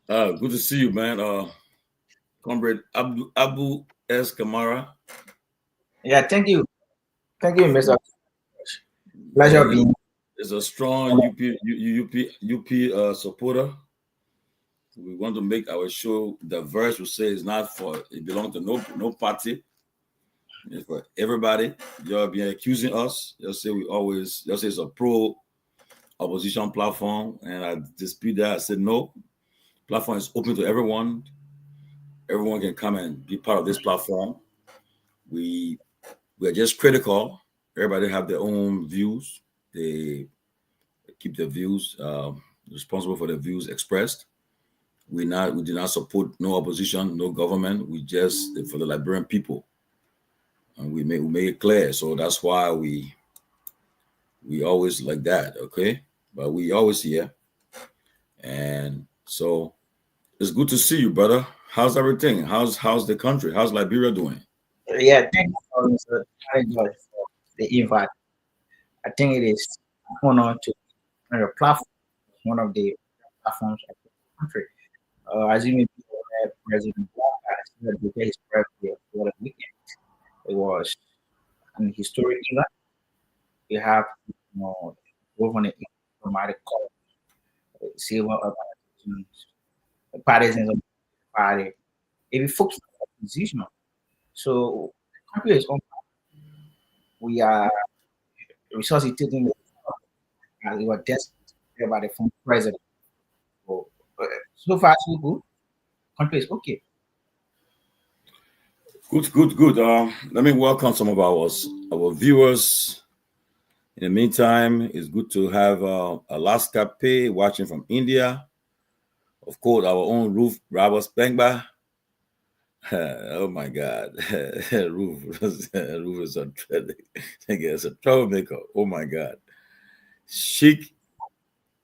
Good to see you, man. Comrade Abu S. Kamara. Yeah, thank you, Mr. Pleasure Man, being. is a strong UP supporter. We want to make our show diverse. We say it's not for it belongs to no party. It's for everybody. Y'all been accusing us. Y'all say it's a pro opposition platform, and I dispute that. I said no. Platform is open to everyone. Everyone can come and be part of this platform. We are just critical. Everybody have their own views. They keep their views responsible for the views expressed. We do not support no opposition, no government. We just for the Liberian people, and we make it clear. So that's why we always like that, okay? But we always here, and so it's good to see you, brother. How's everything? How's the country? How's Liberia doing? Yeah, thank you, Mr. George, for the invite. I think it is an honor to on your platform, one of the platforms of the country. As you may be aware, President Guar celebrated his birthday for the weekend. It was an historic event. You have, government diplomatic corps, civil organizations, the partisans of the party. If you focus on the opposition, so the country is on. We are resuscitating the we were desperate by the former president. So, so far so good. Country is okay. Good. Let me welcome some of our viewers. In the meantime, it's good to have Alaska Pay watching from India. Of course, our own Roof Rabas Bengba. Oh my God, Roof is a troublemaker. Oh my God, Sheikh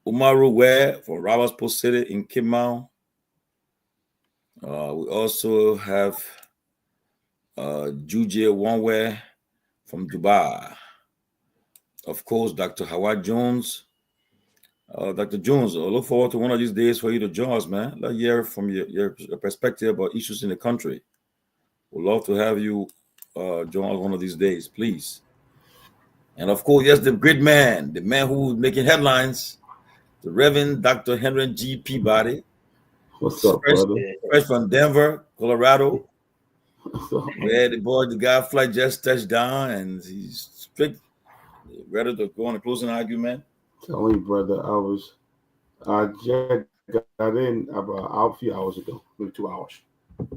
Umaru Ware from Rabas Post City in Kimau. We also have Juje Wanwe from Dubai. Of course, Dr. Howard Jones. Dr. Jones, I look forward to one of these days for you to join us, man. Let's hear from your perspective about issues in the country. We'd love to have you join us one of these days, please. And of course, yes, the great man, the man who's making headlines, the Reverend Dr. Henry G. Peabody. What's up, brother? Fresh from Denver, Colorado. Where the guy flight just touched down and he's strict, ready to go on a closing argument. Tell me, brother, I just got in about a few hours ago, maybe 2 hours.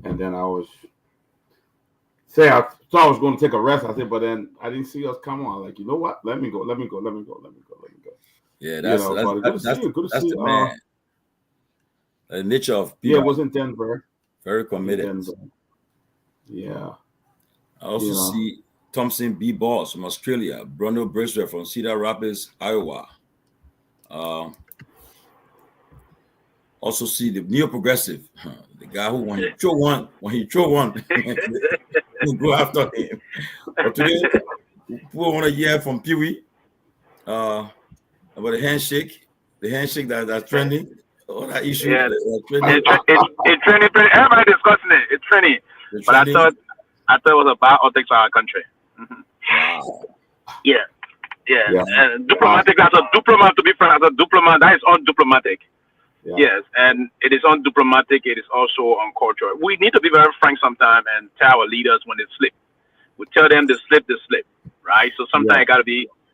And then I thought I was going to take a rest. I said, but then I didn't see us come on. Like, you know what? Let me go. Yeah, that's good to see you. Good to see the you. Man. The nature of people. Yeah, it was in Denver. Very committed. Yeah. I also see Thompson B. Boss from Australia, Bruno Bracewell from Cedar Rapids, Iowa. Also see the neo-progressive, the guy who when he throw one, we'll go after him. But today, people want to hear from Pewee about the handshake that's trending. All that issue. Yeah. It's trending. Everybody discussing it. It's trending. But I thought it was about optics for our country. Mm-hmm. Wow. Yeah. And diplomatic as a diplomat, to be frank, as a diplomat, that is undiplomatic. Yeah. Yes, and it is undiplomatic. It is also uncultural. We need to be very frank sometimes and tell our leaders when they slip. We tell them they slip, right? So sometimes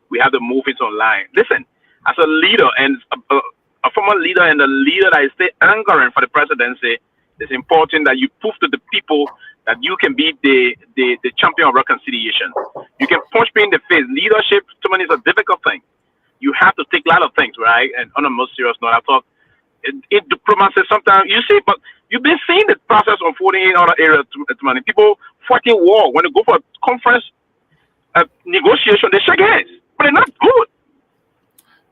we have to move it online. Listen, as a leader and a former leader and a leader that is still anchoring for the presidency, it's important that you prove to the people that you can be the champion of reconciliation. You can punch me in the face. Leadership, to me, is a difficult thing. You have to take a lot of things, right? And on a more serious note, I thought in diplomacy sometimes you see, but you've been seeing the process unfolding in other areas. People fighting war when they go for a conference, negotiation, they shake hands, but they're not good.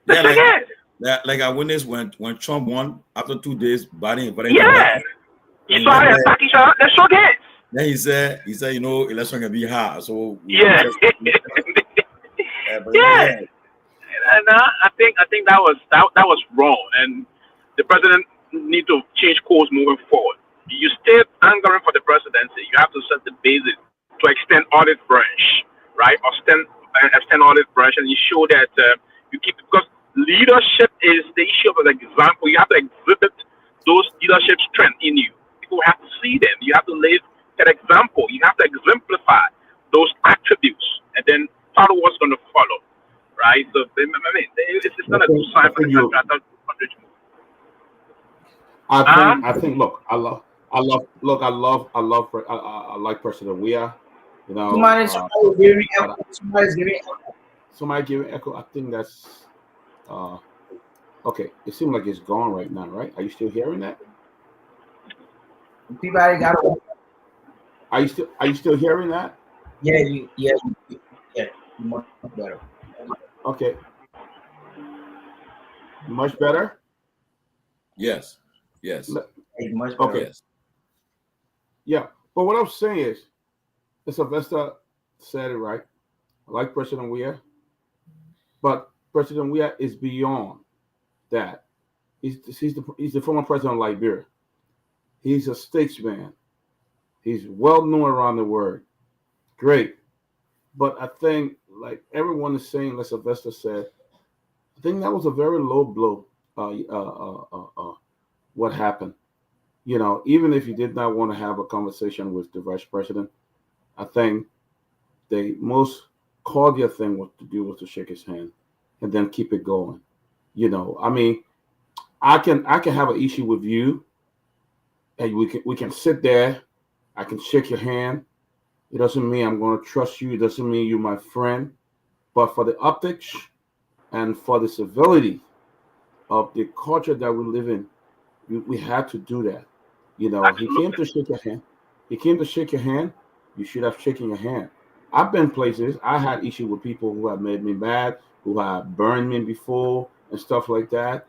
They shake hands. Like I witnessed when Trump won after 2 days, Biden. Yeah, you saw it attack each other. They shook hands. Then he said, election can be hard. So yeah. And I think that was wrong. And the president need to change course moving forward. You stay angering for the presidency. You have to set the basis to extend audit branch, right? Or extend audit branch, and you show that you keep, because leadership is the issue of an example. You have to exhibit those leadership strength in you. People have to see them. You have to live that example. You have to exemplify those attributes, and then part of what's going to follow, right? So I mean, it's not a good sign for the country. I think. Look, I like President Weah. You know, somebody giving echo. I think that's okay. It seems like it's gone right now, right? Are you still hearing that? Peabody got it. Are you still hearing that? Yeah, much better. Okay. Much better? Yes. Much better. Okay. Yes. Yeah. But what I'm saying is, Sylvester said it right. I like President Weah, but President Weah is beyond that. He's the former president of Liberia. He's a statesman. He's well known around the world. Great. But I think, like everyone is saying, like Sylvester said, I think that was a very low blow. What happened? You know, even if you did not want to have a conversation with the vice president, I think the most cordial thing was to shake his hand and then keep it going. You know, I mean, I can have an issue with you, and we can sit there. I can shake your hand. It doesn't mean I'm going to trust you. It doesn't mean you're my friend. But for the optics and for the civility of the culture that we live in, we had to do that. You know, Absolutely. He came to shake your hand. He came to shake your hand. You should have shaken your hand. I've been places. I had issue with people who have made me mad, who have burned me before and stuff like that.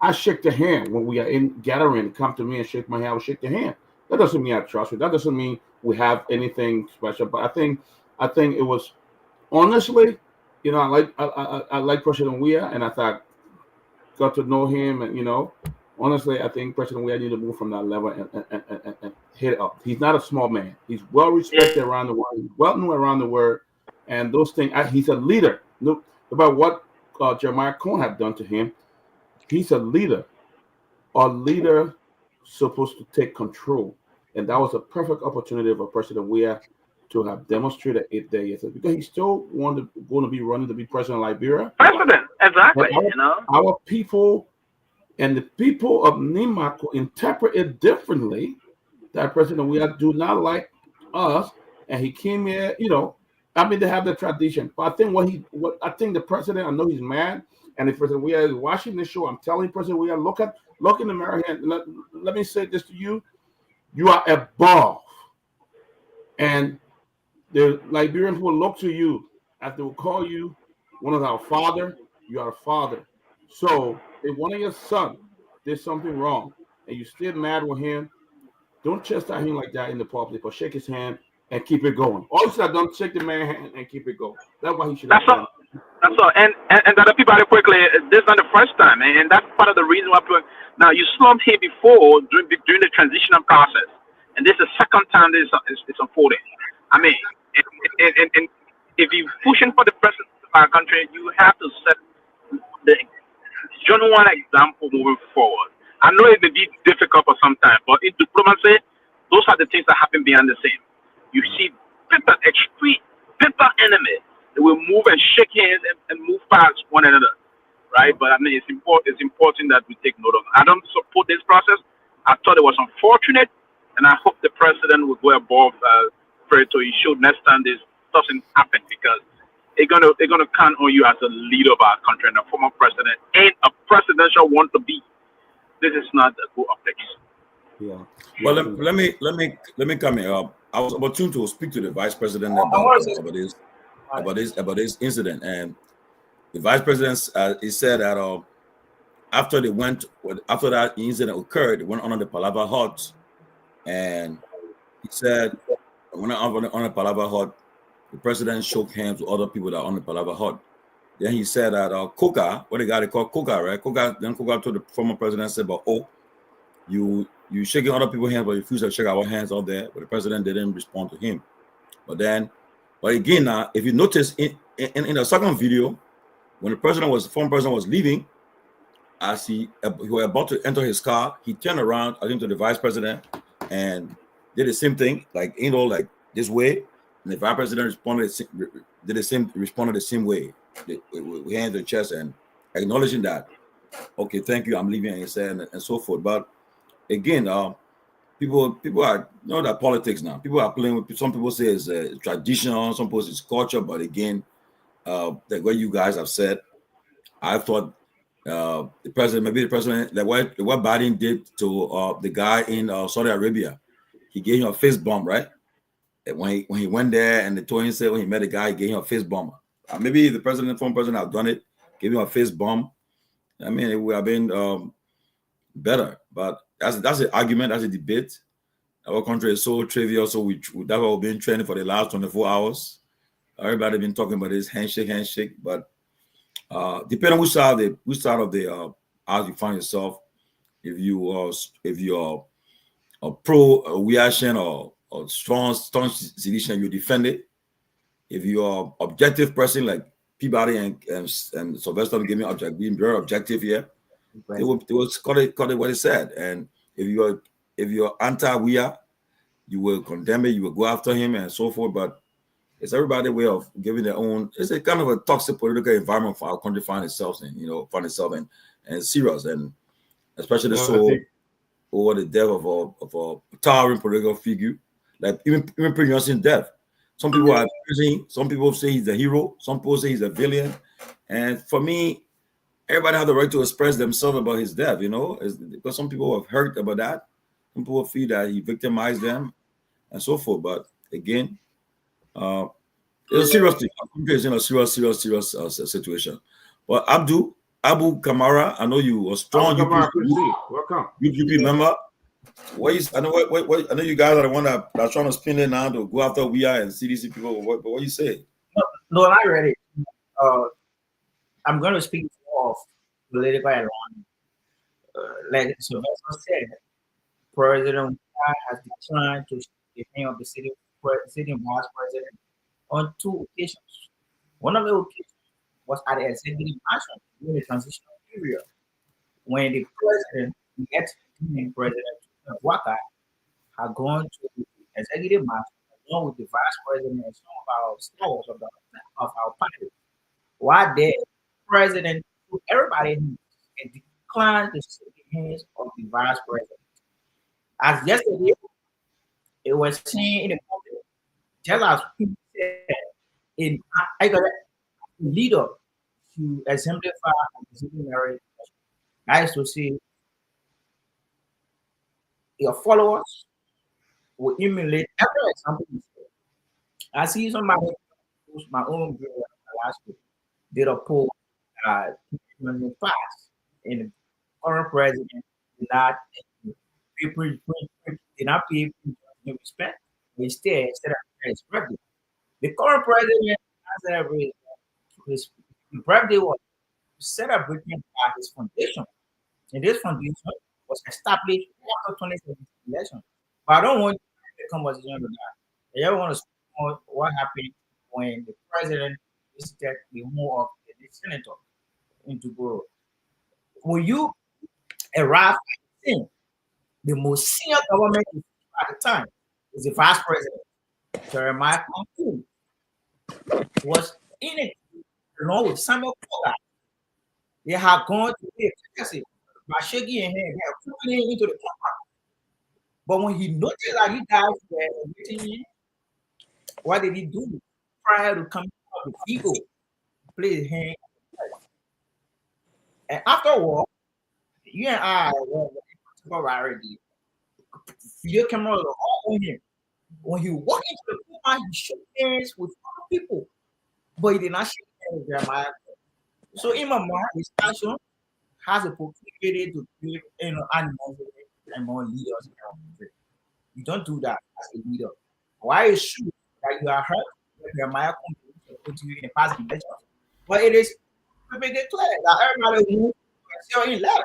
I shake the hand when we are in gathering. Come to me and shake my hand. I will shake your hand. That doesn't mean I trust you. That doesn't mean we have anything special. But I think it was, honestly, you know, I like President Weah, and I thought got to know him, and you know, honestly, I think President Weah need to move from that level and hit it up. He's not a small man. He's well respected around the world. He's well known around the world, and those things. He's a leader. Look about what Jeremiah Cohen have done to him. He's a leader. A leader supposed to take control, and that was a perfect opportunity for President Weah to have demonstrated it there yesterday, because he still going to be running to be president of Liberia. President, exactly. Our people and the people of Nimaco interpret it differently. That President Weah do not like us, and he came here. You know, I mean, they have the tradition, but I think what I think the president. I know he's mad, and if President Weah is watching this show, I'm telling President Weah, look in the mirror here. Let me say this to you: you are above, and the Liberians will look to you as they will call you one of our father. You are a father. So if one of your sons did something wrong and you still mad with him, don't chastise him like that in the public, but shake his hand and keep it going. Also, don't shake the man's hand and keep it going. That's what he should have done. That's all. And that people quickly, this is not the first time, and that's part of the reason why people. Now you slumped here before during the transitional process, and this is the second time this is unfolding. I mean, and if you're pushing for the president of our country, you have to set the genuine example moving forward. I know it may be difficult for some time, but in diplomacy, those are the things that happen behind the scene. You see extreme enemy. They will move and shake hands and move past one another, right? But I mean, it's important that we take note of it. I don't support this process. I thought it was unfortunate, and I hope the president will go above to ensure next time this doesn't happen, because they're gonna count on you as a leader of our country, and a former president and a presidential want to be. This is not a good optics. Yeah. Well, let me come here. I was opportune to speak to the vice president about this incident, and the vice president he said that after that incident occurred, they went on the Palava hut, and he said when on the Palava hut, the president shook hands with other people that are on the Palava hut. Then he said that Koga, what the guy they call Koga, right? Koga told the former president, said, but you shaking other people's hands, but you refuse to shake our hands out there. But the president didn't respond to him. But again, now if you notice in the second video, when the former president was leaving, as he was about to enter his car, he turned around, I think, to the vice president and did the same thing, like this way. And the vice president responded the same way, with hands to the chest and acknowledging that, okay, thank you, I'm leaving, and he said, and so forth. But again, people are, that politics now. People are playing with. Some people say it's traditional, some people say it's culture. But again, like what you guys have said, I thought the president, like what Biden did to the guy in Saudi Arabia, he gave him a fist bump, right? And when he went there, and the told him, said when he met the guy, he gave him a fist bump. Maybe the former president, have done it, gave him a fist bump. I mean, it would have been better, but that's the argument, that's a debate. Our country is so trivial, so that's what we've been training for the last 24 hours. Everybody been talking about this handshake, but depending on which side of the house you find yourself, if you're a pro reaction or strong sedition, you defend it. If you're objective person like Peabody and Sylvester being very objective here, they will call it what it said. And if you're anti-Weah, you will condemn it, you will go after him and so forth. But it's everybody's way of giving their own. It's a kind of a toxic political environment for our country find itself in, and serious, and especially over the death of a towering political figure, like even Prince Johnson's death. Some people are praising, some people say he's a hero, some people say he's a villain, and for me, everybody has the right to express themselves about his death, because some people have heard about that. Some people feel that he victimized them and so forth. But again, it's a serious thing. It's in a serious situation. But Abu Kamara, I know you are strong. Welcome. UP member. I know you guys are the one that are trying to spin it now to go after Weah and CDC people. But what you say? No, not ready. I'm going to speak more of political alignment. Like Sylvester said, President has declined to the name of the sitting vice president on 2 occasions. One of the occasions was at the executive mansion during the transitional period, when the president, the ex-President Garguah, had gone to the executive mansion along with the vice president and some of our stars of our party. While there, the president took everybody in and declined to shake the hands of the vice president. As yesterday, it was seen in the public, just as people said, I got a leader to exemplify a disciplinary. That is to say, your followers will emulate every example you say. I see somebody post my own video last week, did a poll when you pass, and the current president did not pay respect. Instead of his birthday, the current president celebrated his birthday was celebrated by his foundation, and this foundation was established after 2017 election. But I don't want the conversation with that. I just want to speak on what happened when the president visited the home of the senator in Togar. When you arrive at the scene, the most senior government at the time is the vice president, Jeremiah Ansu, was in it along with Samuel Togar. They had gone to the executive by shaking hand, they had put him into the compound. But when he noticed that you guys were waiting in, what did he do? Prior to coming out with ego, play his hand. And afterward, you and I were already. Video camera was all on him. When he walked into the compound, he shook hands with other people, but he did not shake hands with Jeremiah. So in my mind, this action has a proclivity to create animals and more leaders in our country. You don't do that as a leader. Why is true that you are hurt when Jeremiah comes to put you in the past elections? But it is perfectly clear that everybody who is still in left,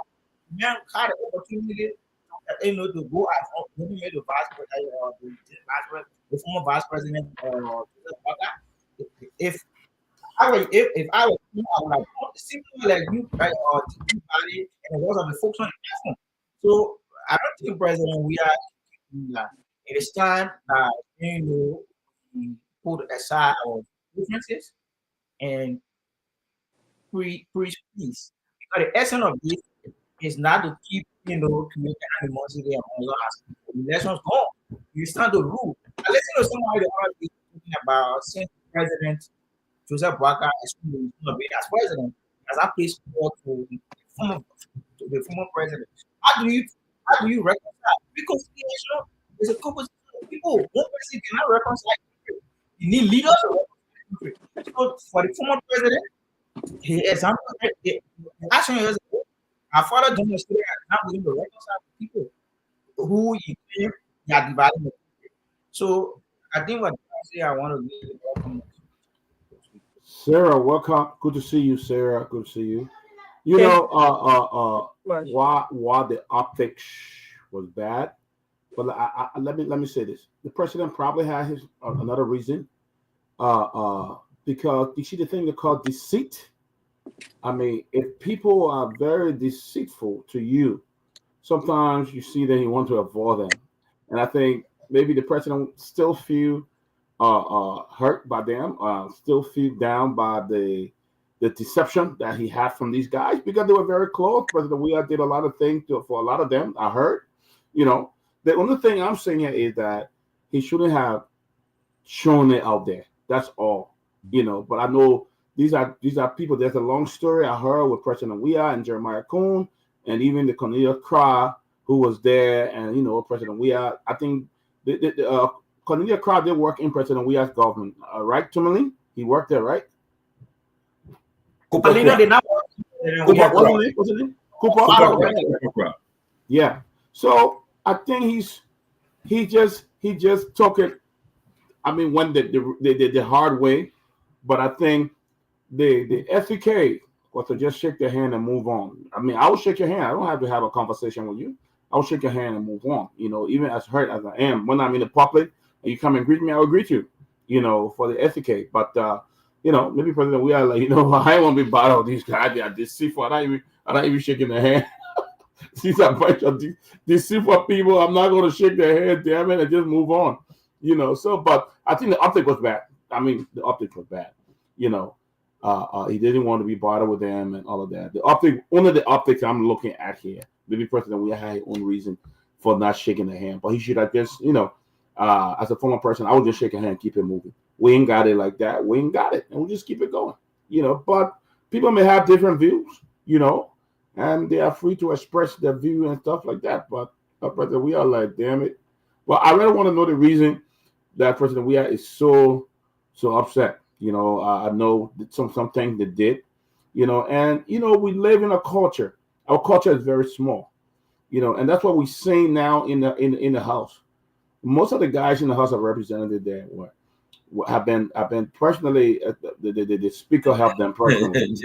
man had the opportunity to to go as maybe made the vice president, the former vice president, if I was, if I was, I would have simply like you, right, or Peabody, and it was on the folks on the platform. So I don't think President we are. It is time that we put aside our differences and preach peace. Because the essence of this is not to keep creating animosity among us. The elections gone. You stand to rule. I listen to somebody the other day talking about since President Joseph Boakai is going to be as president, as I place support to the former president. How do you reconcile? Because there's a couple of people. One person cannot reconcile. You need leaders to reconcile the country. So for the former president, he example the action is our father demonstrated not willing to reconcile people who you claim they are dividing the country. So I think what I want to really welcome. Sarah, welcome. Good to see you, Sarah. Good to see you. You know, why the optics was bad, but let me say this: the president probably had his another reason, because you see the thing they call deceit. I mean, if people are very deceitful to you, sometimes you see that you want to avoid them, and I think maybe the president still feel hurt by them, still feel down by the deception that he had from these guys because they were very close. President Weah did a lot of things for a lot of them. I heard, the only thing I'm saying here is that he shouldn't have shown it out there. That's all, But I know these are people. There's a long story I heard with President Weah and Jeremiah Kuhn, and even the Cornelia Cry who was there, and President Weah. I think the Cornelia Cry did work in President Weah's government, right, Tomalin? He worked there, right? Cooper did not work. Wasn't it? Cooper. Yeah. So I think he just took it. I mean, went the hard way, but I think the FEK was to just shake their hand and move on. I mean, I will shake your hand. I don't have to have a conversation with you. I will shake your hand and move on. Even as hurt as I am, when I'm in the public and you come and greet me, I will greet you. For the FEK, but. Maybe President we are like, I don't want to be bothered with these guys. They are deceitful. I'm not even shaking their hand. These are a bunch of deceitful people. I'm not going to shake their hand, damn it, and just move on. But I think the optic was bad. I mean, the optic was bad. He didn't want to be bothered with them and all of that. One of the optics I'm looking at here, maybe President we had his own reason for not shaking the hand, but he should have just, as a former person, I would just shake a hand and keep it moving. We ain't got it like that. We ain't got it. And we'll just keep it going. But people may have different views, and they are free to express their view and stuff like that. But President Weah like, damn it. Well, I really want to know the reason that President Weah is so upset. I know some things they did, and we live in a culture. Our culture is very small, and that's what we're seeing now in the House. Most of the guys in the House of Representatives there have been personally. The speaker helped them personally.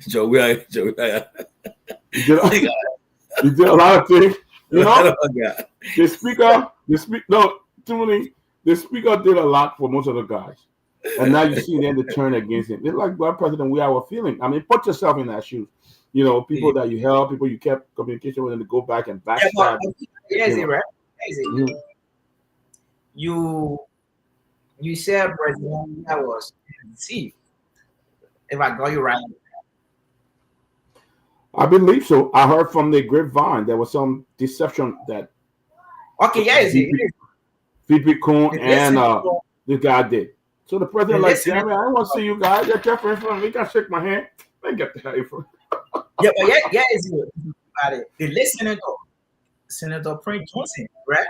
Joey. You did a lot of things. The speaker did a lot for most of the guys, and now you see them to turn against him. It's like what President we were feeling. I mean, put yourself in that shoes. People that you helped, people you kept communication with, them to go back and backstab. Right? You said President that was deceived. If I got you right. I believe so. I heard from the grapevine there was some deception that. Okay, it is. VP Kuhn and this guy did. So the president damn it, I don't want to see you guys. Get your friend from me. You can shake my hand. Let me get the hell from. Is it. The listener Senator Prince Johnson, right?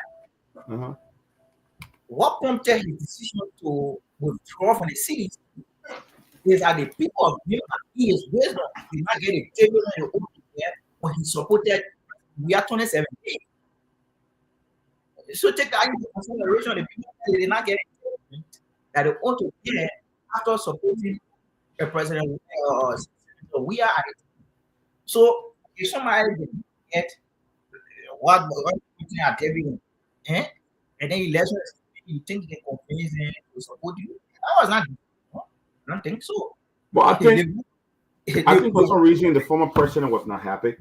Uh-huh. What prompted his decision to withdraw from the cities is that the people of Liberia his wisdom did not get a table on the open there when he supported we are 2017. So take that into consideration. The people did not get a table that they ought to get after supporting the president we are. So if somebody didn't get what looking at everyone, and then you let you think you can convince them to support you. That was not. I don't think so. Well, I think for some reason the former president was not happy,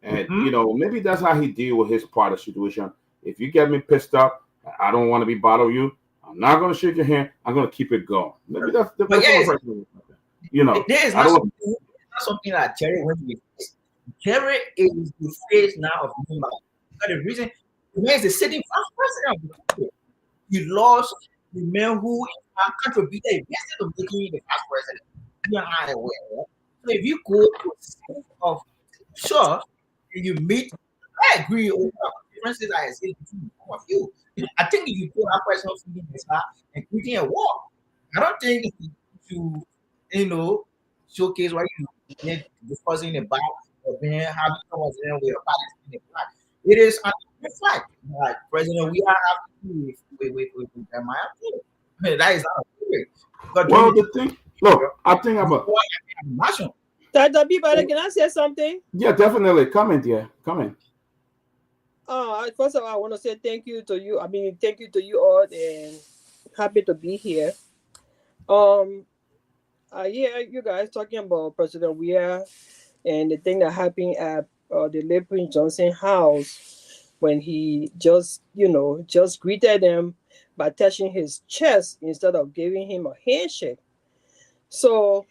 and maybe that's how he deal with his part of the situation. If you get me pissed off, I don't want to be bothering you. I'm not going to shake your hand. I'm going to keep it going. Maybe that's the former president. There is not something that Jerry went to face. Jerry is the face now of Myanmar. But the reason the man is the sitting vice president of the country. He lost the man who contributed invested to making the vice president. You and I aware. Right? So if you go to a state of sure and you meet, I agree over differences I see between all of you. I think if you put that personal feeling aside and creating a war, I don't think you showcase what you discussing about being having someone with a Palestinian flag. It is a flag. Like President, we are happy with Jeremiah. That is not a theory. Well, the thing, look, I think I'm a national. Dr. Peabody, can I say something? Yeah, definitely. Comment, come in. First of all, I want to say thank you to you. Thank you to you all, and happy to be here. I hear you guys talking about President Weah and the thing that happened at the late Prince Johnson house when he just greeted them by touching his chest instead of giving him a handshake. So,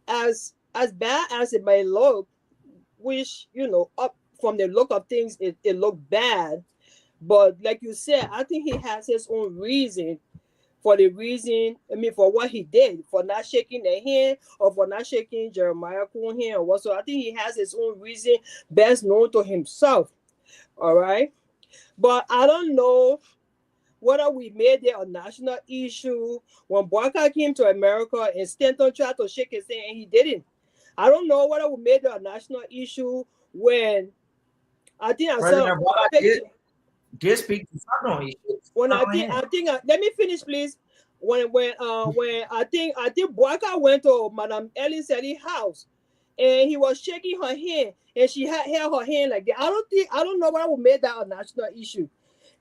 as bad as it may look, which up from the look of things, it looked bad. But like you said, I think he has his own reason for what he did, for not shaking their hand or for not shaking Jeremiah Kuhn's hand or what. So I think he has his own reason best known to himself. All right. But I don't know whether we made it a national issue when Barker came to America and Stanton tried to shake his hand and he didn't. I don't know whether we made it a national issue when I think I saw a picture. Let me finish, please. When I think Barker went to Madame Ellen Sirleaf's house and he was shaking her hand and she held her hand like that. I don't know why we made that a national issue.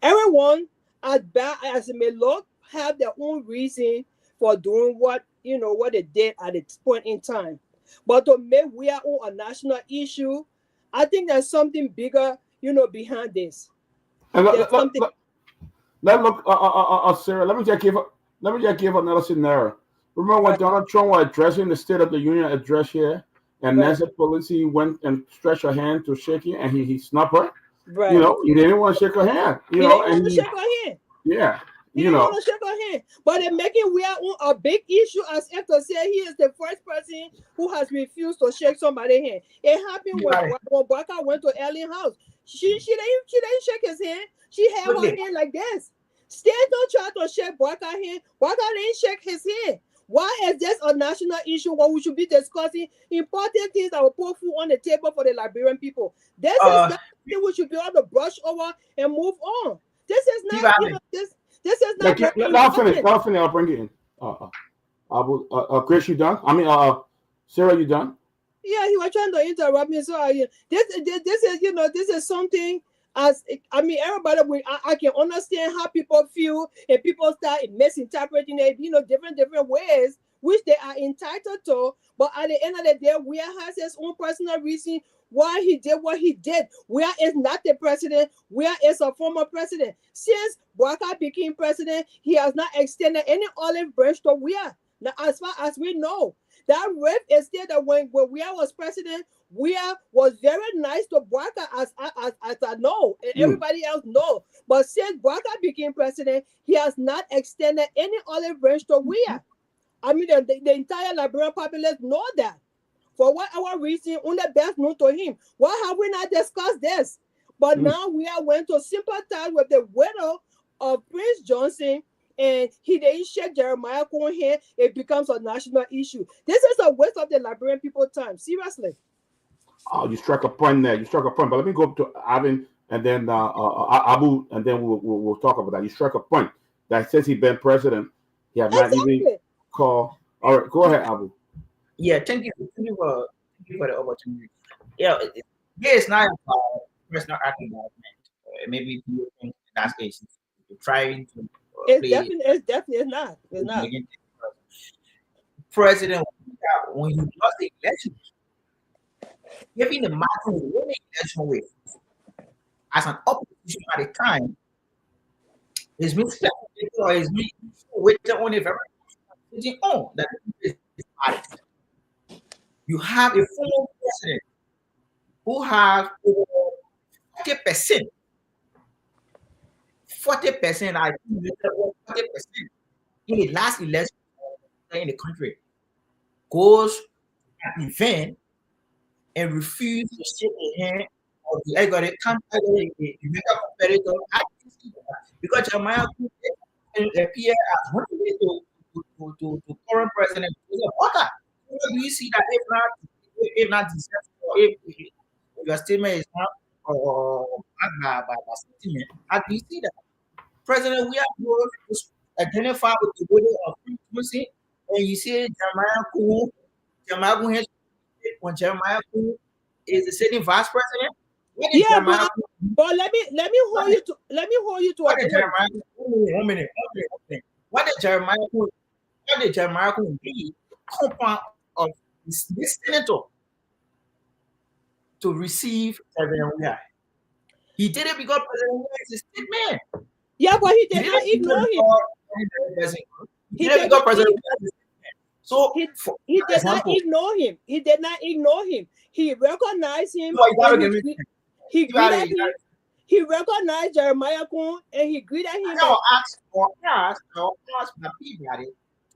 Everyone, as bad as it may look, have their own reason for doing what they did at this point in time. But to make we are on a national issue, I think there's something bigger, behind this. And Sarah, let me just give another scenario. Remember when Donald Trump was addressing the State of the Union address here, and Nancy Pelosi went and stretched her hand to shake it, and he snapped her. Right. He didn't want to shake her hand. He didn't want to shake her hand. Yeah. He didn't want to shake her hand. But they're making we are on a big issue as if to say he is the first person who has refused to shake somebody's hand. It happened when Barker went to Ellen's house. She didn't shake his hand. She held her hand like this. Stanton tried to shake Barker's hand. Barker didn't shake his hand. Why is this a national issue when we should be discussing important things that will put food on the table for the Liberian people? This is something we should be able to brush over and move on. This is not this is not. I'll finish. I'll bring it in. Chris, you done? Sarah, you done? Yeah, he was trying to interrupt me. So this is something. Everybody, I can understand how people feel, and people start misinterpreting it, different ways, which they are entitled to. But at the end of the day, Weah has his own personal reason why he did what he did. Weah is not the president. Weah is a former president. Since Barker became president, he has not extended any olive branch to Weah. Now, as far as we know, that rift is still that when Weah was president, Weah was very nice to Barker, as I know, and everybody else know. But since Barker became president, he has not extended any olive branch to Weah. The entire Liberian populace know that. For whatever reason, only best known to him. Why have we not discussed this? But now Weah went to sympathize with the widow of Prince Johnson, and he didn't shake Jeremiah Kuhn's hand. It becomes a national issue. This is a waste of the Liberian people's time. Seriously. Oh, you struck a point there. But let me go up to Avin and then Abu, and then we'll talk about that. You struck a point that since he's been president, he has not even called. All right, go ahead, Abu. Yeah, thank you for the opportunity. Yeah, it's not about personal argument. maybe you think that's case trying to It's definitely not. It's not. President, when you lost the election, giving the margin to win the election with as an opposition at the time is being speculated or is being waiting on a very sitting on that is party. You have a former president who have over 40%. 40%, I think 40% in the last election in the country goes at the event and refuse to shake the hand of the major competitor because Jeremiah appear as one way to current president. Do you see that if not if your statement is not or by statement, how do you see that? President, we are going to identify with the way of frequency, and you see Jeremiah Koo when Jeremiah Koo is the sitting vice president. Yeah, but let me hold you to what did Jeremiah one minute. What did Jeremiah Koo be compound of this senator to receive President Weah? He did it because President Weah is a state man. Yeah, but he did not ignore him. He did it because President Weah is a state man. So he did not ignore him. He did not ignore him. He recognized him. He recognized Jeremiah Koo and he greeted him. I'll ask my Peabody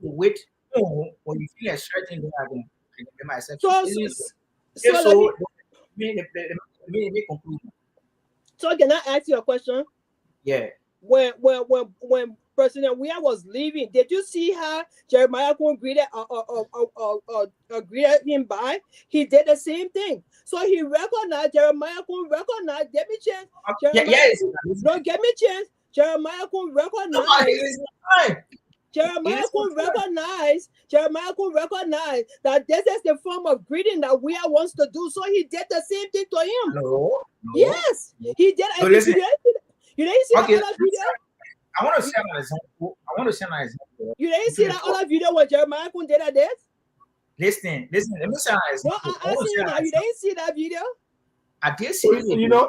to wait when you feel a certain thing again. So can I ask you a question? Yeah. When President Weah was leaving, did you see how Jeremiah Koo greeted him by? He did the same thing. So he recognized Jeremiah Koo recognized. Get me chance. No, get me chance. Jeremiah Koo recognized. Jeremiah Koo recognized that this is the form of greeting that Weah wants to do. So he did the same thing to him. No. Yes, he did. So listen, you didn't see that other video? I want to share an example. You didn't see that other video where Jeremiah Koo did that? Listen. Let me share an example. You didn't see that video? I did see it. You know.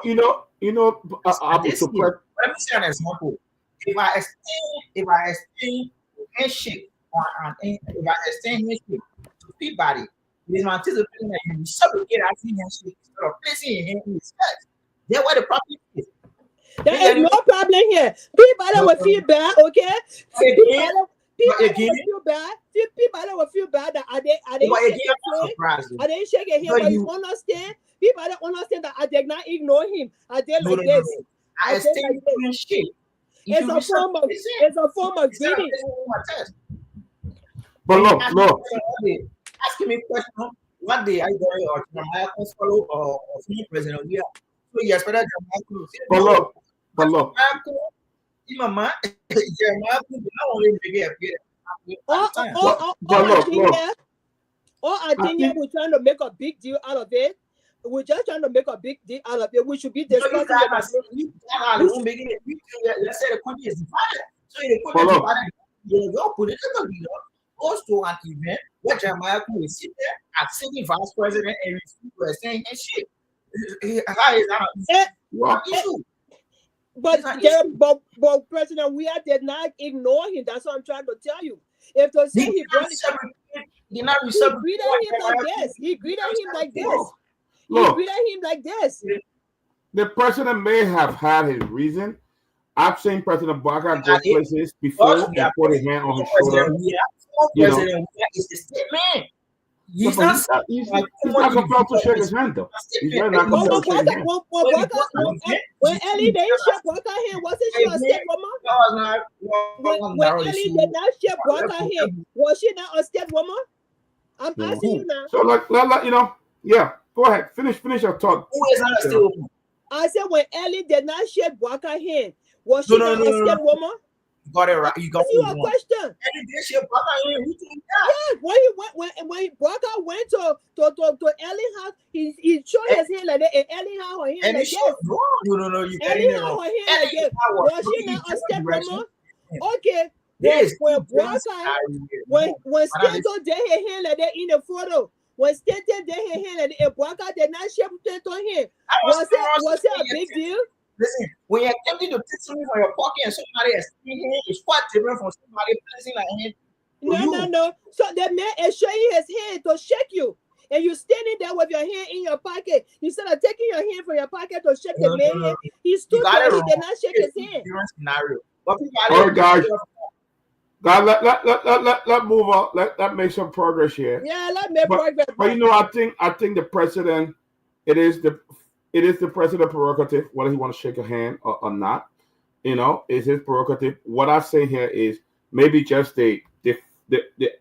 I did see it. Let me share an example. If I extend handshake if I extend handshake to Peabody, it is my anticipating that you supplicate I see handshake instead of placing your hand in his chest. That's where the problem is. There is no problem here. Peabody will feel bad, okay? Peabody will feel bad that I didn't shake your hand, but you understand? Peabody understand that I did not ignore him. I did like this. I extend handshake. It's a form of greeting. But look. Asking me a question. What day I go to Jeremiah Koo follow or senior president? Yeah. So yes, but Jeremiah Koo. Jeremiah Koo not only begin I think we're trying to make a big deal out of it. We're just trying to make a big deal out of it. We should be discussing let's say the country is divided. So the country is divided. Your political leader goes to an event where Jeremiah Koo is sitting there as sitting vice president and refuse to saying shit. How is that an issue? But President Weah did not ignore him. That's what I'm trying to tell you. If to say he greeted him like this. The president may have had his reason. I've seen President Baka go places before and put his hand on his shoulder. President Weah is the state man. He's not compelled to shake his hand, though. He's not compelled to shake his hand. When Ellie didn't shake Baka's hand, wasn't she a step woman? When Ellie did not shake Baka's hand, was she not a step woman? I'm asking you now. So, go ahead. Finish your thought. Who is not a step woman? I said when Ellie did not shake Baka's hand, was she not a step woman? got it right. You got you it a wrong. question. And this year, brother, Yeah, when Broca went to Ellen house, he showed his hand like that, and Ellen had her hand and like it this. showed no, you Ellen getting it had wrong. her hand like this. Was she not a step mama? Okay. This When Broca, when Stanton did his hand like that in the photo, when Stanton did his hand like that, and Broca did not share Stanton hand, was it a big deal? Listen, when you're attempting to take something from your pocket and somebody is stealing it, it's quite different from somebody placing a hand. No. So the man is showing his hand to shake you. And you standing there with your hand in your pocket. Instead of taking your hand from your pocket to shake the man hand, he stood there, he did not shake his hand. Scenario. All right, guys. Let move on. Let make some progress here. Yeah, let me progress. But you know, I think the president, it is the president's prerogative whether he want to shake a hand or not. You know, it's his prerogative. What I say here is maybe just the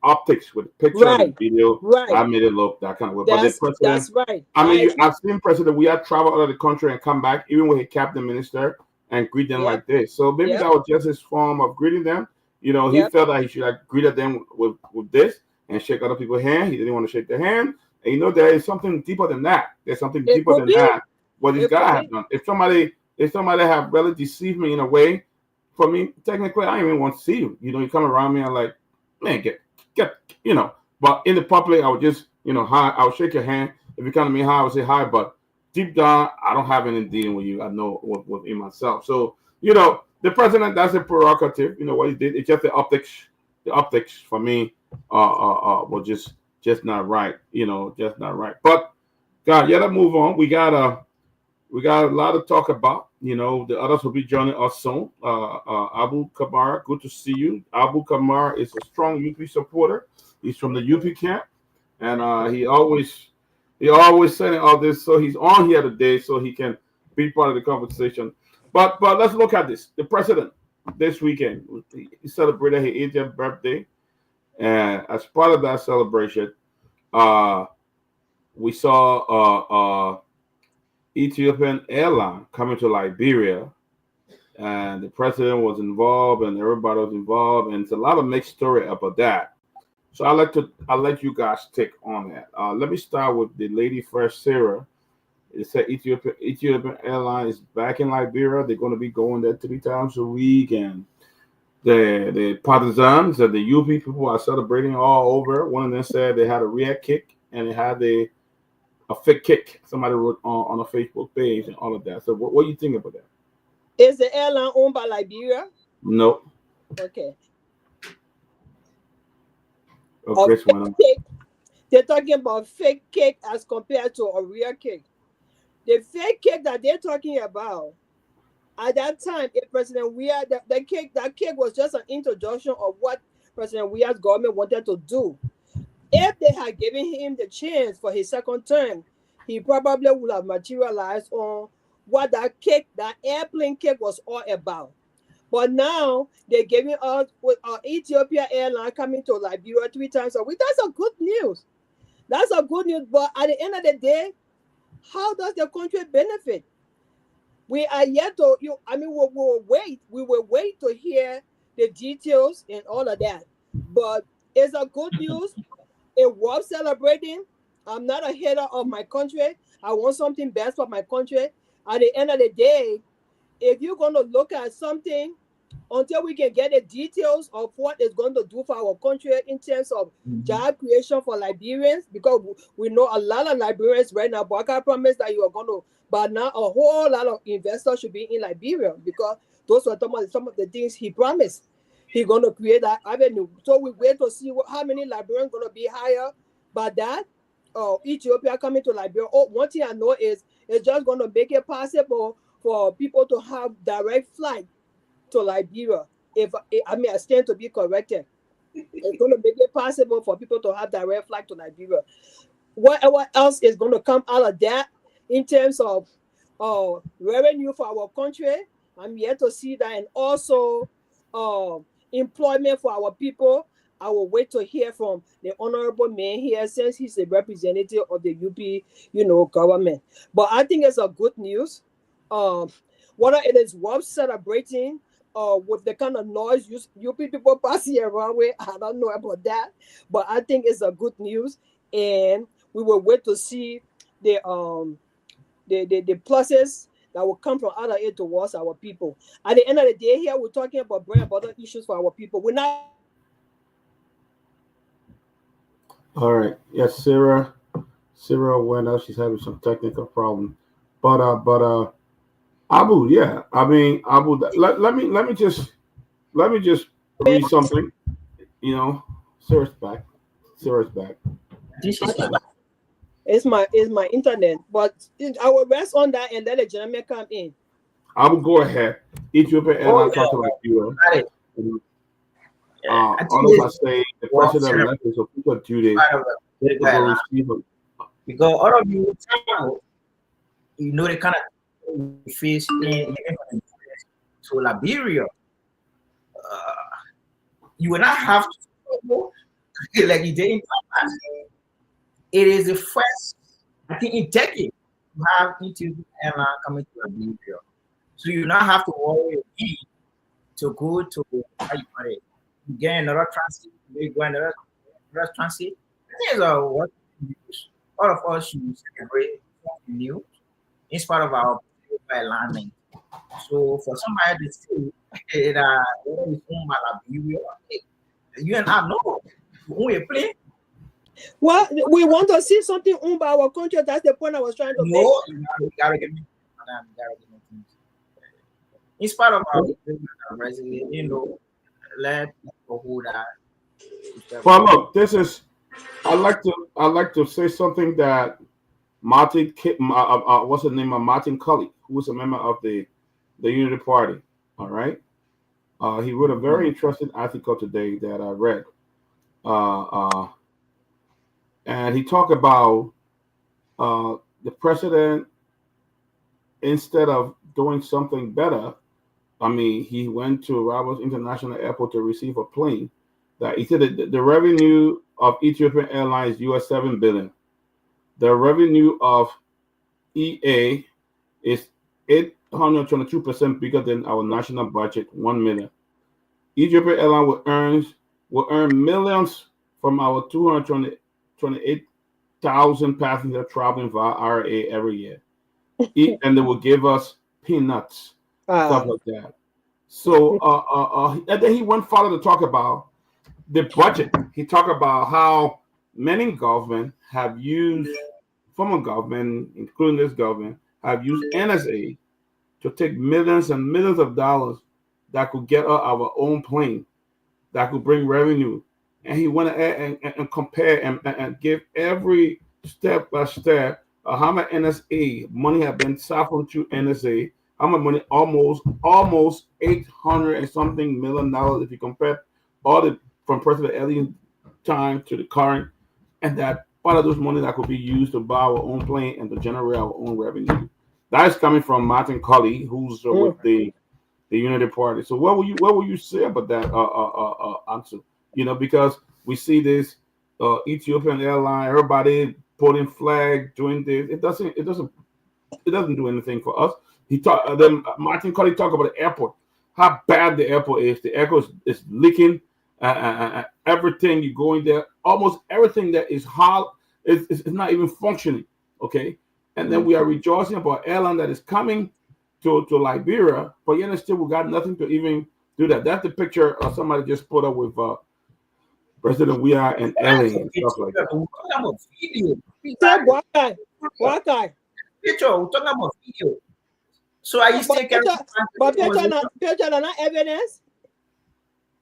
optics with picture and video. I made it look that kind of way. But the president, that's right. I mean, I've seen president. We have traveled out of the country and come back, even with a cabinet minister, and greet them like this. So maybe that was just his form of greeting them. You know, he felt that he should have greeted them with this and shake other people's hand. He didn't want to shake their hand. And you know, there is something deeper than that. There's something deeper than that. What this guy has done. If somebody have really deceived me in a way, for me, technically, I don't even want to see you. You know, you come around me, I'm like, man, get, you know. But in the public, I would just, you know, hi. I would shake your hand. If you come to me hi, I would say hi. But deep down, I don't have any dealing with you. I know within myself. So, you know, the president, that's a prerogative. You know what he did. It's just the optics. The optics for me, were just not right. You know, just not right. But God, let's move on. We got a lot to talk about. You know, the others will be joining us soon. Abu Kamara, good to see you. Abu Kamara is a strong UP supporter. He's from the UP camp, and he always saying all this. So he's on here today, so he can be part of the conversation. But let's look at this. The president this weekend, he celebrated his 80th birthday, and as part of that celebration, we saw Ethiopian airline coming to Liberia, and the president was involved, and everybody was involved, and it's a lot of mixed story about that. So I'll let you guys take on that. Let me start with the lady first, Sarah. It said Ethiopian airline is back in Liberia. They're going to be going there 3 times a week, and the partisans and the UP people are celebrating all over. One of them said they had a real kick, and they had a fake kick. Somebody wrote on a Facebook page and all of that. So what do you think about that? Is the airline owned by Liberia? No. Okay. They're talking about fake cake as compared to a real cake. The fake cake that they're talking about, at that time, President Weah, that cake was just an introduction of what President Weah's government wanted to do. If they had given him the chance for his second term, he probably would have materialized on what that airplane cake was all about. But now they're giving us with Ethiopia Airline coming to Liberia 3 times a week. That's a good news. That's a good news. But at the end of the day, how does the country benefit? We are yet to, we will wait to hear the details and all of that. But it's a good news. It was celebrating. I'm not a hater of my country. I want something best for my country. At the end of the day, if you're going to look at something until we can get the details of what it's going to do for our country in terms of job creation for Liberians, because we know a lot of Liberians right now, but I promise that you are going to, but now a whole lot of investors should be in Liberia, because those are some of the things he promised. He's going to create that avenue. So we wait to see how many Liberians going to be hired by that. Ethiopia coming to Liberia. One thing I know is it's just going to make it possible for people to have direct flight to Liberia. I stand to be corrected. It's going to make it possible for people to have direct flight to Liberia. Whatever else is going to come out of that in terms of revenue for our country, I'm yet to see that, and also employment for our people. I will wait to hear from the honorable man here, since he's a representative of the UP, government. But I think it's a good news. Whether it is worth celebrating, with the kind of noise you people passing around with. I don't know about that, but I think it's a good news, and we will wait to see the pluses that will come from out of it towards our people. At the end of the day, here we're talking about bread and butter issues for our people. We're not. All right. Yes, Sarah went out. She's having some technical problem, but Abu, yeah. I mean, Abu. Let me just read something. You know, Sarah's back. It's my internet, but I will rest on that and let the gentleman come in. I will go ahead. Ethiopia Airlines talking like you. All of us say the president left his official duty to go receive him. Because all of you travel, you know the kind of fish in to Liberia. You will not have to go like you did in Thailand. It is the first, I think, in decades you have Ethiopian Airlines coming to Liberia. So you not have to worry to go to how you call it. You get another transit, you go another transit. These are what all of us should celebrate something new in spite of our alignment. So for somebody to say that what is owned by Liberia, you and I know who you play. Well, we want to see something owned by our country. That's the point I was trying to make. No, you gotta get me. In spite of our resident, you know, let people who that. Well, look, this is. I like to say something that Martin, what's the name of Martin Cully, who was a member of the Unity Party. All right, he wrote a very interesting article today that I read, and he talked about the president, instead of doing something better. I mean, he went to Roberts International Airport to receive a plane. That he said that the revenue of Ethiopian Airlines US $7 billion. The revenue of EA is 822% bigger than our national budget, $1 million. Ethiopian Airlines will earn millions from our 228,000 passengers traveling via RA every year, and they will give us peanuts, stuff like that. So, and then he went further to talk about the budget. He talked about how many government have used, former government, including this government, have used NSA to take millions and millions of dollars that could get us our own plane, that could bring revenue. And he went ahead and compare and give every step by step how much NSA money have been siphoned to NSA, how much money, almost 800 and something $million if you compare all the from President Elliot's time to the current, and that part of those money that could be used to buy our own plane and to generate our own revenue. That is coming from Martin Cully, who's with the Unity Party. So what will you say about that, Ansu? You know, because we see this Ethiopian airline, everybody putting flag, doing this. It doesn't do anything for us. Then Martin Cully talked about the airport, how bad the airport is. The airport is leaking. Everything you go in there, almost everything that is hard is not even functioning. Okay, and then we are rejoicing about airline that is coming to Liberia, but yet still we got nothing to even do that. That's the picture somebody just put up with President Myean and LA and stuff like that. We're talking about video. What guy? Picture. We're talking about video. So are you still carrying? But picture not evidence.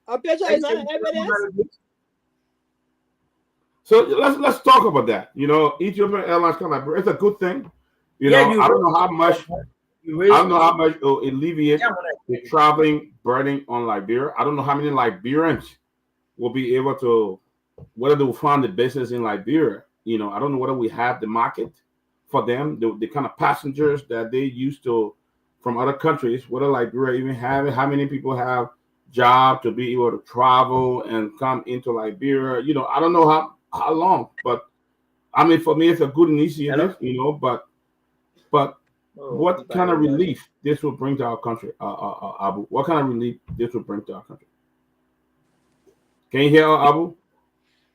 A picture is not evidence. So let's talk about that. You know, Ethiopian Airlines kind of, it's a good thing. You know, I don't know how much it will alleviate the traveling burden on Liberia. I don't know how many Liberians will be able to, whether they will find the business in Liberia. You know, I don't know whether we have the market for them, the kind of passengers that they used to from other countries, whether Liberia even have it, how many people have job to be able to travel and come into Liberia. You know, I don't know how long, but I mean, for me, it's a good initiative, you know, but what kind of relief this will bring to our country, Abu? What kind of relief this will bring to our country? Can you hear Abu?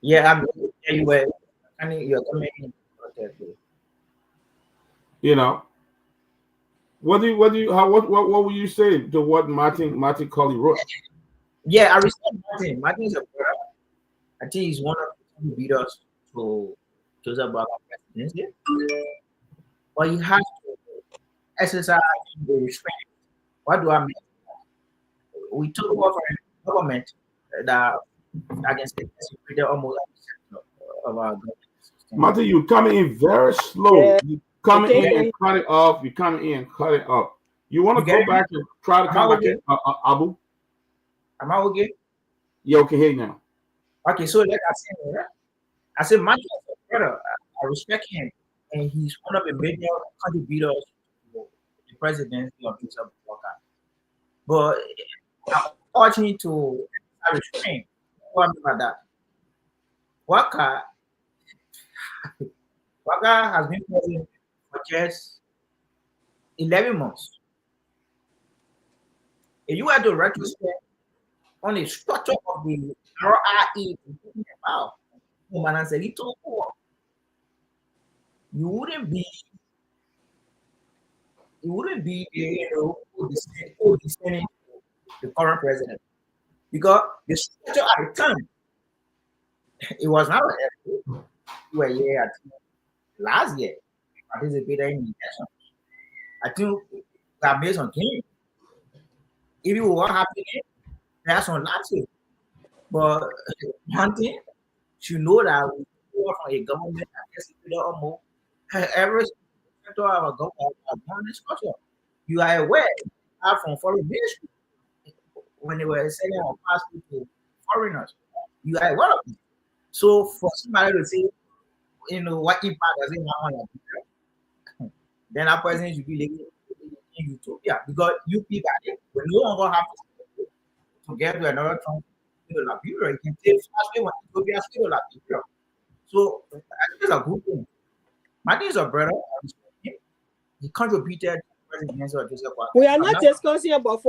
Yeah, I'm anyway. You're coming in. You know, what would you say to what Martin Colley wrote? Yeah, I respect Martin. Martin is a brother. I think he's one of the who beat us to Joseph Baba presidency. But he has to exercise the restraint. What do I mean? We took over a government that against the almost of our government system. Martin, you coming in very slow. Yeah. You coming in and cut it off. You coming in and cut it off. You want to go back and try to come back in, Abu? Am I okay? Yeah, okay, here now. Okay, so like I said, Martin is a brother. I respect him, and he's one of the major contributors to the presidency of Joseph Walker. But I'm watching to restrain. What about that? Walker has been president for just 11 months. If you had to retrospect on the structure of the RIE, you wouldn't be descending the current president, because the structure at the time, it was not were here last year participated in the election. I think that based on game. If you were happy, that's on last year. But one thing, you know that we go from a government almost every sector of a government structure. You are aware from foreign ministry when they were selling our passport to foreigners. You are aware of it. So for somebody to say, what impact does it have on your people, then that person should be living in Utopia, because you people will no longer have to get to another country to Liberia. You can take fast when Utopia to Liberia. So I think it's a good thing. Martin is a brother. He contributed. We are not discussing about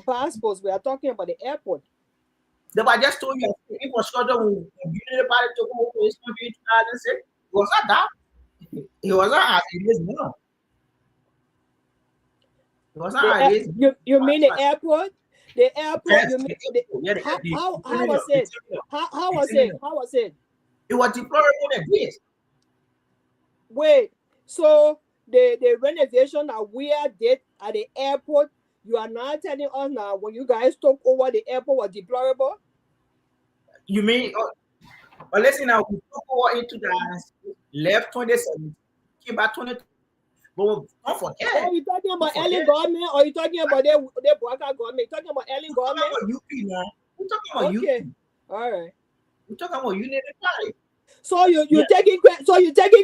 passports. We are talking about the airport. But I just told you, infrastructure will be the party to go to his country in 2006. It was not that. It was not as it is now. It was not as it is. You mean the airport? The airport. Yes, you mean how was it? How was it? How was it? It was deplorable at this. Wait, so the renovation that we did at the airport, you are not telling us now when you guys took over the airport was deplorable? You mean, but listen now, we took over in 2000, left 2017, came back 20. But don't forget. Are you talking about Ellen government, or are you talking about the Boaka government? You're talking about Ellen government? We're talking about UP now. We're talking about okay. UP. All right. We're talking about United Party. So you're taking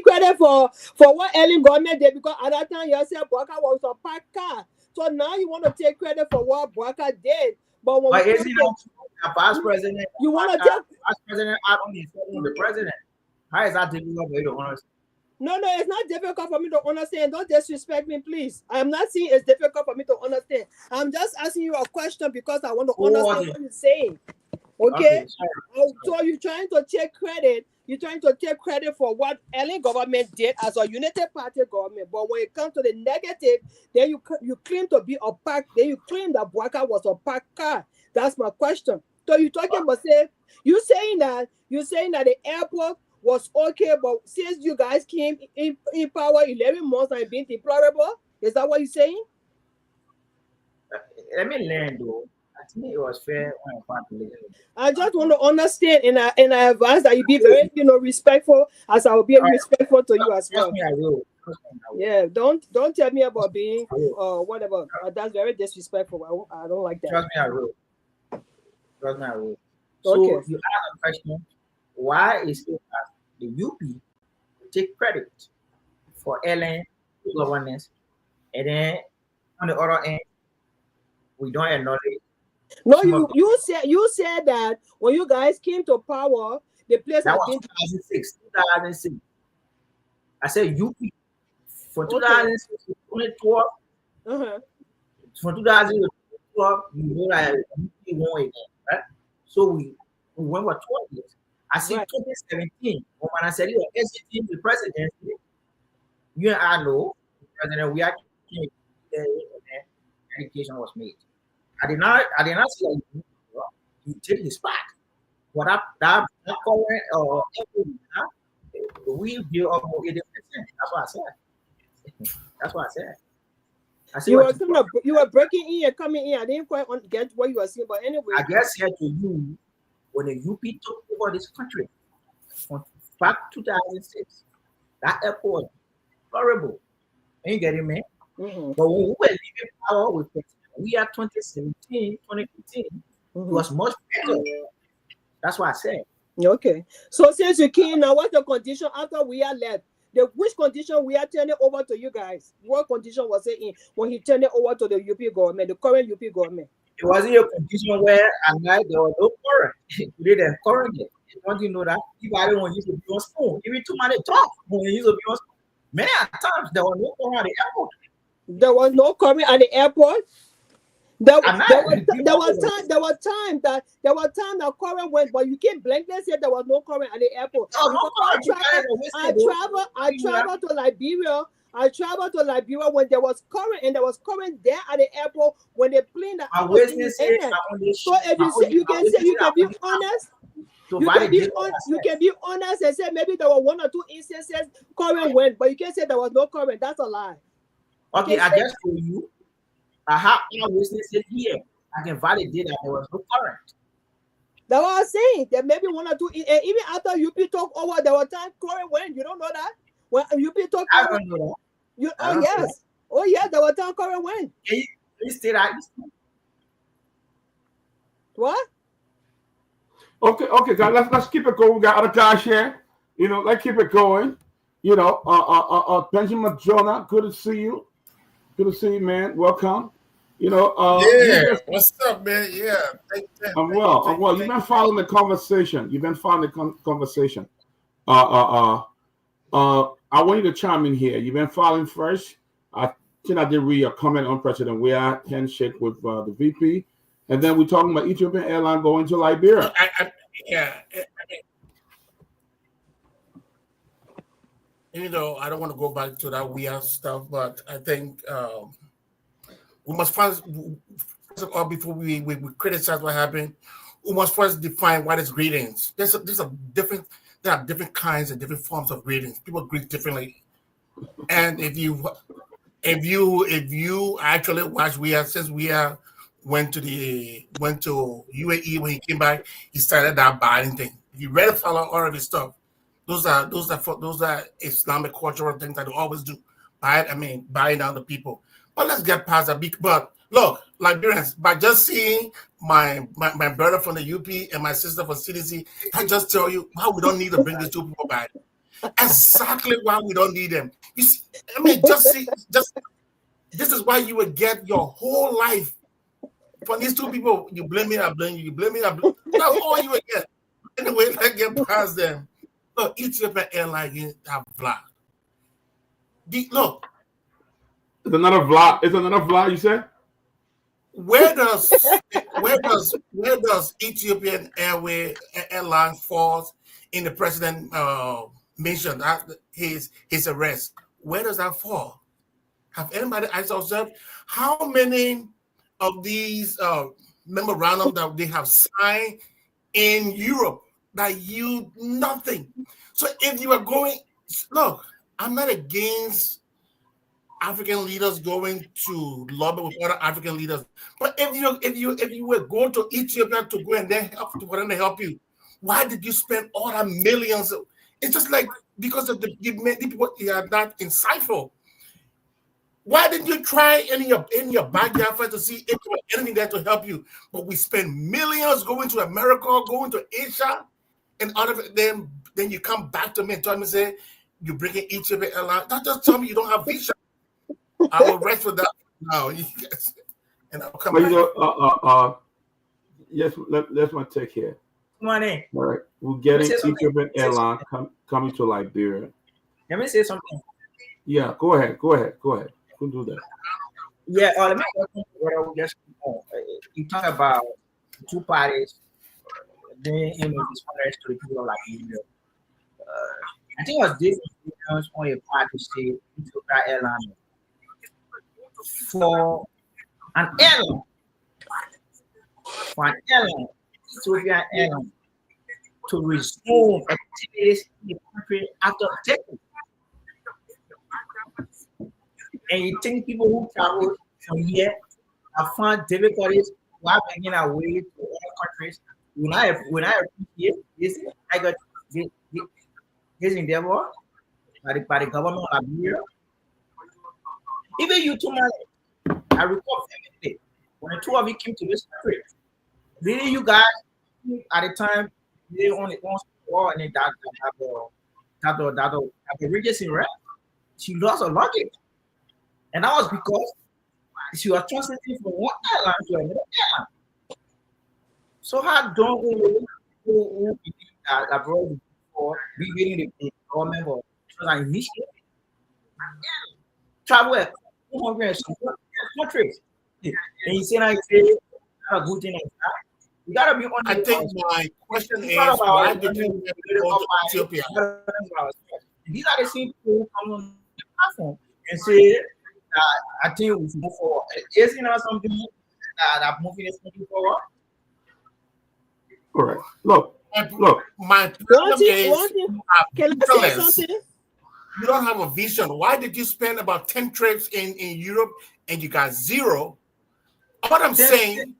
credit for what Ellen government did, because at that time you said Boaka was a park car. So now you want to take credit for what Boaka did. But when is he not a past president? You want to take past president out on the president? How is that difficult for you to understand? No, it's not difficult for me to understand. Don't disrespect me, please. I'm not saying it's difficult for me to understand. I'm just asking you a question because I want to understand what you're saying. Okay? So you're trying to take credit. You're trying to take credit for what Ellen government did as a United Party government. But when it comes to the negative, then you claim to be a park. Then you claim that Boaka was a park car. That's my question. So you're talking about you're saying that the airport was okay, but since you guys came in power 11 months and being deplorable, is that what you're saying? Let me learn though. I think it was fair when I just want to understand, and I advise that you be very, respectful, as I will be respectful to you as well. Trust me, I will. Yeah, don't tell me about being whatever. That's very disrespectful. I don't like that. Trust me, I will. Trust me, I will. Okay. So you ask a question: why is it that the UP take credit for Ellen governance, and then on the other end, we don't acknowledge? No, you said that when you guys came to power, the place that was 2006. I said UP From 2006 to 2012, from 2012, you know that we won again, right? So we went for 12 years. I see 2017, when I said you were exiting the presidency, you and I know, President, we actually education was made. I did not say that you take his spot. What that current we build up 80%. That's what I said. That's what I said. I see you were breaking in and coming in. I didn't quite get what you were saying, but anyway. I guess here to you, when the UP took over this country, back 2006, that airport, horrible. Ain't you getting me? But when we were leaving power with we are 2017, 2015, it was much better. That's what I said. Okay. So since you came now, what's the condition after we are left? Which condition we are turning over to you guys? What condition was it in when he turned it over to the UP government, the current UP government? It wasn't a condition where at night there was no current. We didn't encourage it. You want to know that? If I don't want you to be on spoon, even too many talk when you used to be on spoon. Many times there was no current at the airport. There was no current at the airport. There was time that current went, but you can't blankly say there was no current at the airport. I traveled to Liberia. I traveled to Liberia when there was current, and there was current there at the airport when they plane that. So if you can be honest. You can be honest and say maybe there were 1 or 2 instances current went, but you can't say there was no current. That's a lie. Okay, I guess for you, I have witnesses here. I can validate that there was no current. That's what I'm saying. There may be 1 or 2, and even after UP took over, there was time current went. You don't know that? When UP took over, I don't know that. Oh yes, there was time current went. Can you say that? What? Okay, guys. Let's keep it going. We got other guys here. Let's keep it going. Benjamin Jonah, good to see you. Good to see you, man. Welcome. What's up, man? Yeah. I'm well. You've been following the conversation. I want you to chime in here. You've been following first. I think I did read a comment on President Weah handshake with the VP. And then we're talking about Ethiopian Airlines going to Liberia. I don't want to go back to that weird stuff, but I think we must first of all, before we criticize what happened, we must first define what is greetings. There are different kinds and different forms of greetings. People greet differently, and if you actually watch since went to UAE when he came back, he started that buying thing. If you read follow all of his stuff, those are Islamic cultural things that they always do. Buying down the people. But let's get past that. But look, Liberians, by just seeing my brother from the UP and my sister from CDC, I just tell you why we don't need to bring these 2 people back. Exactly why we don't need them. You see, this is why you would get your whole life from these 2 people. You blame me, I blame you. You blame me, I blame you. That's all you would get. Anyway, let's get past them. Look, Ethiopian Airlines have vlog. Look. It's another vlog, you said? Where does Ethiopian Airlines falls in the president mentioned his arrest? Where does that fall? Have anybody asked ourselves how many of these memorandum that they have signed in Europe that yield nothing? So if you are going, look, I'm not against African leaders going to lobby with other African leaders, but if you were going to Ethiopia to go and then for them to help you, why did you spend all that millions? It's just like because of the people are not insightful. Why didn't you try in your backyard first to see if there was anything there to help you? But we spend millions going to America, going to Asia, and then you come back to me and tell me, say, you're bringing Ethiopian Airlines. Don't just tell me you don't have visa. I will rest for that now. And I'll come back. Yes, let's my take here. Come on in. All right. We're getting Ethiopian Airlines coming to Liberia. Let me say something. Yeah, go ahead. Who do that? Yeah, let me just you talk about two parties. Then this one to the people like Liberia. I think it was different on a party state Ethiopia airline for an airline Ethiopian airline to resume activities in the country after decades. And you think people who travel from here have found difficulties while making our way to other countries? When I appreciate this, I got this endeavor by the government of Liberia. Even you, Tomalin, I recall vividly when the two of you came to this country. Really, you guys at the time they only once war and that Regency, right? She lost her luggage. And that was because she was transiting from one airline to another airline. So how don't we believe that abroad for rebuilding the government or an initiative? Travel 200 countries. And you say now you say a good thing like that. You gotta be on. I think my question is why did you go to Ethiopia? These are the same people who come on the platform and say I think we should move forward. Is it not something that moving this country forward? All right. Look. My problem is can I say something? You don't have a vision. Why did you spend about 10 trips in Europe and you got zero? All I'm saying,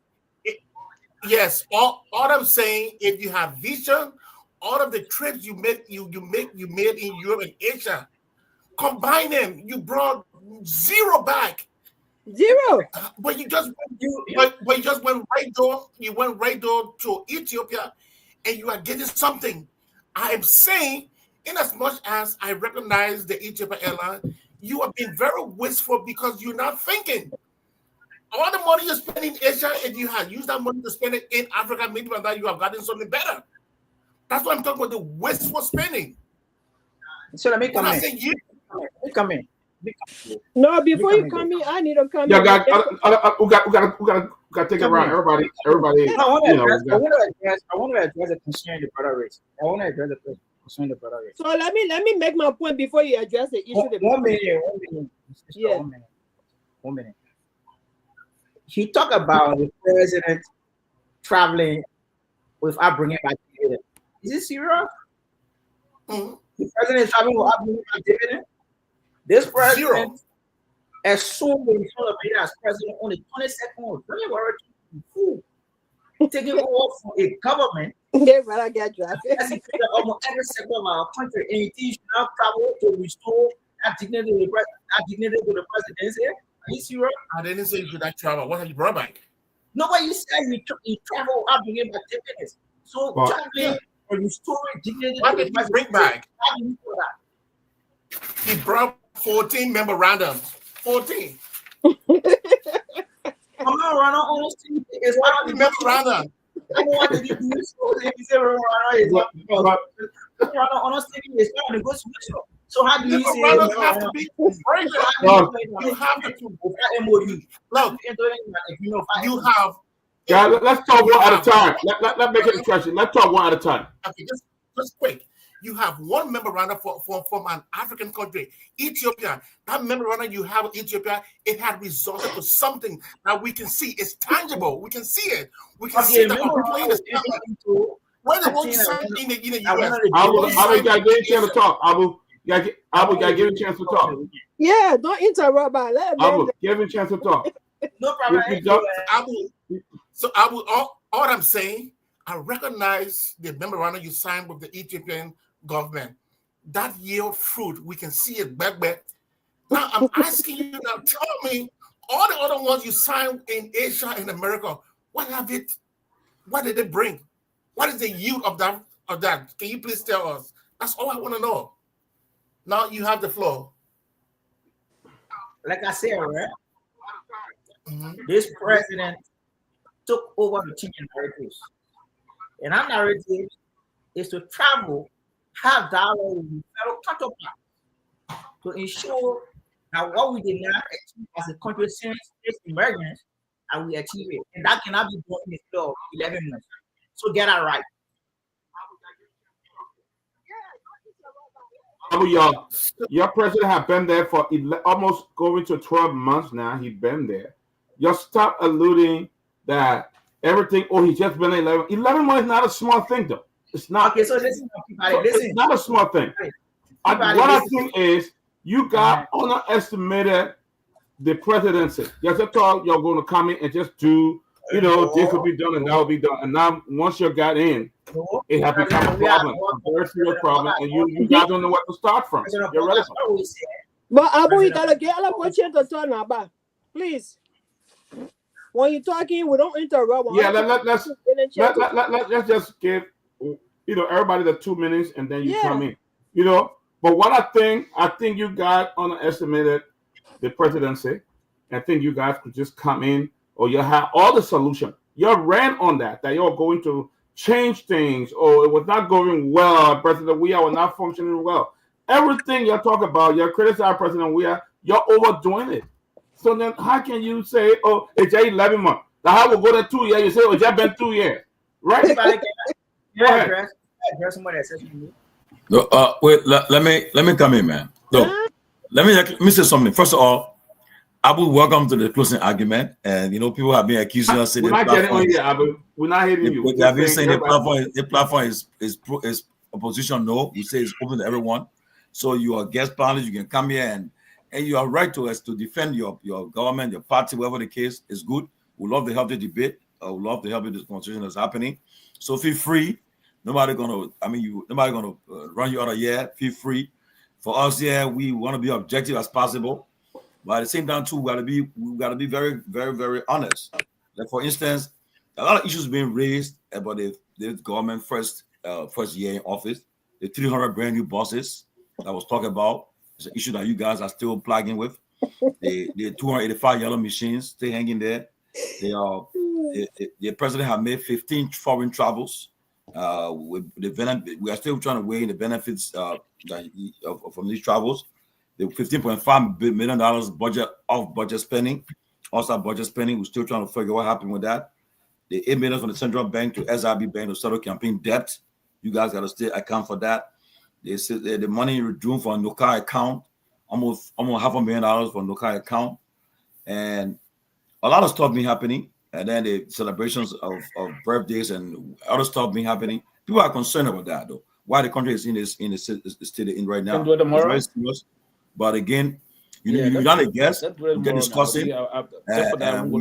yes, all I'm saying, if you have vision, all of the trips you made in Europe and Asia, combine them. You brought zero back. Zero. But you just went right door. You went right door to Ethiopia, and you are getting something. I am saying, in as much as I recognize the Ethiopia airline, you have been very wasteful because you're not thinking. All the money you spend in Asia, and you have used that money to spend it in Africa, maybe by that you have gotten something better. That's what I'm talking about, the wasteful spending. So let me come in. No, before you come in, I need to come in. Yeah, guys, we got to take it around. Everybody. I want to address the concern the brother raised. So let me make my point before you address the issue. One minute. He talked about the president traveling without bringing back dividend. Is it serious? Mm-hmm. The president is traveling without bringing back dividend. This president assumed the Torgbean as president on the 22nd of January 2022, taking over from a government. Yeah, but I got drafted. Almost every sector of our country, and he should now travel to restore that dignity to the presidency. Are you serious? I didn't say you should not travel. What have you brought back? Nobody said he travel without bringing back dividends. So traveling and restoring dignity. What did he bring back? How do you do that? He brought 14 memorandums. 14. Memorandum honesty is one of the memorandum. I don't want to do this. If you say memorandum is not memorandum honesty is not negotiation. So how do you say memorandum have to be you have to MOU? Look, you have. Yeah, let's talk one at a time. Let's make it interesting. Let's talk one at a time. Okay, just quick. You have one memorandum from an African country, Ethiopia. That memorandum you have in Ethiopia, it had resulted to something that we can see. It's tangible. We can see it. We can see that our plane is coming. Where the one signed in the US. Abu, you gotta give a chance to talk. Abu, you gotta give a chance to talk. Yeah, don't interrupt. Abu, give a chance to talk. No problem. Abu, all I'm saying, I recognize the memorandum you signed with the Ethiopian government. That yield fruit. We can see it back. Now I'm asking you now, tell me all the other ones you signed in Asia and America, what did it bring? What is the yield of that? Can you please tell us? That's all I want to know. Now you have the floor. Like I said, right? This president took over the teaching narratives. And our narrative is to travel, have dialogue with fellow counterparts, to ensure that what we did not achieve as a country since its emergence, and we achieve it. And that cannot be done in a period of 11 months. So get that right. Your president has been there for almost going to 12 months now. He's been there. Just stop alluding that everything, he's just been 11. 11 months is not a small thing, though. It's not. Okay, so listen. It's not a small thing. What I think is you got underestimated the presidency. Just thought you're going to come in and just do, this will be done and that will be done. And now, once you got in, it has become a problem, a very serious problem, and you guys don't know what to start from. You're relevant. But Abu, we gotta get a question to turn about. Please. When you're talking, we don't interrupt. Yeah, let's just give everybody the 2 minutes and then you come in. But what I think you guys underestimated the presidency. I think you guys could just come in, or you have all the solution. You ran on that you're going to change things, or it was not going well. President Weah was not functioning well. Everything you're talking about, you're criticizing President Weah, you're overdoing it. So then how can you say, it's 11 months? The how will go to 2 years? You say, it's just been 2 years. Right? Go ahead. No, wait, let me come in, man. Look, let me say something. First of all, Abu, welcome to the closing argument. And people have been accusing us. We're not getting on here, Abu. We're not hitting you. We have been saying the platform is opposition. No, we say it's open to everyone. So you are guest panelists. You can come here and you are right to defend your government, your party, whatever the case is good. We love to help the debate. We love to help with this conversation that's happening. So feel free. Nobody gonna run you out of here. Feel free. For us here, we want to be objective as possible. But at the same time, too, we gotta be very, very, very honest. Like for instance, a lot of issues being raised about the government first year in office. The 300 brand new buses that was talked about is an issue that you guys are still plugging with. The 285 yellow machines still hanging there. The president have made 15 foreign travels. We are still trying to weigh the benefits from these travels. The $15.5 million budget spending, also budget spending. We're still trying to figure what happened with that. The $8 million from the central bank to SIB bank to settle campaign debt. You guys got to still account for that. They said the money withdrawn from Nokai account, almost $500,000 from Nokai account, and a lot of stuff been happening. And then the celebrations of birthdays and other stuff been happening. People are concerned about that, though. Why the country is in the state in right now? But again, you're not a guest. We're discussing. We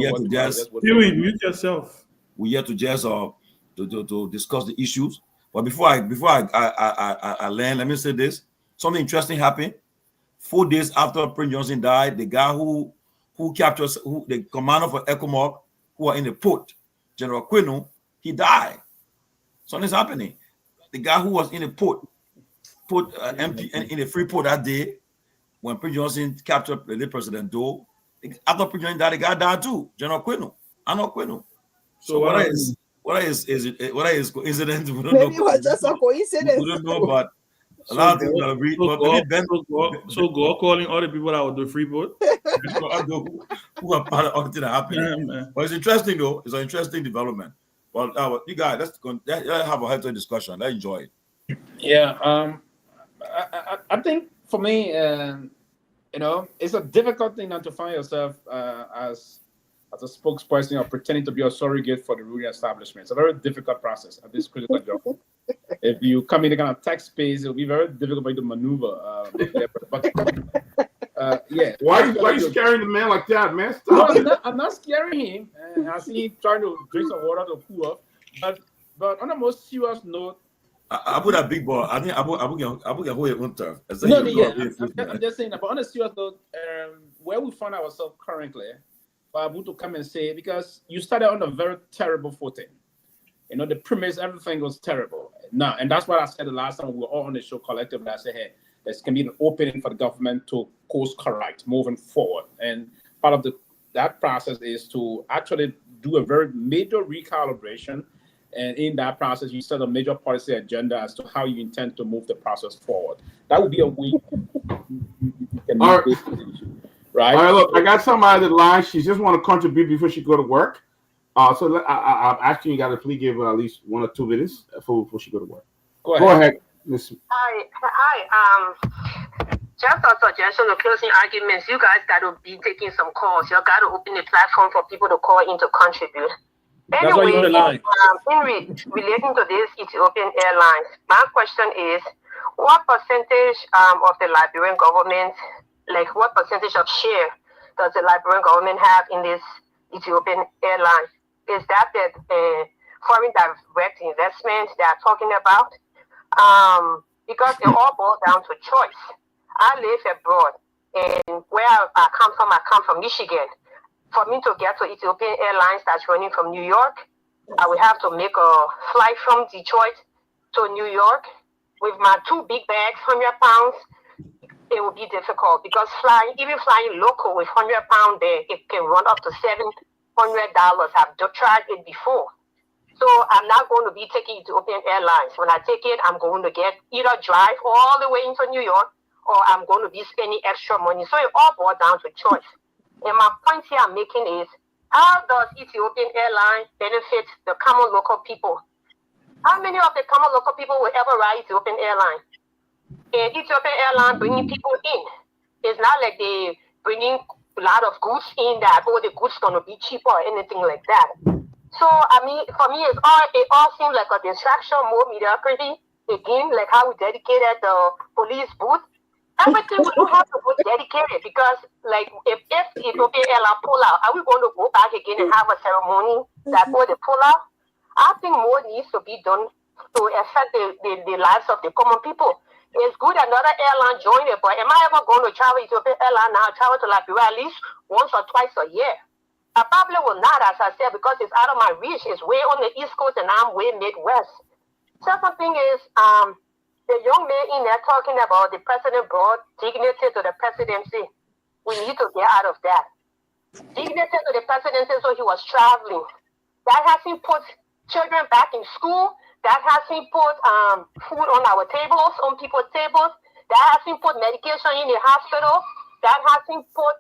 have to just mute yourself. We have to just to discuss the issues. But before I land, let me say this. Something interesting happened. 4 days after Prince Johnson died, the guy who captured the commander for ECOMOG, who are in the port, General Quinu, he died. Something's happening. The guy who was in the port MP in the free port that day, when Prince Johnson captured the President Doe, after Prince Johnson died, the guy died too, General Quinu. Arnold Quinu. So what is coincidence? We don't Maybe know. it was just a coincidence. We don't know, but a lot of people are read. So go calling all the people that were the free boat. Who are part of everything that happened. Yeah, but it's interesting though. It's an interesting development. But you guys, let's have a healthy discussion. Let's enjoy it. Yeah. I think for me, it's a difficult thing not to find yourself as a spokesperson or pretending to be a surrogate for the ruling establishment. It's a very difficult process at this critical job. If you come in the kind of tech space, it'll be very difficult for you to maneuver. Yeah. Why are you scaring the man like that, man? Stop no, I'm not scaring him. I see him trying to drink some water to cool off. But on a more serious note, I put that big ball. I think Abu can hold it on turf. I'm just saying that. But on a serious note, where we find ourselves currently, for Abu to come and say, because you started on a very terrible footing. The premise, everything was terrible. Now, and that's what I said the last time we were all on the show collectively. I said, hey, there's going to be an opening for the government to course correct moving forward. And part of that process is to actually do a very major recalibration. And in that process, you set a major policy agenda as to how you intend to move the process forward. That would be a way can All right. make this issue, right? All right, look, I got somebody that line. She just want to contribute before she go to work. So I'm asking you guys to please give her at least 1 or 2 minutes before she go to work. Go ahead, Miss. Hi. Just a suggestion of closing arguments. You guys got to be taking some calls. You got to open a platform for people to call in to contribute. Anyway, in relating to this Ethiopian Airlines, my question is, what percentage of the Liberian government, like what percentage of share does the Liberian government have in this Ethiopian Airlines? Is that the foreign direct investment they are talking about? Because it all boils down to choice. I live abroad, and where I come from Michigan. For me to get to Ethiopian Airlines that's running from New York, I will have to make a flight from Detroit to New York with my 2 big bags, 100 pounds. It will be difficult because even flying local with 100 pounds there, it can run up to $700. I've tried it before. So I'm not going to be taking Ethiopian Airlines. When I take it, I'm going to get either drive all the way into New York, or I'm going to be spending extra money. So it all boils down to choice. And my point here I'm making is, how does Ethiopian Airlines benefit the common local people? How many of the common local people will ever ride Ethiopian Airlines? And Ethiopian Airlines bringing people in. It's not like they bringing a lot of goods in that, the goods going to be cheaper or anything like that. So, I mean, for me, it all seems like a distraction, more mediocrity. Again, like how we dedicated the police booth. Everything we don't have to go dedicated because, like, if Ethiopian Airlines pull out, are we going to go back again and have a ceremony that for the pull out? I think more needs to be done to affect the lives of the common people. It's good another airline join it, but am I ever going to travel Ethiopian Airlines now? Travel to Liberia at least once or twice a year? I probably will not, as I said, because it's out of my reach. It's way on the East Coast and I'm way Midwest. Second thing is, the young man in there talking about the president brought dignity to the presidency. We need to get out of that. Dignity to the presidency, so he was traveling. That hasn't put children back in school. That hasn't put food on our tables, on people's tables. That hasn't put medication in the hospital. That hasn't put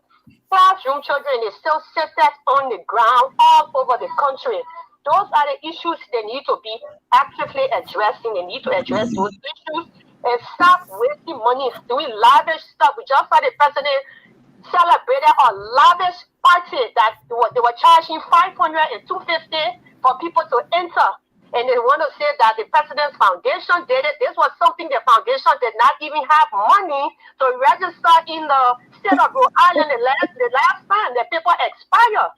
classroom children. They still sit that on the ground all over the country. Those are the issues they need to be actively addressing. They need to address those issues and stop wasting money doing lavish stuff. We just saw the president celebrated a lavish party that they were charging $500 and $250 for people to enter. And they want to say that the president's foundation did it. This was something the foundation did not even have money to register in the state of Rhode Island the last time. The paper expired.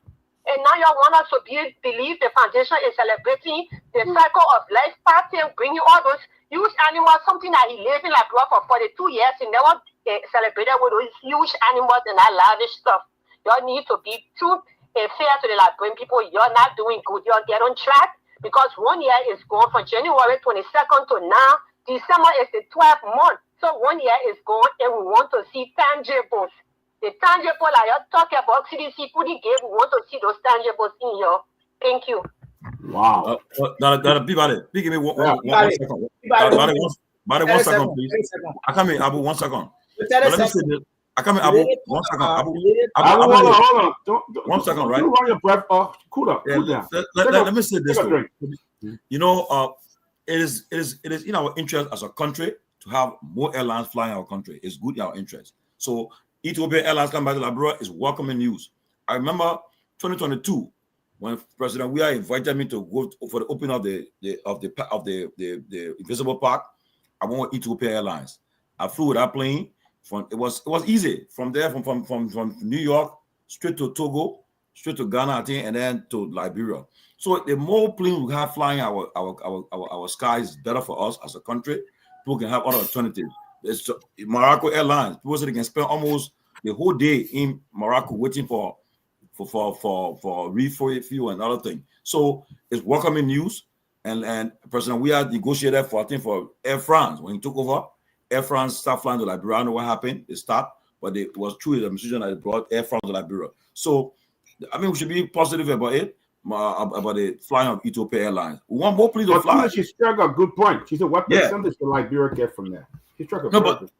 And now y'all want us to believe the foundation is celebrating the cycle of life party and bringing all those huge animals, something that he lived in like for 42 years. He never celebrated with those huge animals and that lavish stuff. Y'all need to be true and fair to the Liberian people. You're not doing good. Y'all get on track because 1 year is gone from January 22nd to now. December is the 12th month. So 1 year is gone and we want to see tangibles. The tangible I am talking about CDC putting game, we want to see those tangibles in here. Thank you. Wow. Peabody, give me one second. One second, please. I come in, Abu, 1 second. Let me say this. I come in, Abu, 1 second. Abu, hold on. Don't 1 second, right? Don't run your breath off. Cool down. Let me say this. You know, it is in our interest as a country to have more airlines flying our country. It's good in our interest. So Ethiopian Airlines coming back to Liberia is welcoming news. I remember 2022 when President Weah invited me to go for the opening of the Invisible Park. I went with Ethiopian Airlines. I flew with that plane. It was easy from there from New York straight to Togo, straight to Ghana, I think, and then to Liberia. So the more planes we have flying our skies, better for us as a country. People can have other alternatives. It's Morocco Airlines. People say they can spend almost the whole day in Morocco waiting for refuel and other thing. So it's welcoming news. And President Weah negotiated for Air France when he took over. Air France stopped flying to Liberia. I don't know what happened. They stopped, but it was true the decision that they brought Air France to Liberia. So I mean, we should be positive about it. About the flying of Ethiopian Airlines. We want more planes to fly. She struck a good point. She said, "What percentage will Liberia get from that?" She struck a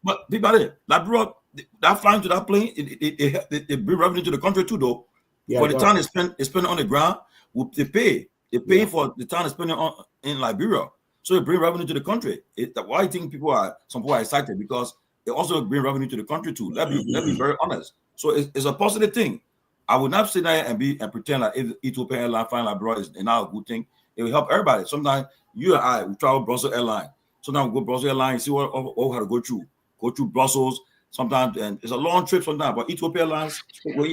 but Peabody, Liberia that flying to that plane, it bring revenue to the country too, though. For the time they spend on the ground, they pay for the time they spend on in Liberia. So it bring revenue to the country. Why I think some people are excited because it also bring revenue to the country too. Let me be very honest. So it's a positive thing. I would not sit there and pretend like if Ethiopian Airlines flying Liberia is not a good thing. It will help everybody. Sometimes you and I we travel Brussels Airlines. Sometimes we go Brussels Airlines, see what we have to go through Brussels. Sometimes, and it's a long trip sometimes. But Ethiopian Airlines,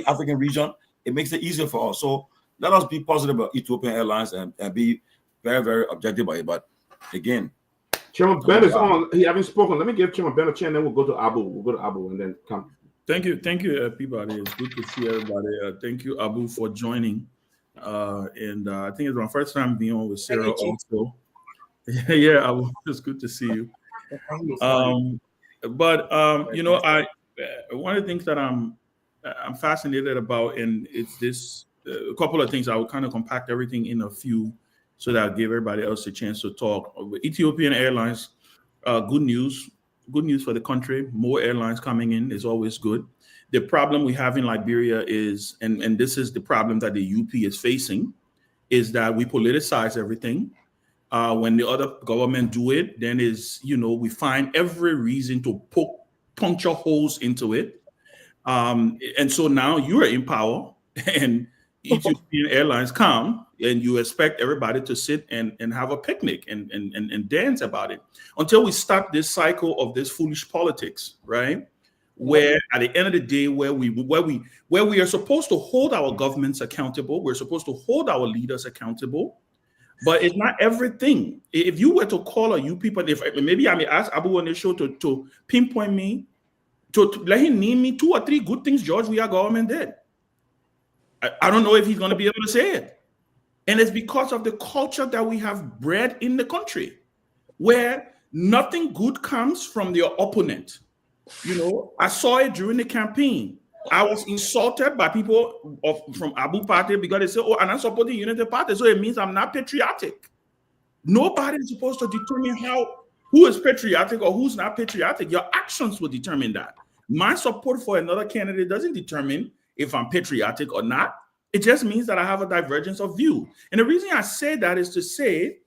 African region, it makes it easier for us. So let us be positive about Ethiopian Airlines and be very, very objective about it. But again, Chairman Ben is on. He hasn't spoken. Let me give Chairman Ben a chance, then we'll go to Abu. We'll go to Abu and then come. Thank you, Peabody. It's good to see everybody. Thank you, Abu, for joining. And I think it's my first time being on with Sarah also. Yeah, Abu, it's good to see you. But you know, one of the things that I'm fascinated about, and it's this a couple of things. I will kind of compact everything in a few, so that I'll give everybody else a chance to talk. Ethiopian Airlines, good news for the country. More airlines coming in is always good. The problem we have in Liberia is, and this is the problem that the UP is facing, is that we politicize everything. When the other government do it, then we find every reason to puncture holes into it. And so now you are in power and Ethiopian Airlines come and you expect everybody to sit and have a picnic and dance about it until we stop this cycle of this foolish politics, right? Where at the end of the day, where we are supposed to hold our governments accountable, we're supposed to hold our leaders accountable. But it's not everything. If you were to call a people, if maybe I may ask Abu on the show to pinpoint me, to let him name me 2 or 3 good things George Weah government did. I don't know if he's going to be able to say it. And it's because of the culture that we have bred in the country, where nothing good comes from your opponent. You know, I saw it during the campaign. I was insulted by people from Abu Party because they say, "Oh, and I support the Unity Party, so it means I'm not patriotic." Nobody is supposed to determine who is patriotic or who's not patriotic. Your actions will determine that. My support for another candidate doesn't determine if I'm patriotic or not. It just means that I have a divergence of view. And the reason I say that is to say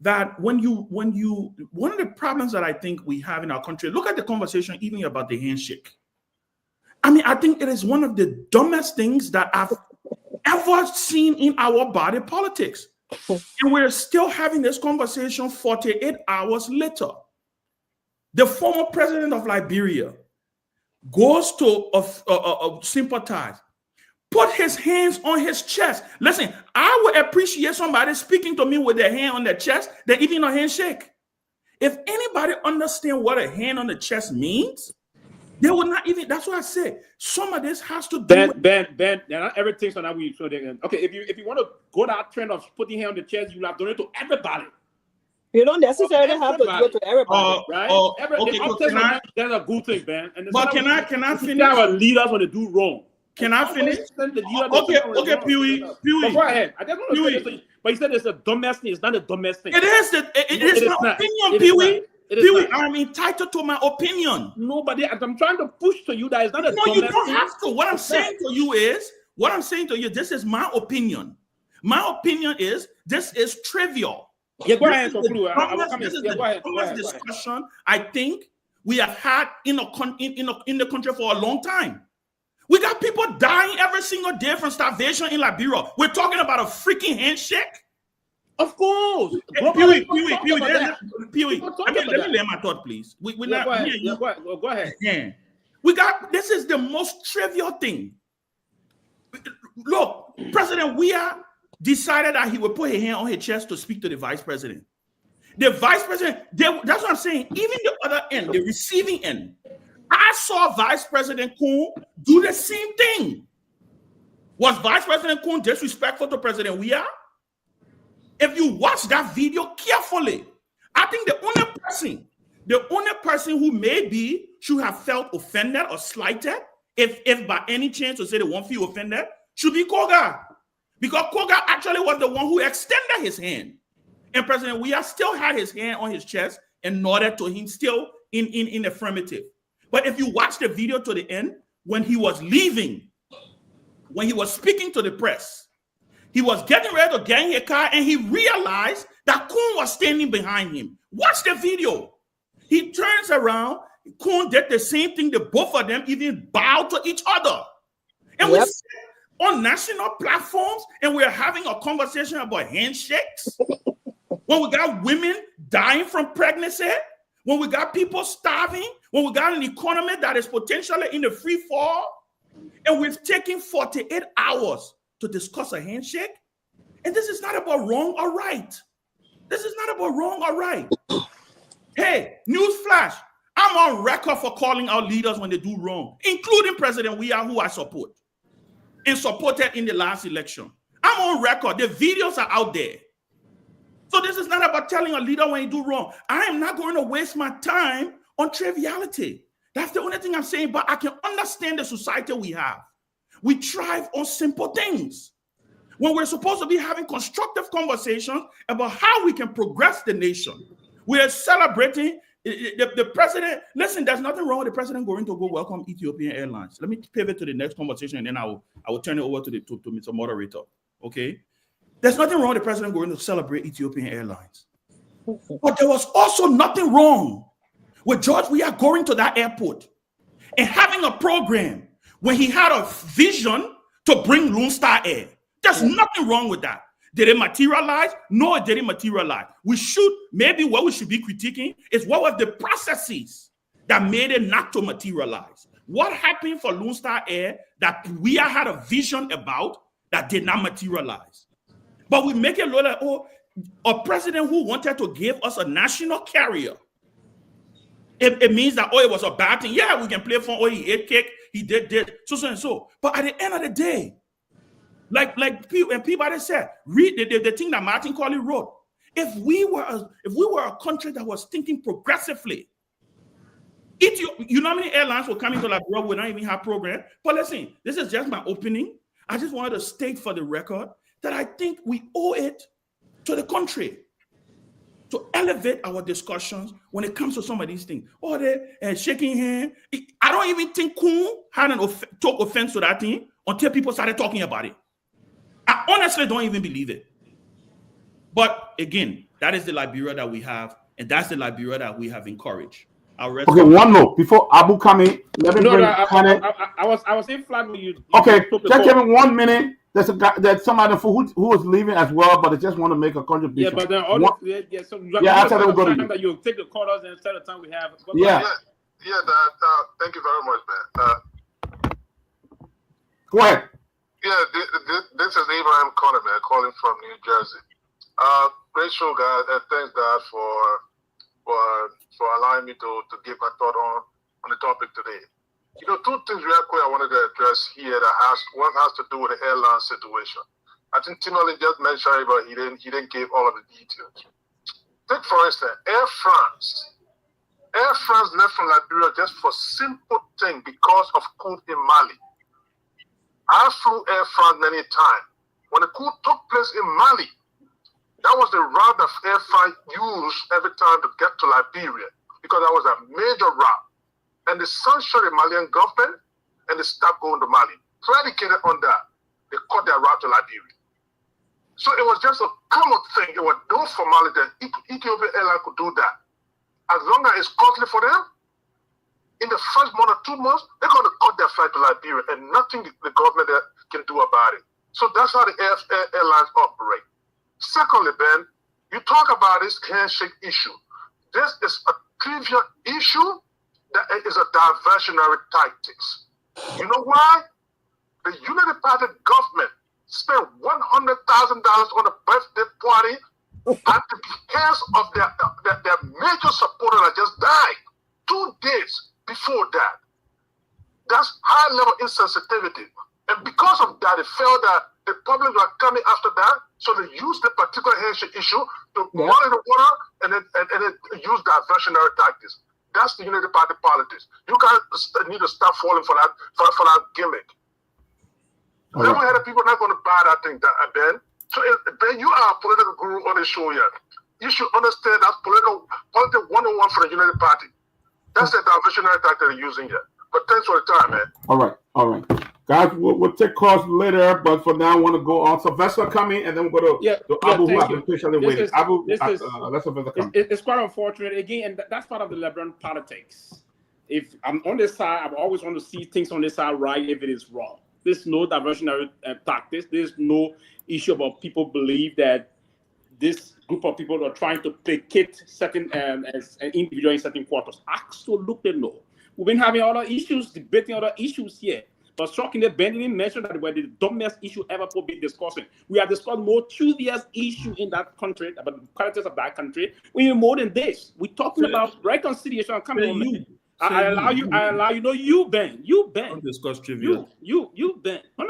that one of the problems that I think we have in our country, look at the conversation even about the handshake. I mean, I think it is one of the dumbest things that I've ever seen in our body politics. And we're still having this conversation 48 hours later. The former president of Liberia goes to sympathize, put his hands on his chest. Listen, I would appreciate somebody speaking to me with their hand on their chest than even a handshake. If anybody understands what a hand on the chest means, they will not even. That's what I say. Some of this has to do. Ben. Not everything's on that we. So okay, if you want to go that trend of putting hand on the chest, you have done it to everybody. You don't necessarily have to go to everybody, right? Okay, that's a good thing, Ben. And but can I finish? Our leaders when they do wrong. Can I finish? Okay, Pewee. Go ahead. I just want to say this, but he said it's a dumbest thing. It's not a dumbest thing. It is my opinion, Pewee. Pewee, I'm entitled to my opinion. No, but I'm trying to push to you that it's not a no, you don't have to. What I'm saying to you, this is my opinion. My opinion is this is trivial. Yeah, go ahead. This is the dumbest discussion I think we have had in the country for a long time. We got people dying every single day from starvation in Liberia. We're talking about a freaking handshake. Of course. Pewee. Let me lay my thought, please. Go ahead. Yeah. This is the most trivial thing. Look, President Weah decided that he would put his hand on his chest to speak to the vice president. The vice president, that's what I'm saying. Even the other end, the receiving end, I saw Vice President Kuhn do the same thing. Was Vice President Kuhn disrespectful to President Weah? If you watch that video carefully, I think the only person who maybe should have felt offended or slighted, if by any chance to say they won't feel offended, should be Togar. Because Togar actually was the one who extended his hand. And President Weah still had his hand on his chest and nodded to him still in affirmative. But if you watch the video to the end, when he was leaving, when he was speaking to the press, he was getting ready to get in a car and he realized that Kun was standing behind him. Watch the video. He turns around. Kun did the same thing. The both of them even bowed to each other. And we sit on national platforms and we're having a conversation about handshakes. When we got women dying from pregnancy, when we got people starving, when we got an economy that is potentially in the free fall, and we've taken 48 hours to discuss a handshake. And this is not about wrong or right. This is not about wrong or right. Hey, newsflash, I'm on record for calling out leaders when they do wrong, including President Weah, who I support and supported in the last election. I'm on record. The videos are out there. So this is not about telling a leader when you do wrong. I am not going to waste my time on triviality. That's the only thing I'm saying, but I can understand the society we have. We thrive on simple things. When we're supposed to be having constructive conversations about how we can progress the nation, we're celebrating the president. Listen, there's nothing wrong with the president going to go welcome Ethiopian Airlines. Let me pivot to the next conversation, and then I will turn it over to Mr. Moderator. Okay? There's nothing wrong with the president going to celebrate Ethiopian Airlines. But there was also nothing wrong with George Weah going to that airport and having a program when he had a vision to bring Lone Star Air. There's nothing wrong with that. Did it materialize? No, it didn't materialize. Maybe what we should be critiquing is what were the processes that made it not to materialize? What happened for Lone Star Air that Weah had a vision about that did not materialize? But we make it look like, a president who wanted to give us a national carrier. It means that, it was a bad thing. Yeah, we can play for, he ate cake, he did this, so and so. But at the end of the day, like Peabody said, read the thing that Martin Colley wrote. If we were a country that was thinking progressively, you know how many airlines were coming to Liberia would not even have program? But listen, this is just my opening. I just wanted to state for the record that I think we owe it to the country to elevate our discussions when it comes to some of these things. They're shaking hands. I don't even think Kun took offense to that thing until people started talking about it. I honestly don't even believe it. But again, that is the Liberia that we have, and that's the Liberia that we have encouraged. Okay, one more before Abu come in. Let me I was in flag with you. Okay, just give me 1 minute. There's somebody who was leaving as well, but I just want to make a contribution. Yeah, but then after that we'll go to you. That you'll take the callers instead of time we have. Thank you very much, man. Go ahead. Yeah, this is Abraham Conner, man, calling from New Jersey. Great show, guys, and thanks, God, for allowing me to give my thought on the topic today. You know, two things real quick I wanted to address here one has to do with the airline situation. I think Tomalin just mentioned it, but he didn't give all of the details. Take for instance, Air France. Air France left from Liberia just for simple thing because of coup in Mali. I flew Air France many times. When the coup took place in Mali, that was the route that Air France used every time to get to Liberia because that was a major route. And they censored the Malian government and they stopped going to Mali. Predicated on that, they cut their route to Liberia. So it was just a common thing. It was done for Mali that Ethiopian Airlines could do that. As long as it's costly for them, in the first 1 or 2 months, they're going to cut their flight to Liberia and nothing the government can do about it. So that's how the airlines operate. Secondly, Ben, you talk about this handshake issue. This is a trivial issue that is a diversionary tactics. You know why? The United Party government spent $100,000 on a birthday party at the hands of their major supporter that just died 2 days before that. That's high-level insensitivity. And because of that, they felt that the public were coming after that, so they used the particular handshake issue to muddy the water and then use diversionary tactics. That's the Unity Party politics. You guys need to stop falling for that gimmick. Then we had the people not going to buy that thing, Ben. So, Ben, you are a political guru on the show here. You should understand that's politics 101 for the Unity Party. That's the diversionary tactic they're using here. But thanks for the time, man. All right. Guys, we'll take calls later, but for now, I want to go on. Sylvester coming, and then we'll go to Abu, who has been patiently waiting. Abu, let Sylvester come. It's quite unfortunate. Again, and that's part of the Liberian politics. If I'm on this side, I always want to see things on this side right if it is wrong. There's no diversionary tactics. There's no issue about people believe that this group of people are trying to placate certain as an individual in certain quarters. Absolutely no. We've been having other issues, debating other issues here. But shockingly, Ben didn't mention that were the dumbest issue ever to be discussing. We have discussed more trivial issue in that country, about the characters of that country. We need more than this. We're talking about reconciliation. Come on, I allow you. No, you Ben. Don't discuss trivia. You Ben. No,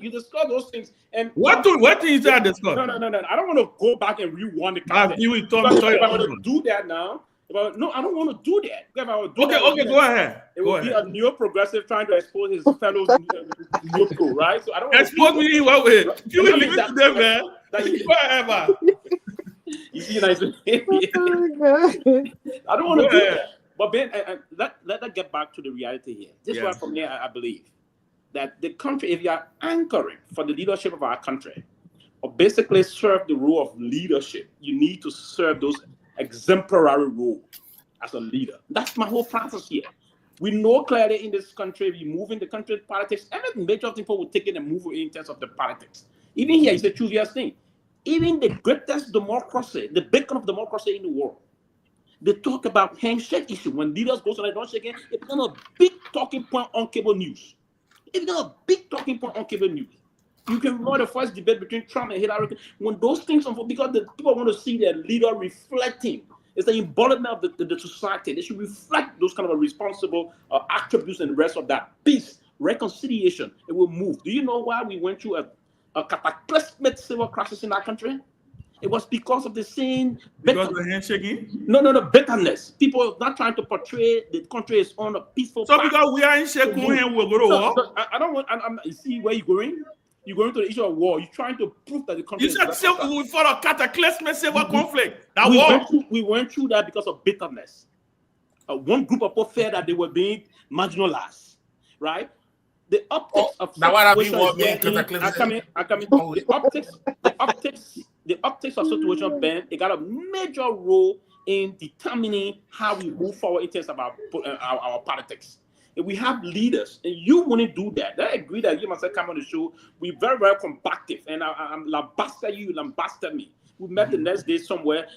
you discuss those things. And what things are discussed? No. I don't want to go back and rewind the content. If I want to do that now. No, I don't want to do that. If I would do okay, go ahead. It would be a neo-progressive trying to expose his fellow neutral, right? So I don't want expose to me in what way? You will leave it to them, man. Whatever. You see, nice. I don't want to do that. But Ben, let get back to the reality here. This is why, for me, I believe that the country, if you are anchoring for the leadership of our country, or basically serve the role of leadership, you need to serve those exemplary role as a leader. That's my whole process here. We know clearly in this country, we move in the country politics, every major thing people will take it and move in terms of the politics. Even here, it's a trivial thing. Even the greatest democracy, the beacon of democracy in the world, they talk about handshake issue. When leaders go to the don't shake it, it becomes a big talking point on cable news. It becomes a big talking point on cable news. You can remember the first debate between Trump and Hillary. When those things unfold, because the people want to see their leader reflecting. It's the embodiment of the society. They should reflect those kind of responsible attributes and the rest of that. Peace, reconciliation, it will move. Do you know why we went through a cataclysmic civil crisis in our country? It was because of the same... Because of the handshaking? No, bitterness. People not trying to portray the country is on a peaceful path. So because we are in shaking and we'll go to war? I don't want... you see where you're going? You're going to the issue of war. You're trying to prove that the country. You said we fought a cataclysmic civil conflict. We went through that because of bitterness. One group of people felt that they were being marginalized, right? The optics of the optics of situation, Ben, it got a major role in determining how we move forward in terms of our politics. If we have leaders, and you want to do that, I agree that you must come on the show. We're very, very combative, and I'm lambasted you lambasted me. We met the next day somewhere.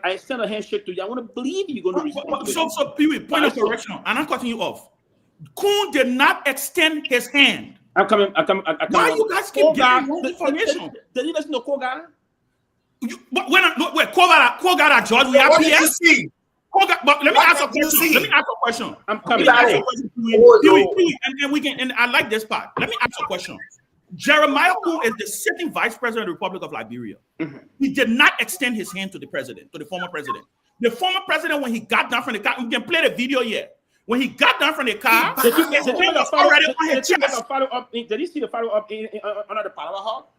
I sent a handshake to you. I want to believe you're going to respond. So Pewee, point of correction, and I'm cutting you off. Kun did not extend his hand. I'm coming. Why you guys keep getting wrong information? Did you listen to Togar? Togar at George, we have here. But let me ask a question. I'm coming. Pewee, and I like this part. Let me ask a question. Jeremiah Kun is the sitting vice president of the Republic of Liberia. Mm-hmm. He did not extend his hand to the president, to the former president. The former president, when he got down from the car, we can play the video here. When he got down from the car, his hand was already on his chest. Did you see the follow-up under the Palawa Hall?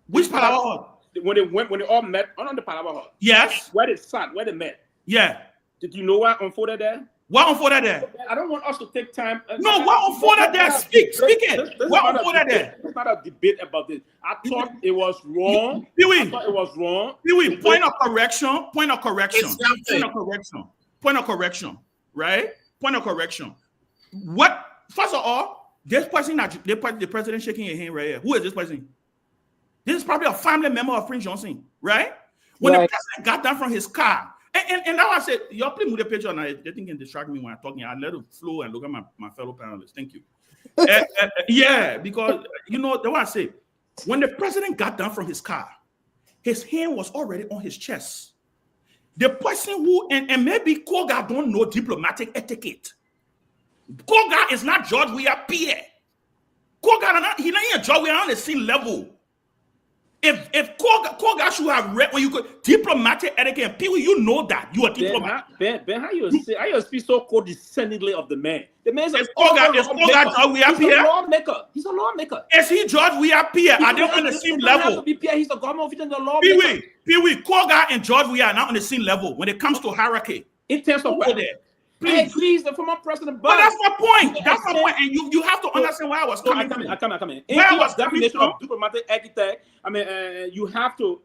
Which Palawa Hall? When they all met under the Palawa Hall. Yes. Where they sat, where they met. Yeah. Did you know what unfolded there? What unfolded there? I don't want us to take time. No, what unfolded there? Speak it. What unfolded there? It's not a debate about this. I thought it was wrong. Pewee. I thought it was wrong. Pewee, point of correction. Point of correction. Right? Point of correction. What? First of all, this person, the president shaking your hand right here. Who is this person? This is probably a family member of Prince Johnson, right? When the president got down from his car, and now I said, y'all please move the picture, and I think can distract me when I'm talking. I let it flow and look at my fellow panelists. Thank you. Yeah, because you know that's what I say. When the president got down from his car, his hand was already on his chest. The person who and maybe Togar don't know diplomatic etiquette. Togar is not George. We are Pierre. Togar he's not even George. We are on the same level. If Togar should have read when you could diplomatic etiquette, people you know that you are diplomat. Ben, how you speak so condescendingly of the man? The man is Togar George. We are Pierre. He's a lawmaker. Is he George? We are Pierre. Are they on the same level? He's a government official in the lawmaker. Pewee, Togar and George, we are not on the same level when it comes to hierarchy. In terms of what? Please, the former president. But that's my point. That's my point. And you have to understand where I was coming from. I come in. Where I In was definition coming of diplomatic etiquette, I mean, you have to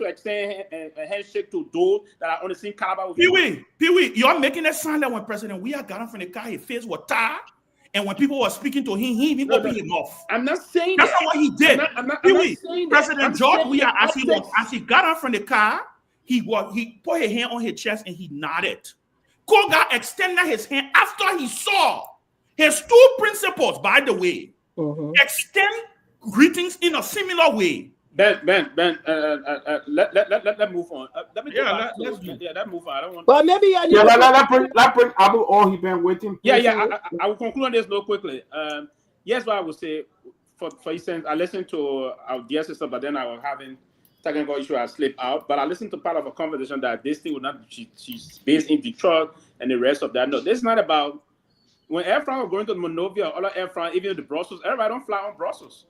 extend a handshake to those that are on the same caliber with you. Pewee, you're making it sound that when President Weah got on from the car, his face was tired. And when people were speaking to him, he even opened his mouth. I'm not saying that's not what he did. Pewee, President George Weah, as he got on from the car, he put his hand on his chest and he nodded. Togar extended his hand after he saw his two principals, by the way, extend greetings in a similar way. Ben, let move on. Let move on. I don't want. But maybe let bring Abu or he been waiting. I will conclude on this real quickly. Yes, what I would say, for instance, I listened to our dear sister, but then I was having technical issue. I slipped out, but I listened to part of a conversation that this thing would not. She's based in Detroit and the rest of that. No, this is not about when Air France are going to Monrovia or other Air France, even the Brussels. Everybody don't fly on Brussels.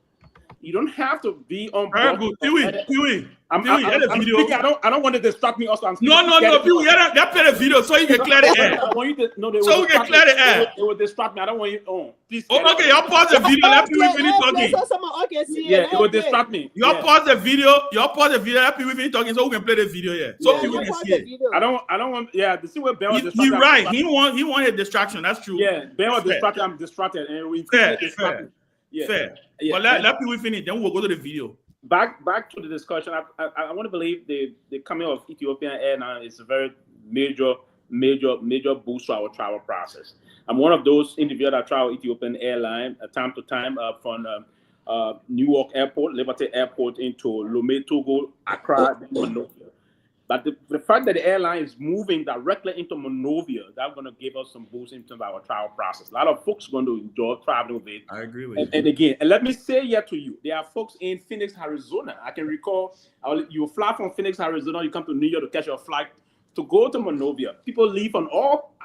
You don't have to be on. Pewee. I don't want to distract me. Also, no, Pewee. That play the video so you can clear the air. I want you to know so we can clear the air. It will distract me. I don't want you on. Please. Okay, y'all pause the video. Let Pewee finish talking. It will distract me. Y'all pause the video. Let Pewee finish talking so we can play the video. So Pewee can see it. I don't want. Yeah, to see where Ben was distracted. You're right. He want a distraction. That's true. Yeah, Ben was distracted. I'm distracted, and we fair. Yeah. Fair. Yeah. But let Pewee finish. Then we'll go to the video. Back to the discussion. I want to believe the coming of Ethiopian Airlines is a very major boost to our travel process. I'm one of those individuals that travel Ethiopian Airlines time to time from Newark Airport, Liberty Airport into Lomé, Togo, Accra, Monrovia. But the fact that the airline is moving directly into Monrovia, that's going to give us some boost into our travel process. A lot of folks are going to enjoy traveling with it. I agree with you. And again, and let me say here to you, there are folks in Phoenix, Arizona. I can recall you fly from Phoenix, Arizona, you come to New York to catch your flight to go to Monrovia. People leave from all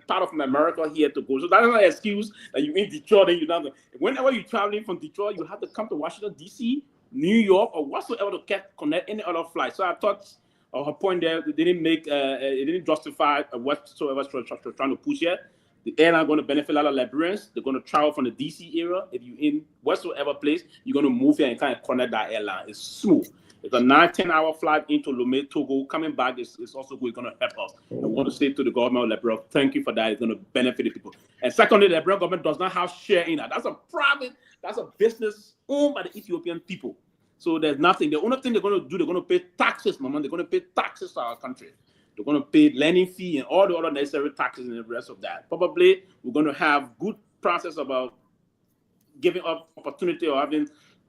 part of America here to go. So that's not an excuse that you're in Detroit and you're not. Whenever you're traveling from Detroit, you have to come to Washington, D.C., New York, or whatsoever to connect any other flight. So I thought her point there, they didn't justify whatsoever trying to push yet. The airline going to benefit a lot of Liberians. They're going to travel from the DC area. If you're in whatsoever place, you're going to move here and kind of connect that airline. It's smooth. It's a 9-10-hour flight into Lomé, Togo. Coming back is also going to help us. I want to say to the government of Liberia, thank you for that. It's going to benefit the people. And secondly, the Liberian government does not have share in that. That's a business owned by the Ethiopian people. So there's nothing. The only thing they're going to do, they're going to pay taxes, Mama. They're going to pay taxes to our country. They're going to pay lending fee and all the other necessary taxes and the rest of that. Probably we're going to have good process about giving up opportunity or having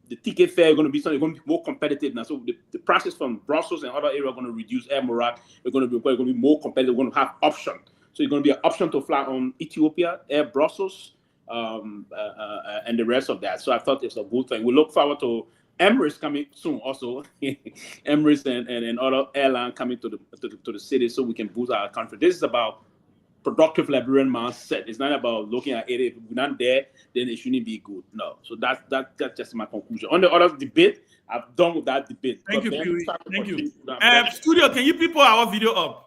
the ticket fare going to be something going to be more competitive now. So the process from Brussels and other areas are going to reduce air morale. We're going to be more competitive. We're going to have option. So it's going to be an option to fly on Ethiopia, Air Brussels, and the rest of that. So I thought it's a good thing. We look forward to Emirates coming soon also. Emirates and other airlines coming to the city so we can boost our country. This is about productive Liberian mindset. It's not about looking at it. If we're not there, then it shouldn't be good. No. So that's just my conclusion. On the other debate, I've done with that debate. Thank you, Pewee. Thank you. Studio, can you people our video up?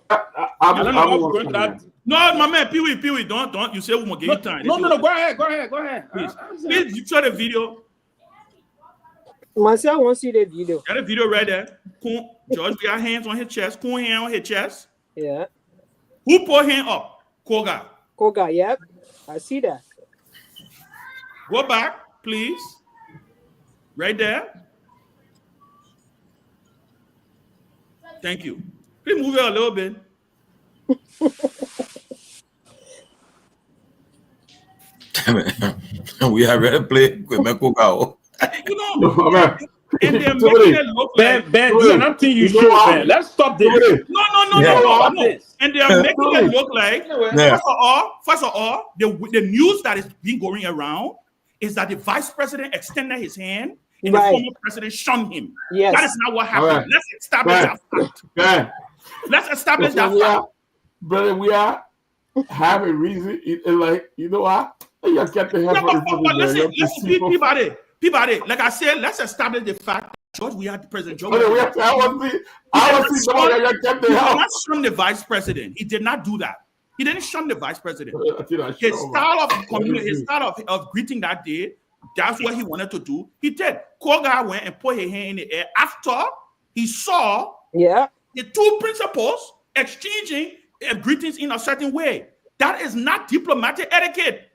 I don't know how we're going to that. No, my man, Pewee, don't. You say we won't give you time. No, go ahead. Please, you show the video. Marcel wants to see the video. Got a video right there. George, we got hands on his chest. Cool hand on his chest. Yeah. Who put hand up? Togar, yep. I see that. Go back, please. Right there. Thank you. Please move it a little bit. We are ready to play with Togar. You know, and they're making it look like Ben, nothing you show, Ben. Let's stop this. No. And they are making it look like first of all, the news that is being going around is that the vice president extended his hand and the former president shunned him. Yes. That is not what happened. Right. Let's establish that fact. Let's establish that fact. Brother, we are having reason. Like, you know what? You get the but listen, Peabody, like I said, let's establish the fact that George Weah, President George Weah, I want to see somebody that kept the house. He did not shun the vice president. He did not do that. He didn't shun the vice president. His style of greeting that day, that's what he wanted to do. He did. Togar went and put his hand in the air after he saw the two principals exchanging greetings in a certain way. That is not diplomatic etiquette.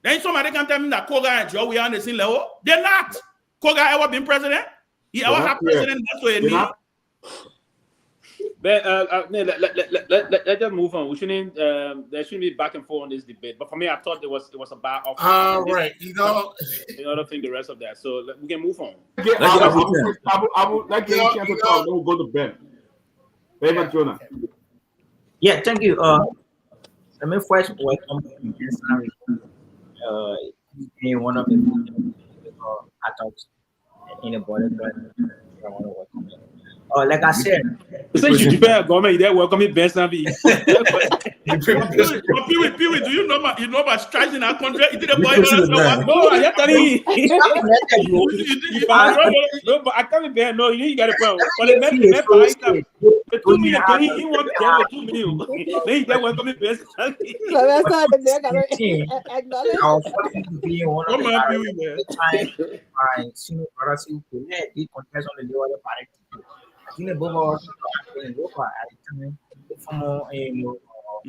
Then somebody can tell me that Togar and Joe we are on the same level. They're not. Togar ever been president? He ever had president? That's what it means. But let's just move on. We shouldn't. There shouldn't be back and forth on this debate. But for me, I thought it was a bad offer. All right, you know. I don't think the rest of that. So we can move on. I would like to chance to talk. We'll go to Ben. Ben, Jonah. Yeah, thank you. Let me first welcome Ben Sanvee. Being one of the talks in the border. I want to welcome him. Like I said, since you prepare government, you welcome me, Ben Sanvee. Pewee, do you know about strikes in our country? You did a boy. No, I'm telling you. No, but I can't be no. You got a problem. But the 2 million, he want to get 2 million. Then you welcome me, Ben Sanvee. So that's not the acknowledge. I was fortunate to be in one of the time my senior brothers who did contest on the Liberia Party. Kehleboe Gongloe in Lofa at the time, the former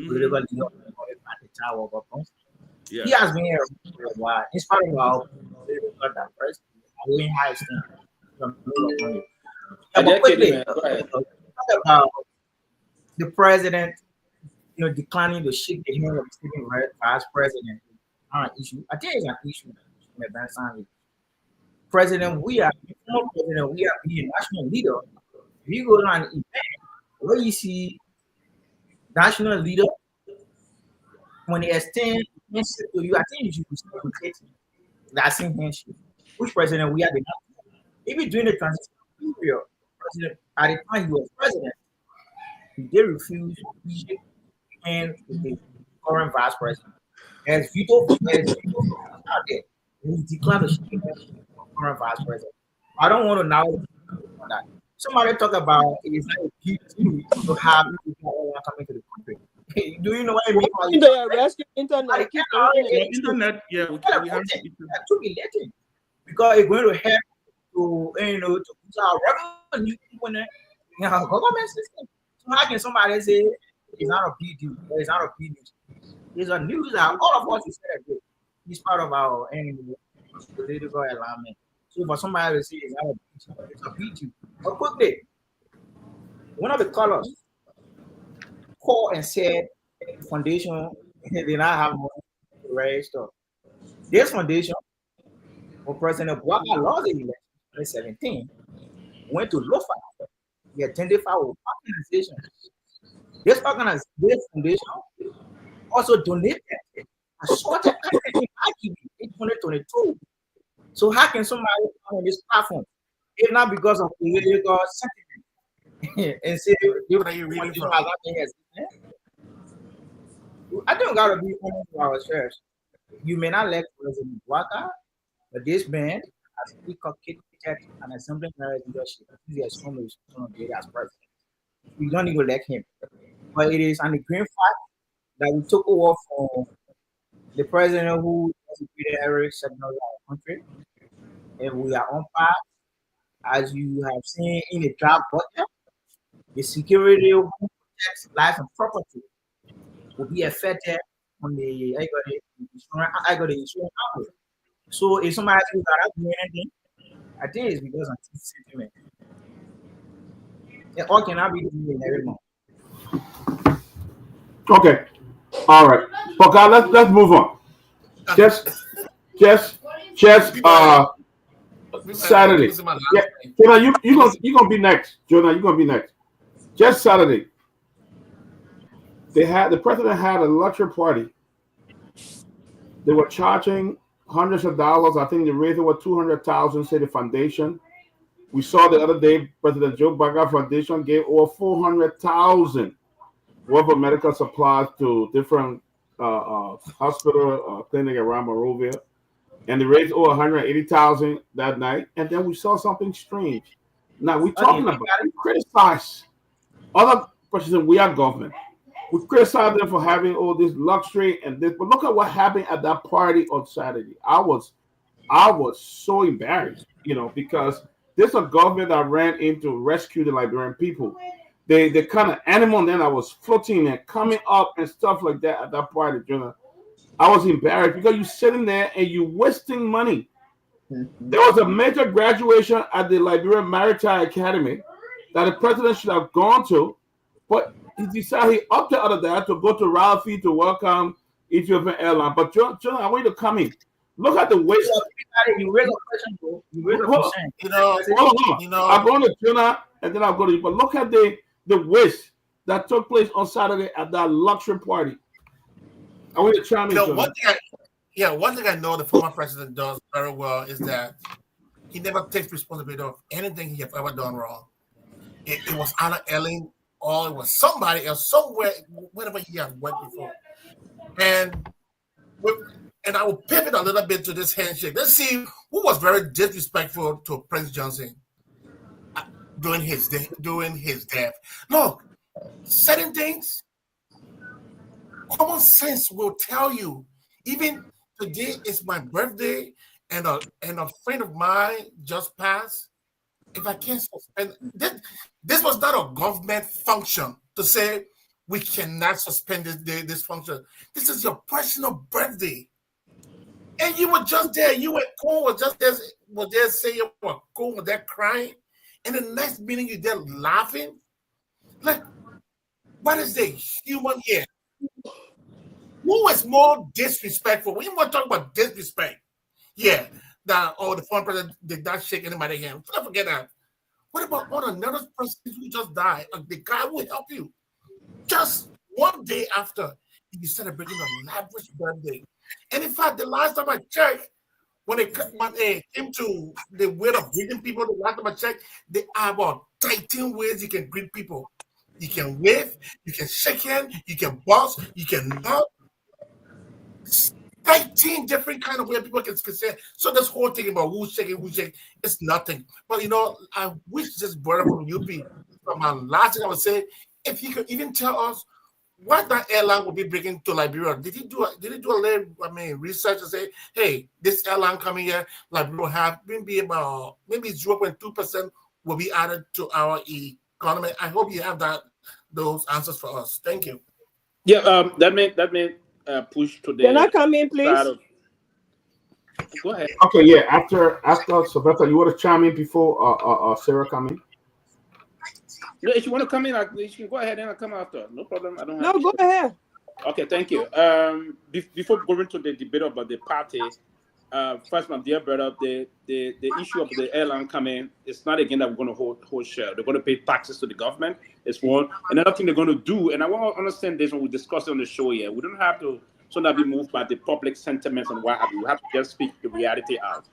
political leader of the Tower of He has been here for a while. In spite of our political diversity, we high standard. But quickly, talk about the president, declining to shake the hand of the sitting vice president. Not an issue. I think it's an issue. Ben Sanvee. President, we are being national leader. If you go to an event where you see national leader, when they extend handshake to you, I think you should reciprocate that same handshake. Which president we are the even during the transition period, at the time he was president, he did refuse to shake hands with the current vice president. As veto out there, he declined to shake hands with the current vice president. I don't want to now on that. Somebody talk about it's not a big deal to have people coming to the country. Do you know what I mean? The rescue internet. Internet, we have to be letting because it's going to help to to boost our revenue when the government system. So how can somebody say it's not a big deal? It's not a big news. It's a news that all of us is celebrate. It's part of our political alignment. So for somebody to say it's not a big deal. But quickly, one of the colors called and said foundation did not have money to raise stuff. This foundation, when President Guar lost the election in 2017, went to Lofa. He attended for organizations. This foundation also donated a short in 2022. So how can somebody come on this platform if not because of political sentiment and say what are you reading from? I think we gotta be honest with ourselves. You may not like President Guar, but this man has inculcated an assembly leadership. He has shown as president. We don't even like him. But it is on the green fact that we took over from the president who executed every segment of our country. And we are on path, as you have seen in the draft budget, the security who protects life and property will be affected on the insurance company. So if somebody thinks that I do anything, I think it's because of this sentiment. It all cannot be doing every month. Okay. All right. Okay, let's move on. Just Saturday. Yeah, Jonah, you gonna be next. Jonah, you're gonna be next. Just Saturday. The president had a lecture party. They were charging hundreds of dollars. I think they raised over $200,000 to the foundation. We saw the other day President Joe Biden Foundation gave over $400,000 worth of medical supplies to different hospital clinic around Monrovia. And they raised over $180,000 that night. And then we saw something strange. Now we're talking about we criticize other presidents. We are government. We criticize them for having all this luxury and this, but look at what happened at that party on Saturday. I was so embarrassed, because there's a government that ran in to rescue the Liberian people. The kind of animal then that was floating and coming up and stuff like that at that party, I was embarrassed because you're sitting there and you're wasting money. There was a major graduation at the Liberian Maritime Academy that the president should have gone to, but he decided he opted out of that to go to Ralphie to welcome Ethiopian Airlines. But John, I want you to come in. Look at the waste. You raise a question, bro. You raise a question. I'll go to Jonah and then I'll go to you. But look at the waste that took place on Saturday at that luxury party. I want you to chime in. One thing I know the former president does very well is that he never takes responsibility of anything he has ever done wrong. It was Anna Ellen or it was somebody else somewhere, wherever he has worked before. And I will pivot a little bit to this handshake. Let's see who was very disrespectful to Prince Johnson during his death. Look, certain things, common sense will tell you. Even today is my birthday, and a friend of mine just passed. If I can't suspend this was not a government function to say we cannot suspend this function. This is your personal birthday. And you were just there. You were cool. Was there saying you were cool. Was there crying? And the next meeting you're there laughing. Like, what is the human here? Who is more disrespectful? We want to talk about disrespect. Yeah. The former president did not shake anybody's hand. Don't forget that. What about on another person who just died? The guy who help you. Just one day after, you celebrating a lavish birthday. And in fact, the last time I checked, when they came to the way of greeting people, the last time I checked, there are about 13 ways you can greet people. You can wave, you can shake hands, you can boss, you can nod. 13 different kind of ways people can say. So this whole thing about who's shaking, it's nothing. But I wish this brother from UP, from my last thing I would say, if he could even tell us what that airline will be bringing to Liberia. Did he do a little research and say, hey, this airline coming here, Liberia will have maybe 0.2% will be added to our economy. I hope you have those answers for us. Thank you. Yeah, that meant push to the. Can I come in, please? Go ahead. Okay, yeah. After Sylvester, you want to chime in before Sarah come in? No, if you want to come in, you can go ahead and I'll come after. No problem. I don't have. No, go ahead. Okay, thank you. Before going to the debate about the party, first, my dear brother, the issue of the airline coming, it's not again that we're going to hold share. They're going to pay taxes to the government. It's one. Another thing they're going to do, and I want to understand this when we discuss it on the show here. We don't have to be moved by the public sentiments and what have you. We have to just speak the reality out.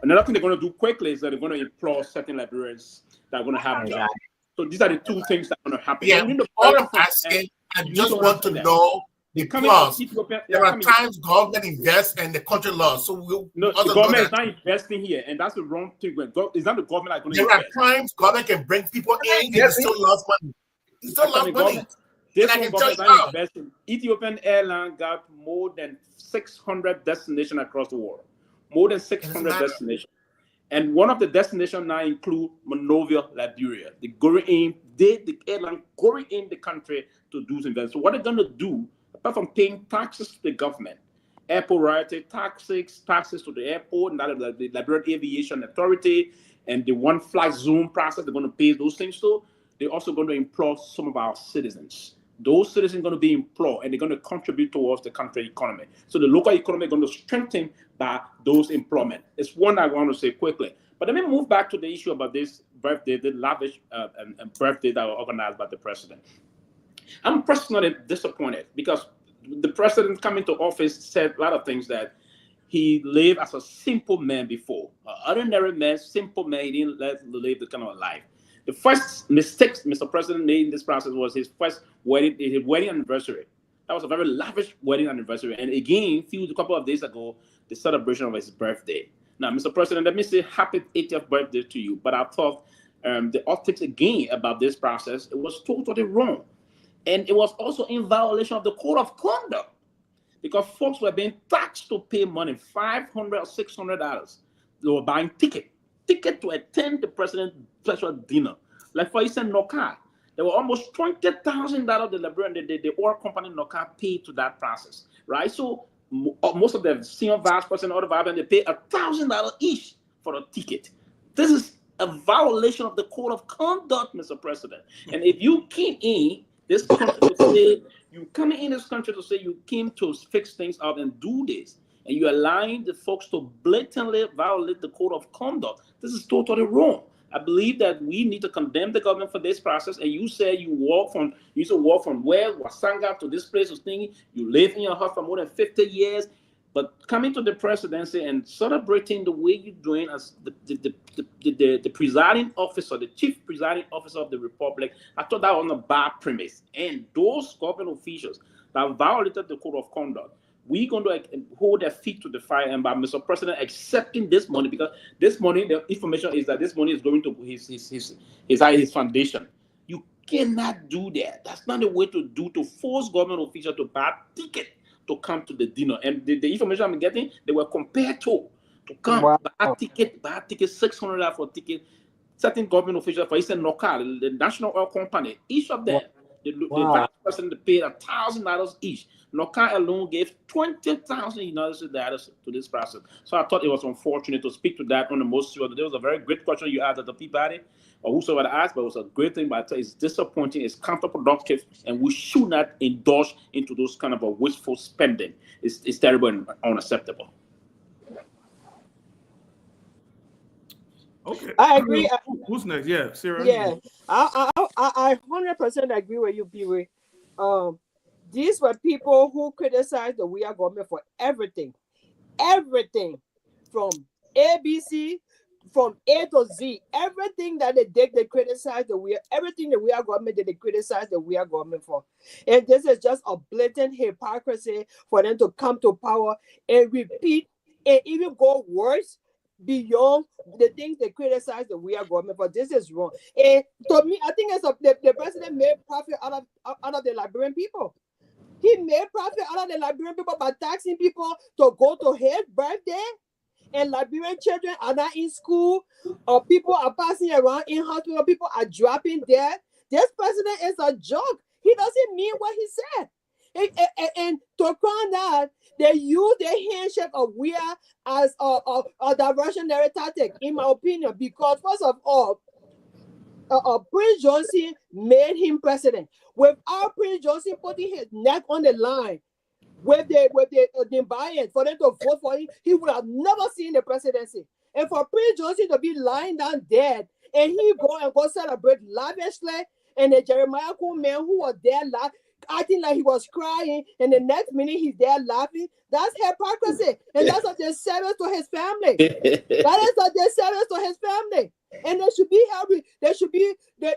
Another thing they're going to do quickly is that they're going to employ certain Liberians that are going to have jobs. So these are the two things that are going to happen. Yeah, all I'm asking, I just want to know the plus. There are times government invests and the country lost. So the government is not investing here, and that's the wrong thing. It's not the government that's going to invest. There are times government can bring people in and still lost money. It still lost money. This one government is not investing. Ethiopian Airlines got more than 600 destinations across the world. More than 600 destinations. And one of the destinations now include Monrovia, Liberia. The airline going in the country to do some. So what they're going to do, apart from paying taxes to the government, airport royalty taxes to the airport, and that of the Liberian Aviation Authority, and the one flight zone process, they're going to pay those things too. They're also going to employ some of our citizens. Those citizens are going to be employed, and they're going to contribute towards the country economy. So the local economy is going to strengthen by those employment. It's one I want to say quickly. But let me move back to the issue about this birthday, the lavish birthday that was organized by the president. I'm personally disappointed because the president coming to office said a lot of things that he lived as a simple man before. An ordinary man, simple man, he didn't live the kind of life. The first mistake Mr. President made in this process was his wedding anniversary. That was a very lavish wedding anniversary. And again, a couple of days ago, the celebration of his birthday. Now, Mr. President, let me say happy 80th birthday to you. But I thought the optics again about this process, it was totally wrong. And it was also in violation of the code of conduct because folks were being taxed to pay money, $500 or $600. They were buying ticket to attend the president's special dinner. Like for instance, Noka, there were almost $20,000 the Liberian, the oil company Noka paid to that process, right? So most of the senior vice president, other vice president, they pay $1,000 each for a ticket. This is a violation of the code of conduct, Mr. President. And if you came in this country to say, you coming in this country to say you came to fix things up and do this, and you're allowing the folks to blatantly violate the code of conduct, this is totally wrong. I believe that we need to condemn the government for this process. And you say you used to walk from where Wasanga to this place was thinking you live in your house for more than 50 years, but coming to the presidency and celebrating the way you're doing as the presiding officer, the chief presiding officer of the republic, I thought that was on a bad premise. And those government officials that violated the code of conduct, we're going to hold their feet to the fire, and by Mr. President accepting this money, because this money, the information is that this money is going to his foundation. You cannot do that. That's not the way to do, to force government officials to buy a ticket to come to the dinner. And the information I'm getting, they were compared to come buy a ticket, $600 for a ticket. Certain government officials, for instance, Noka, the national oil company, each of them, the vice president paid $1,000 each. Noka alone gave $20,000 to this process. So I thought it was unfortunate to speak to that on the most serious. There was a very great question you asked at the Peabody, or whosoever asked, but it was a great thing. But I tell you, it's disappointing, it's counterproductive, and we should not indulge into those kind of a wasteful spending. It's terrible and unacceptable. Okay, I agree. Who's next? Yeah, Sarah. Yeah, I 100% agree with you, Pewee. These were people who criticized the We Are government for everything from ABC, from A to Z, everything that they did, they criticized everything the We Are government did, they criticized the We Are government for. And this is just a blatant hypocrisy for them to come to power and repeat and even go worse beyond the things they criticize the We Are government for. This is wrong. And to me, I think the president made profit out of the Liberian people. He made profit out of the Liberian people by taxing people to go to his birthday, and Liberian children are not in school, or people are passing around in hospital, people are dropping dead. This president is a joke. He doesn't mean what he said. And to crown that, they use the handshake of We Are as a diversionary tactic, in my opinion, because first of all, Prince Johnson made him president. Without Prince Johnson putting his neck on the line with the buy-in for them to vote for him, he would have never seen the presidency. And for Prince Johnson to be lying down dead, and he go celebrate lavishly, and the Jeremiah man who was there acting like he was crying, and the next minute he's there laughing, that's hypocrisy, and that's a disservice to his family. That is a disservice to his family. And they should be happy. They should be the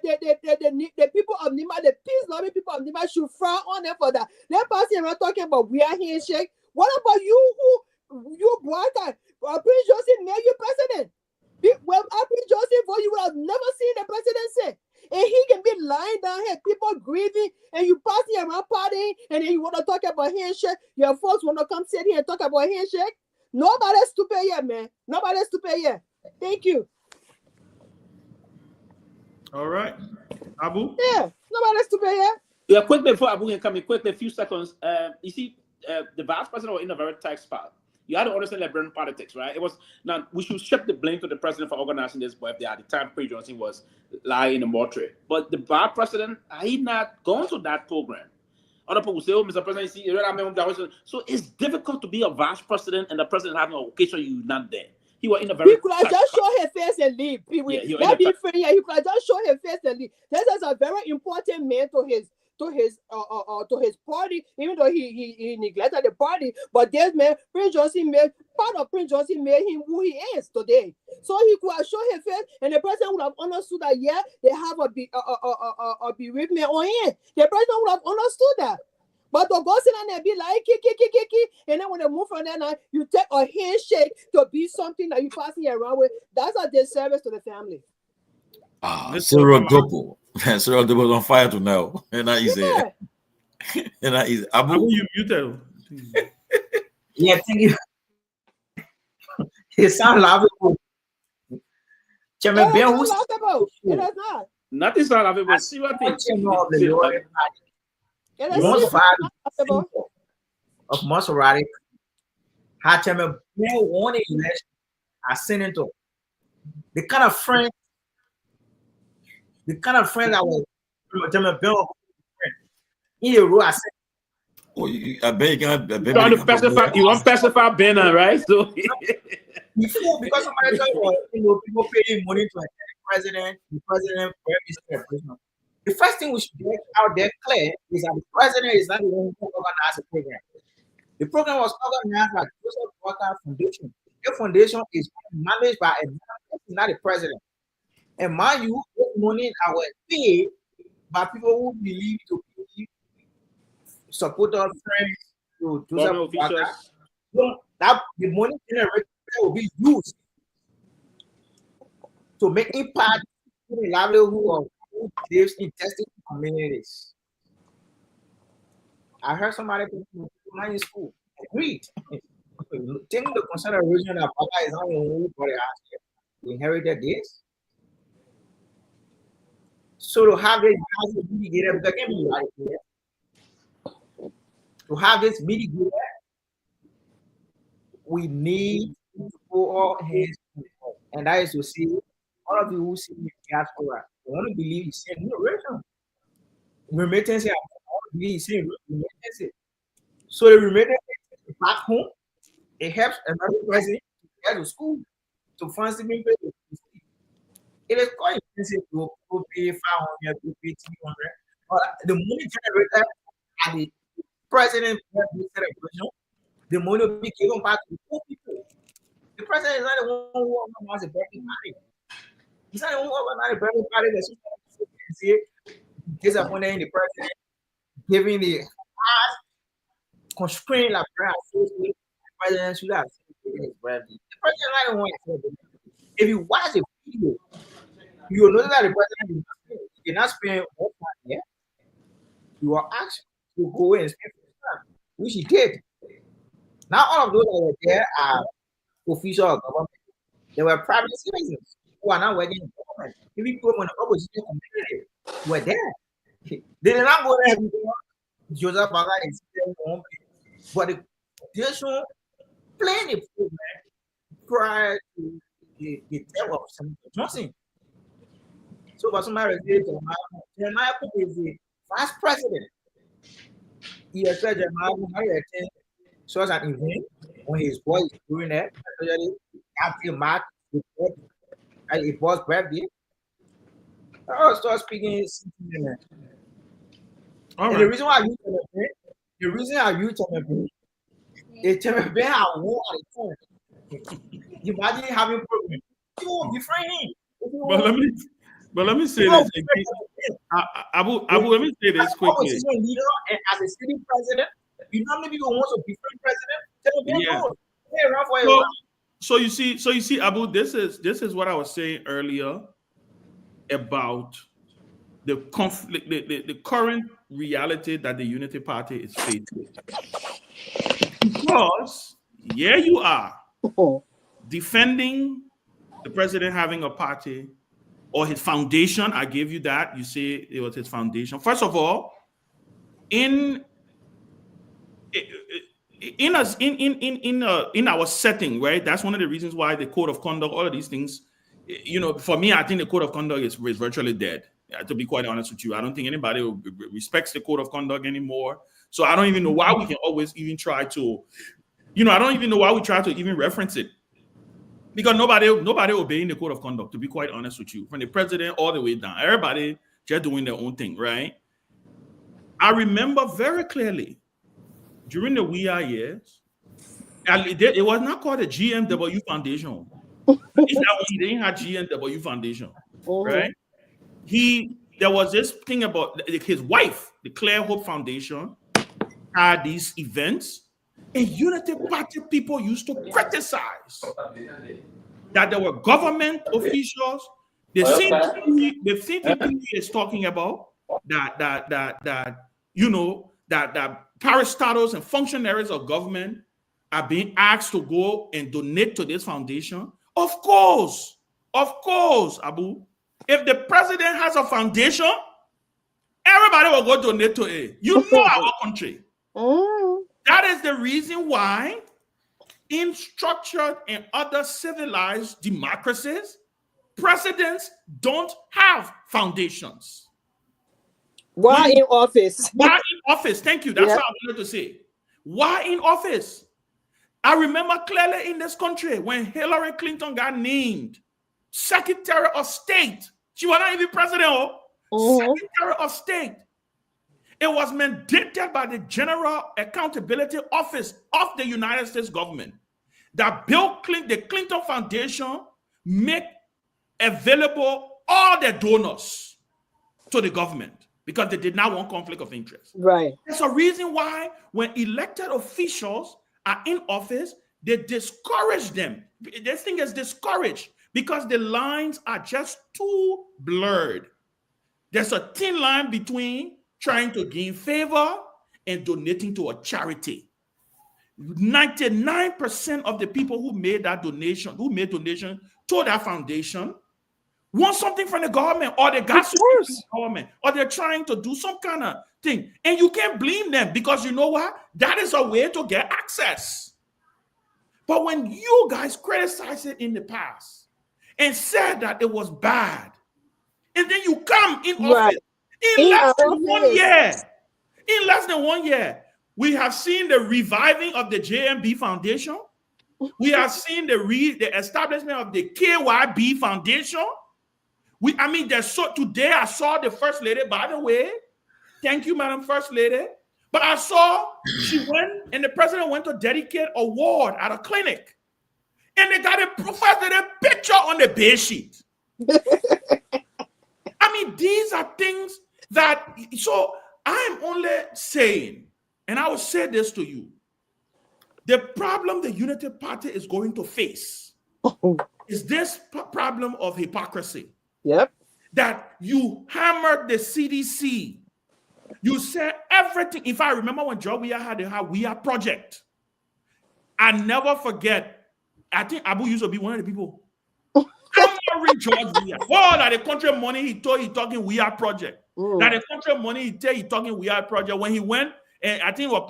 people of Nima, the peace-loving people of Nima should frown on them for that. They're passing around talking about We Are handshake. What about you, you Boaka? Prince Johnson made you president. Well, Prince Johnson, you would have never seen the presidency. And he can be lying down here, people grieving, and you passing around partying, and then you want to talk about handshake. Your folks want to come sit here and talk about handshake. Nobody's stupid yet, man. Nobody's stupid yet. Thank you. All right, Abu. Yeah, nobody's stupid yet. Yeah, quickly before Abu can come in, quickly, a few seconds. You see, the vice president was in a very tight spot. You had to understand Liberian politics, right? It was now we should shift the blame to the president for organizing this, but at the time, Prince Johnson was lying in the mortuary. But the vice president, he not gone to that program. Other people say, "Oh, Mr. President, you see, so it's difficult to be a vice president and the president having an occasion you're not there." He was in a very. He could have just show his face and leave. He could have just show his face and leave. This is a very important man to his party, even though he neglected the party. But this man, Prince Johnson made him who he is today. So he could have shown his face, and the president would have understood that. Yeah, they have a bereavement on him. The president would have understood that. But to go sit down and be like, and then when they move from there, now you take a handshake to be something that you're passing around with. That's a disservice to the family. Cyril Dopo. So they was on fire to now. And not easy. Yeah. And not easy. Abu, you muted. Yeah, thank you. It sounds laughable. Chairman Ben, who's laughable. It is not. Nothing sounds laughable. See what thing. Of Maserati had Chairman Ben won the election as senator. The kind of friend that was Chairman Ben in the row. I said, oh, I bet you can't. You want to pacify Ben, right? So before, because somebody told you, people paying money to attend the president, the first thing we should get out there clear is that the president is not the one who organized the program. The program was organized by Joseph Walker Foundation. The foundation is managed by a man, not the president. And mind you, this money are paid by people who believe to be supporters, friends to Joseph Walker. So that the money generated will be used to make impact in the livelihood of who lives in testing communities. I heard somebody in school agreed. Think the consideration that Papa is not the only body we inherited this. So to have this mitigated, to have this mitigated, we need to go all hands, and that is to see all of you who see the diaspora. I want to believe he's saying remittance. I want to believe he's saying remittance. So the remittance back home, it helps another president to get to school to fund sleeping papers. It is quite expensive to pay 500, to pay 300. But the money generated at the president celebration, the money will be given back to the poor people. The president is not the one who organizes a birthday party. He's not the one who organizes a birthday party that you disappointed in the president, giving the constraint like the president should have his birthday. The president is not the one. If you watch the video, you will notice that the president did not spend more time here. You are asked to go and spend time, which he did. Not all of those that were there are official government. They were private citizens who are not working in government. Even people in the opposition community were there. They did not go there before Joseph Baga is home, but they should plan a program prior to the death of Senator Johnson. So, for somebody Jeremiah is the vice president. He has said Jeremiah such an event when his boy is doing that, especially after Mark, it was birthday. I'll start speaking. And the reason why I use Tomalin is Tomalin have war at the time. Imagine having problems. You won't befriend him. But let me say this. Abu, let me say this quickly. Leader and as a sitting president, you know how many people want to befriend president? Yeah. So you see, Abu, this is what I was saying earlier about the conflict, the current reality that the Unity Party is facing. Because here you are defending the president having a party or his foundation. I gave you that. You say it was his foundation. First of all, in our setting, right? That's one of the reasons why the code of conduct, all of these things, for me, I think the code of conduct is virtually dead. To be quite honest with you, I don't think anybody respects the code of conduct anymore. So I don't even know why we can always even try to, I don't even know why we try to even reference it. Because nobody obeying the code of conduct, to be quite honest with you, from the president all the way down. Everybody just doing their own thing, right? I remember very clearly during the Myean years, it was not called a GMW Foundation. He didn't have GMW Foundation, right? There was this thing about his wife, the Kehleboe Foundation, had these events. And Unity Party people used to criticize that there were government officials, The same thing he is talking about, that parastatals and functionaries of government are being asked to go and donate to this foundation. Of course, Abu. If the president has a foundation, everybody will go donate to it. Our country. That is the reason why in structured and other civilized democracies, presidents don't have foundations. Why in office? Why in office? Thank you. That's what I wanted to say. Why in office? I remember clearly in this country when Hillary Clinton got named Secretary of State. She was not even president. Secretary of State. It was mandated by the General Accountability Office of the United States government that the Clinton Foundation make available all their donors to the government because they did not want conflict of interest. Right. There's a reason why when elected officials are in office, they discourage them. This thing is discouraged because the lines are just too blurred. There's a thin line between trying to gain favor and donating to a charity. 99% of the people who made donation to that foundation want something from the government, or they got something from the government, or they're trying to do some kind of thing. And you can't blame them because you know what? That is a way to get access. But when you guys criticized it in the past and said that it was bad, and then you come in office, in less than 1 year, we have seen the reviving of the JMB Foundation. We have seen the establishment of the KYB Foundation. Today I saw the First Lady, by the way. Thank you, Madam First Lady. But I saw she went and the president went to dedicate a ward at a clinic. And they got a picture on the bed sheet. These are things that, so I'm only saying, and I will say this to you, the problem the Unity Party is going to face is this problem of hypocrisy. Yep. That you hammered the CDC. You said everything. If I remember when Garguah had the We Are project, I never forget. I think Abu used to be one of the people. I'm not George Weah. Oh, that the country money he talking We Are project. That the country money he talking We Are project. When he went, and I think they were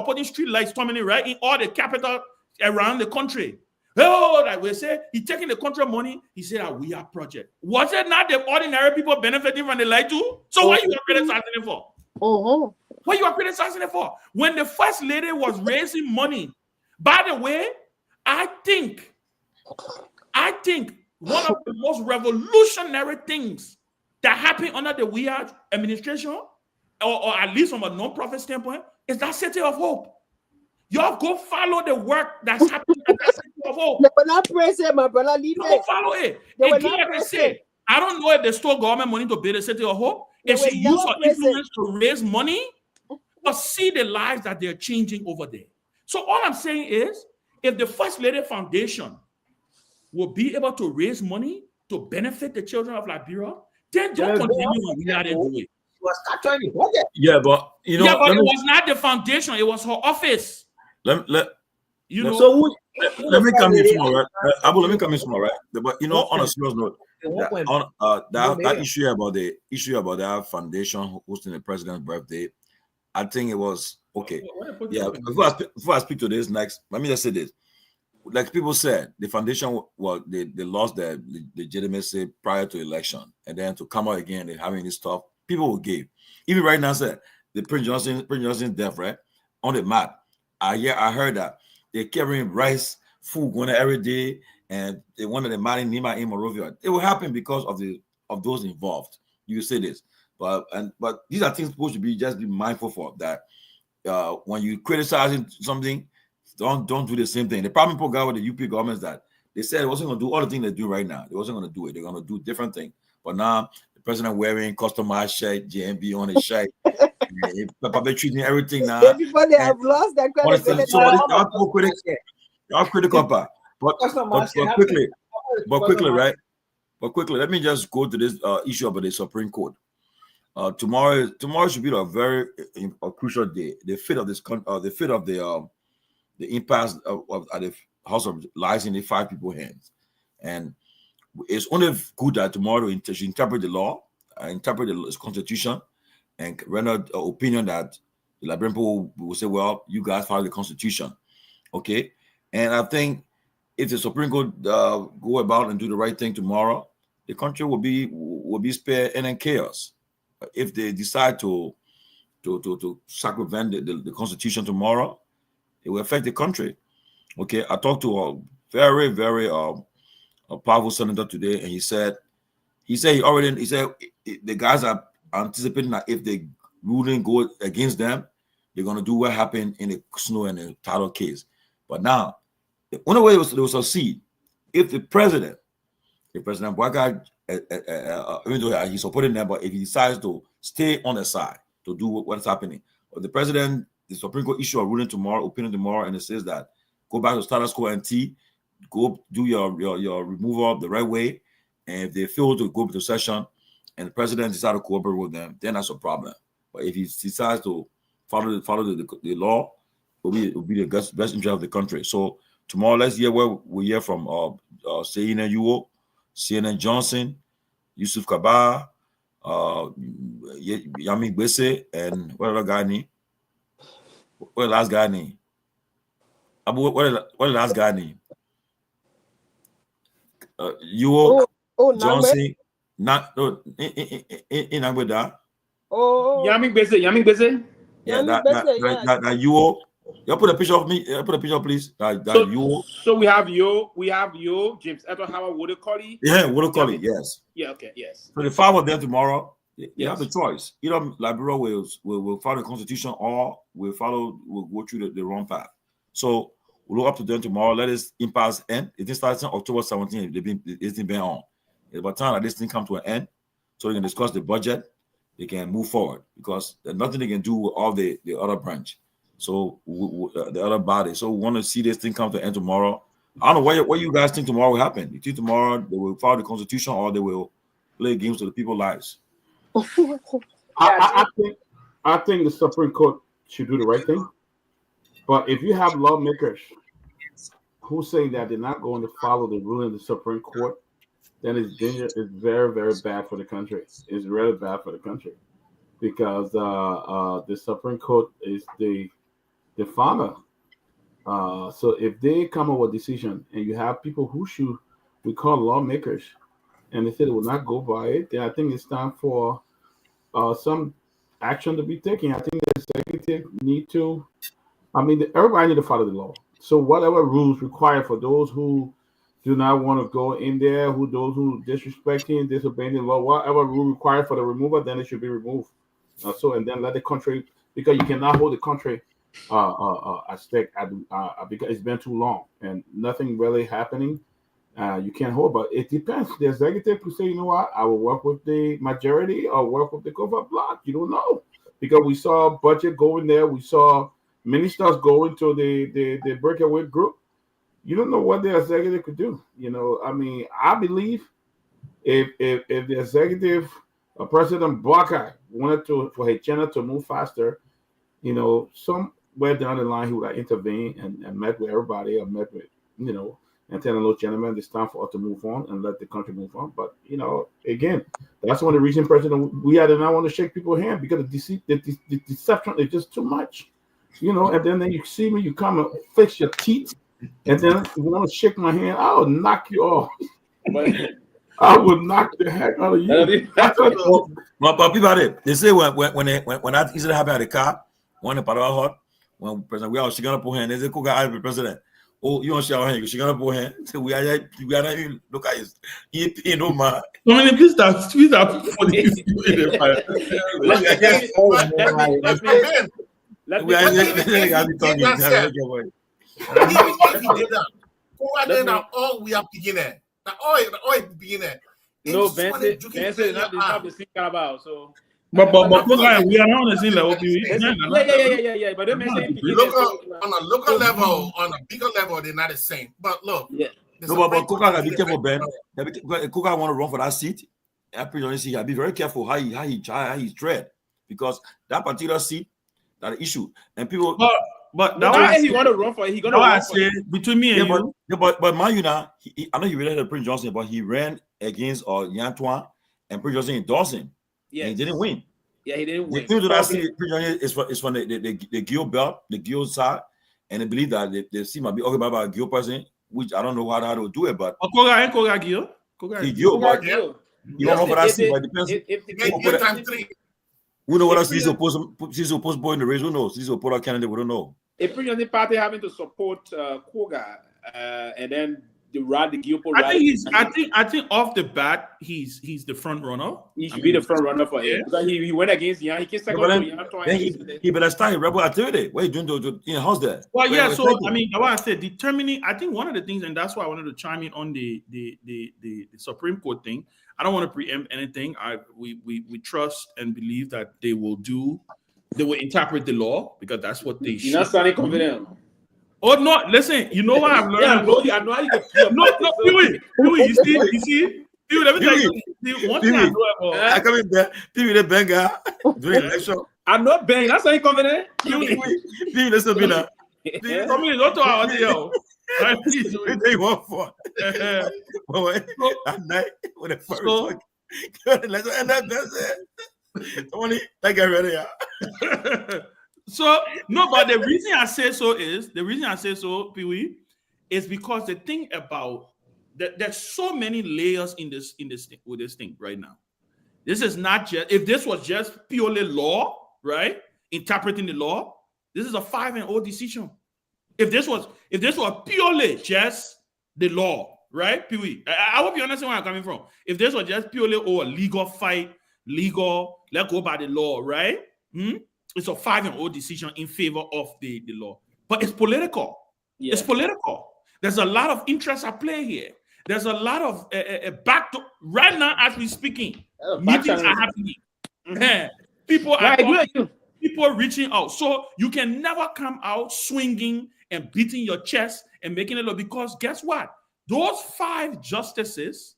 putting street lights coming right in all the capital around the country. Oh, that we say he taking the country money. He said that We Are project. Was it not the ordinary people benefiting from the light too? So what you are criticizing it for? What you are criticizing it for? When the First Lady was raising money. By the way, I think one of the most revolutionary things that happened under the We Are administration, or at least from a non-profit standpoint, is that City of Hope. Y'all go follow the work that's happening at that City of Hope. They will not praise it, my brother. Go follow it. I don't know if they stole government money to build a City of Hope. If she used her influence to raise money, but see the lives that they're changing over there. So all I'm saying is, if the First Lady Foundation will be able to raise money to benefit the children of Liberia, then just continue what we are doing. Yeah, but it was not the foundation; it was her office. Let me come in small, right? Abu, let me come in small, right? But on a serious note, that issue about that foundation hosting the president's birthday, I think it was okay. Yeah, before I speak to this next, let me just say this. Like people said, the foundation, they lost their legitimacy prior to election, and then to come out again, they're having this stuff. People will give. Even right now, said the Prince Johnson's death, right, on the map. I heard that they're carrying rice, food going every day, and they wanted the money Nima in Morovia. It will happen because of those involved. You say this, but these are things supposed to be mindful for that. When you criticizing something, don't do the same thing. The problem people got with the UP government is that they said it wasn't going to do all the things they do right now. They wasn't going to do it. They're going to do different things. But now the president wearing customized shirt, JMB on his shirt, probably treating everything now. Everybody have lost that credibility. So y'all critical about. But quickly, right? But quickly, let me just go to this issue about the Supreme Court. Tomorrow should be a very crucial day. The fate of this the fate of the impasse at the House of lies in the 5 people's hands, and it's only good that tomorrow should interpret the law, interpret the Constitution, and render an opinion that the Liberian people will say, "Well, you guys follow the Constitution." Okay, and I think if the Supreme Court go about and do the right thing tomorrow, the country will be spared any chaos. If they decide to circumvent the Constitution tomorrow, it will affect the country. Okay, I talked to a very, very a powerful senator today, and he said the guys are anticipating that if the ruling go against them, they're going to do what happened in the Snow and the title case. But now, the only way they will succeed if the president Boakai, even though he's supporting them, but if he decides to stay on the side to do what's happening, or the president, the Supreme Court issue a ruling tomorrow, opinion tomorrow, and it says that go back to status quo ante, go do your removal the right way, and if they fail to go to session, and the president decides to cooperate with them, then that's a problem. But if he decides to follow the law, it will be the best interest of the country. So tomorrow, let's hear what we hear from Nyenwolo, CNN Johnson, Yusuf Kaba, Yami Gbese, and what other guy name? What the last guy name? What the last guy name? Johnson, not in Agbeda. Oh, Yami Gbese. Yeah, that you. You put a picture of me. Put a picture, please. So we have you, James Edward Howard, Wooded Colley. Yeah, Wooded Colley. Yes. Yeah. Okay. Yes. So the 5 of them tomorrow, they have the choice. Either Liberia will follow the Constitution, or will go through the wrong path. So we'll look up to them tomorrow. Let this impasse end. It starts on October 17th. It's been on. It's about time that this thing come to an end, so they can discuss the budget. They can move forward, because there's nothing they can do with all the other branch. So the other body. So we want to see this thing come to an end tomorrow. I don't know what you guys think tomorrow will happen. You think tomorrow they will follow the Constitution, or they will play games with the people's lives? I think the Supreme Court should do the right thing. But if you have lawmakers who say that they're not going to follow the ruling of the Supreme Court, then it's dangerous. It's very, very bad for the country. It's really bad for the country, because the Supreme Court is the father. So if they come up with a decision, and you have people who we call lawmakers, and they say they will not go by it, then I think it's time for some action to be taken. I think the executive everybody need to follow the law. So whatever rules required for those who do not want to go in there, those who disrespecting, disobeying the law, whatever rule required for the removal, then it should be removed. And then let the country, because you cannot hold the country at stake because it's been too long and nothing really happening. You can't hold, but it depends. The executive could say, you know what, I will work with the majority or work with the cover block. You don't know, because we saw budget going there. We saw ministers going to the breakaway group. You don't know what the executive could do. I believe if the executive, President Boakai, wanted for his channel to move faster, somewhere down the line he would have intervened and met with everybody, or met with, and tell those gentlemen it's time for us to move on and let the country move on. But again, that's one of the reasons President we did not want to shake people's hand, because the deception is just too much. And then you see me, you come and fix your teeth, and then you want to shake my hand, I'll knock you off. I would knock the heck out of you. But people, they say when that incident happened at the car, when the Parawa hot, when President we are shaking up hand, they say, "Cook out the president." Oh, you want to shake our hand? You shaking up hand? So we are not even look at his. He no man. No man, please start for the. All we are beginning. The oil beginning. No, Ben said not the same about. So, but we are not on the same level. Yeah. But look on a local level, on a bigger level, they're not the same. But look, No, but Togar gotta be careful, Ben. Togar want to run for that seat. I gotta be very careful how he tread, because that particular seat, that issue, and people. But now he want to run for it. He gonna run for it. Between me and you. But Myean, I know he related to Prince Johnson, but he ran against Nyenwolo, and Prince Johnson endorsed him. Yeah, he didn't win. Yeah, he didn't win. The thing that Prince Johnson is from the Guar belt, the Guar side, and they believe that the seat might be occupied by a Guar person, which I don't know how to do it, but Togar Guar. Guar. You don't know for that seat, but it depends. We know what else he's supposed to put in the race. Who knows? He's a polar candidate. We don't know. If the party having to support Togar, and then the Guar. I think off the bat he's the front runner. He should be the front runner for him. Because he went against Myean. He came second to Myean twice. He better start rebel activity. What are you doing to how's that? Well, yeah. So I mean, what I said, determining. I think one of the things, and that's why I wanted to chime in on the Supreme Court thing. I don't want to preempt anything. We trust and believe that they will interpret the law, because that's what they should. You're not sounding confident. Oh no! Listen, you know what I've learned. I know you can. Pewee, you see, Pewee. Let me tell you. One thing I know about. I come in there. Pewee the banger during election. I'm not banging. That's not confident. Pewee, listen to me now. Come in, don't talk about it. They want for at night when the first let's end up. That's it. Only like get ready. So no, but the reason I say so, Pewee, is because the thing about that there's so many layers in this with this thing right now. This is not just, if this was just purely law, right? Interpreting the law, this is a 5-0 decision. If this was purely just the law, right, Pewee? I hope you understand where I'm coming from. If this was just purely a legal fight, let's go by the law, right? It's a 5-0 decision in favor of the law. But it's political. Yeah. It's political. There's a lot of interest at play here. There's a lot of right now as we're speaking. Meetings are happening. People are reaching out. So you can never come out swinging and beating your chest and making it look, because guess what? Those 5 justices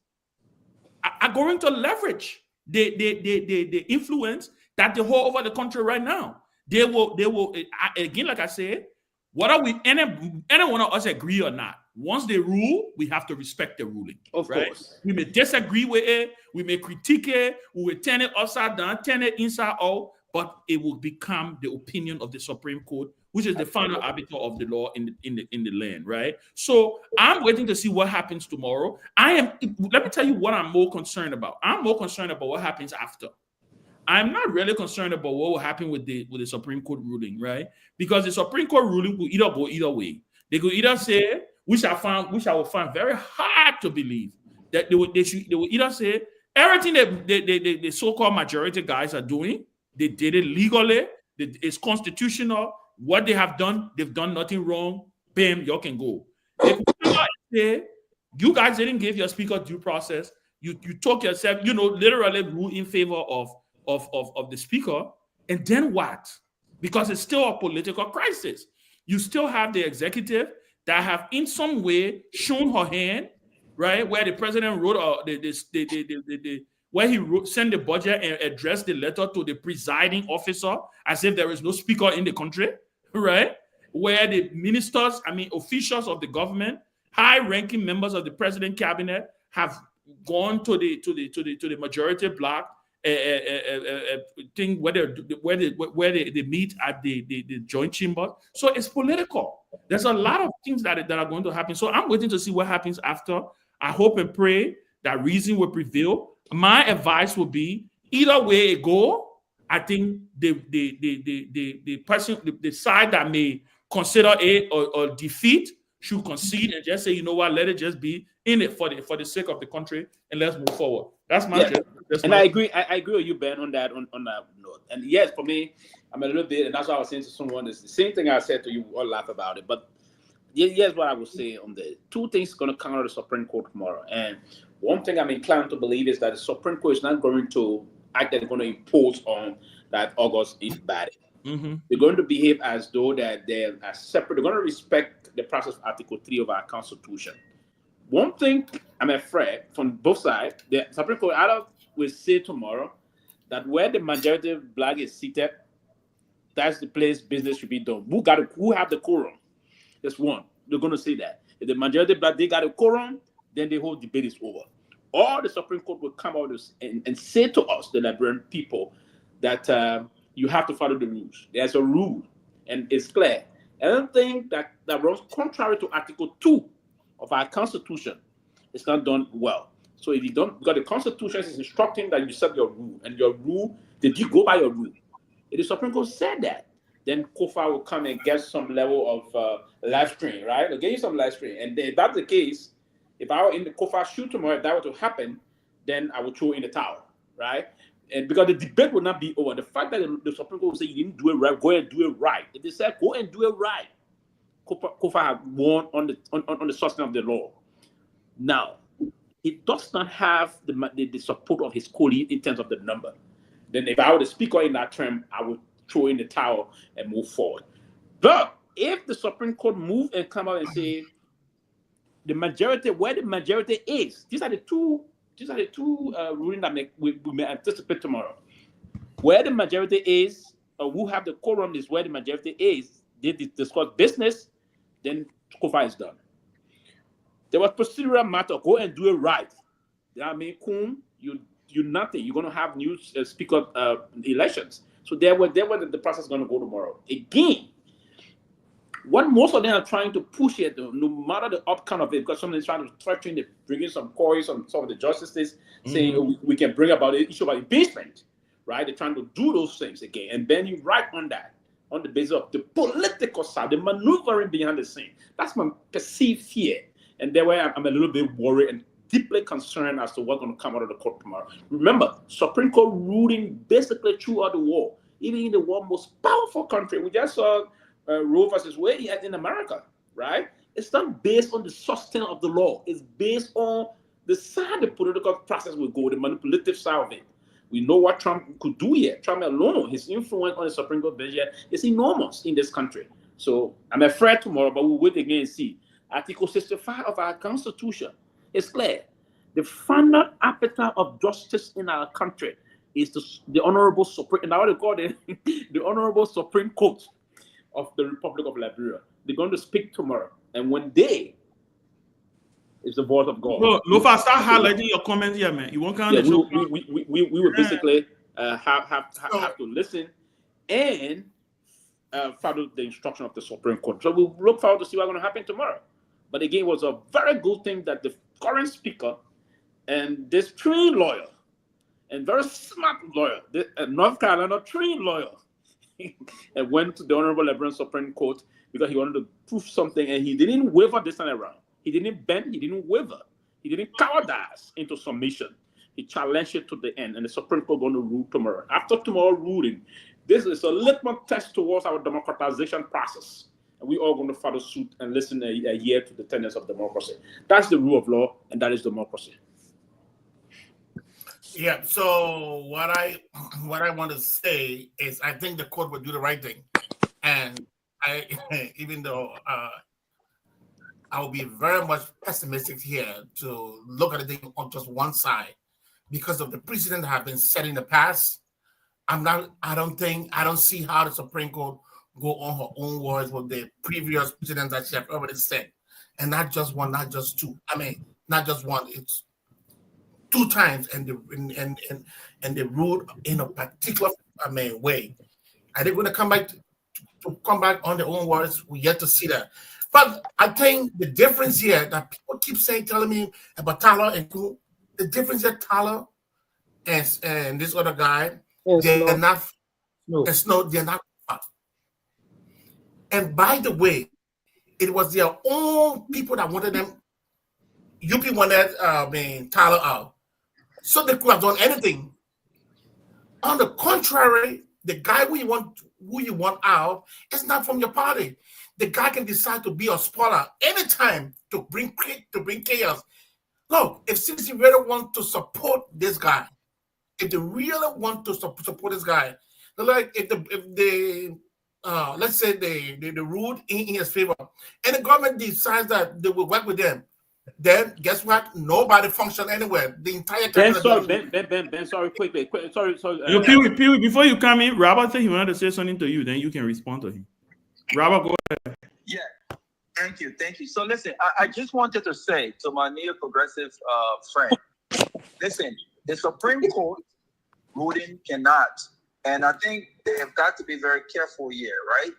are going to leverage the influence that they hold over the country right now. They will again, like I said, whether any one of us agree or not, once they rule, we have to respect the ruling. Of course. We may disagree with it, we may critique it, we will turn it upside down, turn it inside out, but it will become the opinion of the Supreme Court, which is the final arbiter of the law in the land, right? So I'm waiting to see what happens tomorrow. Let me tell you what I'm more concerned about. I'm more concerned about what happens after. I'm not really concerned about what will happen with the Supreme Court ruling, right? Because the Supreme Court ruling will either go either way. They could either say, which I will find very hard to believe, that they will either say everything that the so-called majority guys are doing, they did it legally, it's constitutional. What they have done, they've done nothing wrong. Bam, you can go. They could say, you guys didn't give your speaker due process. You took yourself, literally rule in favor of the speaker, and then what? Because it's still a political crisis. You still have the executive that have in some way shown her hand, right? Where the president wrote where he sent the budget and addressed the letter to the presiding officer as if there is no speaker in the country, right? Where the ministers, officials of the government, high-ranking members of the president cabinet have gone to the majority bloc thing where they meet at the joint chamber. So it's political. There's a lot of things that are going to happen. So I'm waiting to see what happens after. I hope and pray that reason will prevail. My advice would be either way it go, I think the person, the side that may consider it or defeat should concede and just say, you know what, let it just be in it for the sake of the country, and let's move forward. That's my I agree with you, Ben, on that note. And yes, for me, I'm a little bit, and that's what I was saying to someone, is the same thing I said to you, all laugh about it. But here's what I will say on the 2 things going to come out of the Supreme Court tomorrow. And one thing I'm inclined to believe is that the Supreme Court is not going to act they're going to impose on that August is bad. Mm-hmm. They're going to behave as though that they are separate. They're going to respect the process of Article 3 of our Constitution, One thing I'm afraid from both sides, the Supreme Court either will say tomorrow that where the majority of black is seated, that's the place business should be done. Who have the quorum? That's one. They're going to say that. If the majority of black, they got a quorum, then the whole debate is over. Or the Supreme Court will come out and say to us, the Liberian people, that you have to follow the rules. There's a rule, and it's clear. Anything that runs contrary to Article 2 of our Constitution is not done well. So if you don't, because the Constitution is instructing that you set your rule, and your rule, did you go by your rule? If the Supreme Court said that, then Kofa will come and get some level of live stream, right? They'll get you some live stream. And if that's the case, if I were in the Kofa shoe tomorrow, if that were to happen, then I would throw in the towel, right? And because the debate will not be over. The fact that the Supreme Court will say you didn't do it right, go and do it right. If they said go and do it right, Kofa have won on the substance of the law. Now, he does not have the support of his colleague in terms of the number. Then if I were the speaker in that term, I would throw in the towel and move forward. But if the Supreme Court move and come out and say the majority, where the majority is, these are the two rulings that we may anticipate tomorrow. Where the majority is, or who have the quorum is where the majority is, they discuss business, then Kofa is done. There was procedural matter, go and do it right. I mean, you nothing. You're going to have new speaker elections. So there where the process is going to go tomorrow. Again, what most of them are trying to push it, no matter the outcome of it, because someone is trying to threaten to bring in some coins on some of the justices, saying we can bring about the issue about impeachment, right? They're trying to do those things again. And then you write on that, on the basis of the political side, the maneuvering behind the scene. That's my perceived fear. And there where I'm a little bit worried and deeply concerned as to what's going to come out of the court tomorrow. Remember, Supreme Court ruling basically throughout the war, even in the world's most powerful country. We just saw Roe versus Wade in America, right? It's not based on the substance of the law. It's based on the side the political process will go, the manipulative side of it. We know what Trump could do here. Trump alone, his influence on the Supreme Court bench here is enormous in this country. So I'm afraid tomorrow, but we'll wait again and see. Article 65 of our Constitution is clear. The final appetite of justice in our country is the Honorable Supreme, and I want to call it the Honorable Supreme Court of the Republic of Liberia. They're going to speak tomorrow, and when they is the voice of God. Bro, Lofa, start highlighting your comments here, man. You won't come. Yeah, we will basically have to listen and follow the instruction of the Supreme Court. So we look forward to see what's going to happen tomorrow. But again, it was a very good thing that the current speaker and this trained lawyer and very smart lawyer, North Carolina trained lawyer, and went to the Honorable Liberian Supreme Court because he wanted to prove something, and he didn't waver this time around. He didn't bend, he didn't waver, he didn't cowardice into submission. He challenged it to the end, and the Supreme Court going to rule tomorrow. After tomorrow ruling, this is a litmus test towards our democratization process. And we all going to follow suit and listen a year to the tenets of democracy. That's the rule of law, and that is democracy. Yeah. So what I want to say is, I think the court will do the right thing, and even though I will be very much pessimistic here to look at the thing on just one side because of the precedent that have been set in the past. I don't see how the Supreme Court go on her own words with the previous precedents that she have already set, and not just one, not just two. I mean, not just one. It's two times, and they ruled in a particular way. Are they going to come back to come back on their own words? We yet to see that. But I think the difference here that people keep telling me about Tyler and Ku, the difference here, Tyler and this other guy, they're not. They're not. And by the way, it was their own people that wanted them. UP wanted Tyler out, so they could have done anything. On the contrary, the guy who you want out is not from your party. The guy can decide to be a spoiler anytime to bring chaos. Look, if CC really want to support this guy, if they really want to support this guy, like if they let's say they ruled in his favor, and the government decides that they will work with them, then guess what? Nobody functioned anywhere. The entire Ben, cabinet. sorry, quickly. Sorry. Pewee, before you come in, Robert said he wanted to say something to you. Then you can respond to him. Robert, go ahead. Yeah, thank you. So listen, I just wanted to say to my neo-progressive friend, listen, the Supreme Court ruling cannot, and I think they have got to be very careful here, right?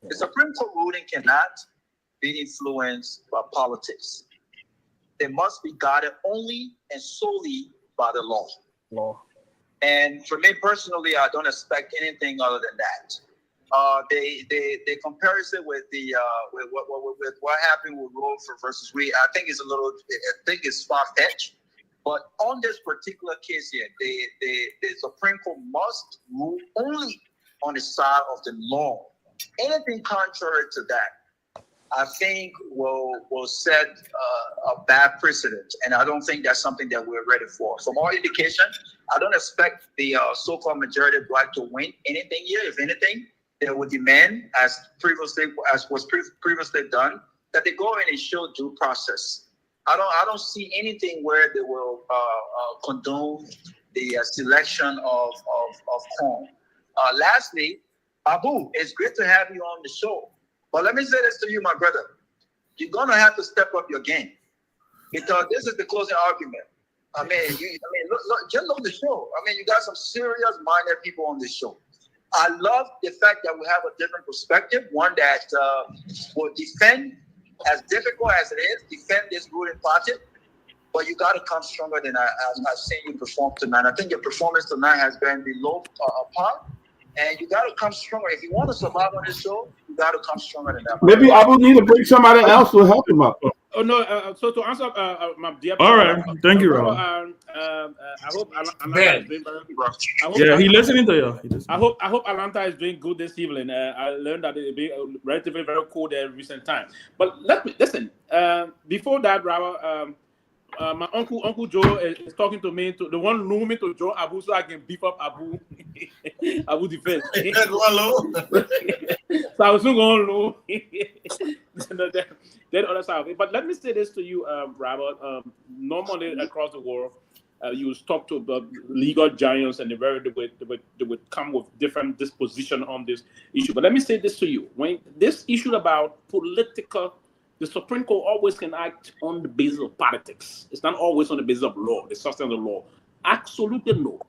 The Supreme Court ruling cannot be influenced by politics. They must be guided only and solely by the law. And for me personally, I don't expect anything other than that. The comparison with the with what happened with Roe versus Wade, I think it's far-fetched. But on this particular case here, the Supreme Court must rule only on the side of the law. Anything contrary to that, I think will set a bad precedent, and I don't think that's something that we're ready for. From our indication, I don't expect the so-called majority of black to win anything here. If anything, they would demand, as was previously done, that they go in and show due process. I don't see anything where they will condone the selection of corn. Lastly, Abu, it's great to have you on the show. But let me say this to you, my brother. You're gonna have to step up your game, because this is the closing argument. Just look at the show. You got some serious-minded people on this show. I love the fact that we have a different perspective, one that will defend, as difficult as it is, defend this ruling party. But you got to come stronger than I've seen you perform tonight. I think your performance tonight has been below par. And you got to come stronger. If you want to survive on this show, you got to come stronger than that. Maybe I will need to bring somebody else to help him up. Oh no! So to answer my dear. All right, thank you, Rob. I hope Atlanta is doing he listening to you. I hope Atlanta is doing good this evening. I learned that it be relatively very cold in recent times. But let me listen. Before that, Robert. My uncle Joe is talking to me. The one know me to Joe Abu, so I can beef up Abu defense. So I was soon going low. That other side of it. But let me say this to you, Robert. Normally across the world, you talk to the legal giants, and they would come with different disposition on this issue. But let me say this to you: when this issue about political. The Supreme Court always can act on the basis of politics. It's not always on the basis of law, the substance of the law. Absolutely no.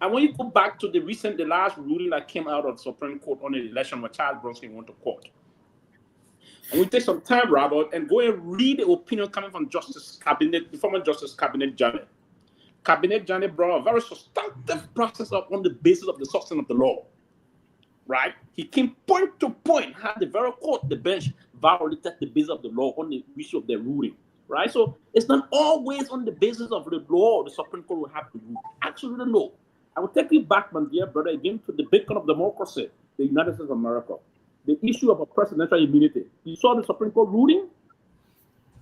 And when you go back to the last ruling that came out of the Supreme Court on the election when Charles Bronson went to court, and we take some time, Robert, and go and read the opinion coming from the former Justice Cabinet Janet. Cabinet Janet brought a very substantive process up on the basis of the substance of the law. Right? He came point to point, had the very court, the bench, violated the basis of the law on the issue of the ruling. Right? So it's not always on the basis of the law the Supreme Court will have to rule. Absolutely no. I will take you back, my dear brother, again to the beacon of democracy, the United States of America. The issue of a presidential immunity. You saw the Supreme Court ruling?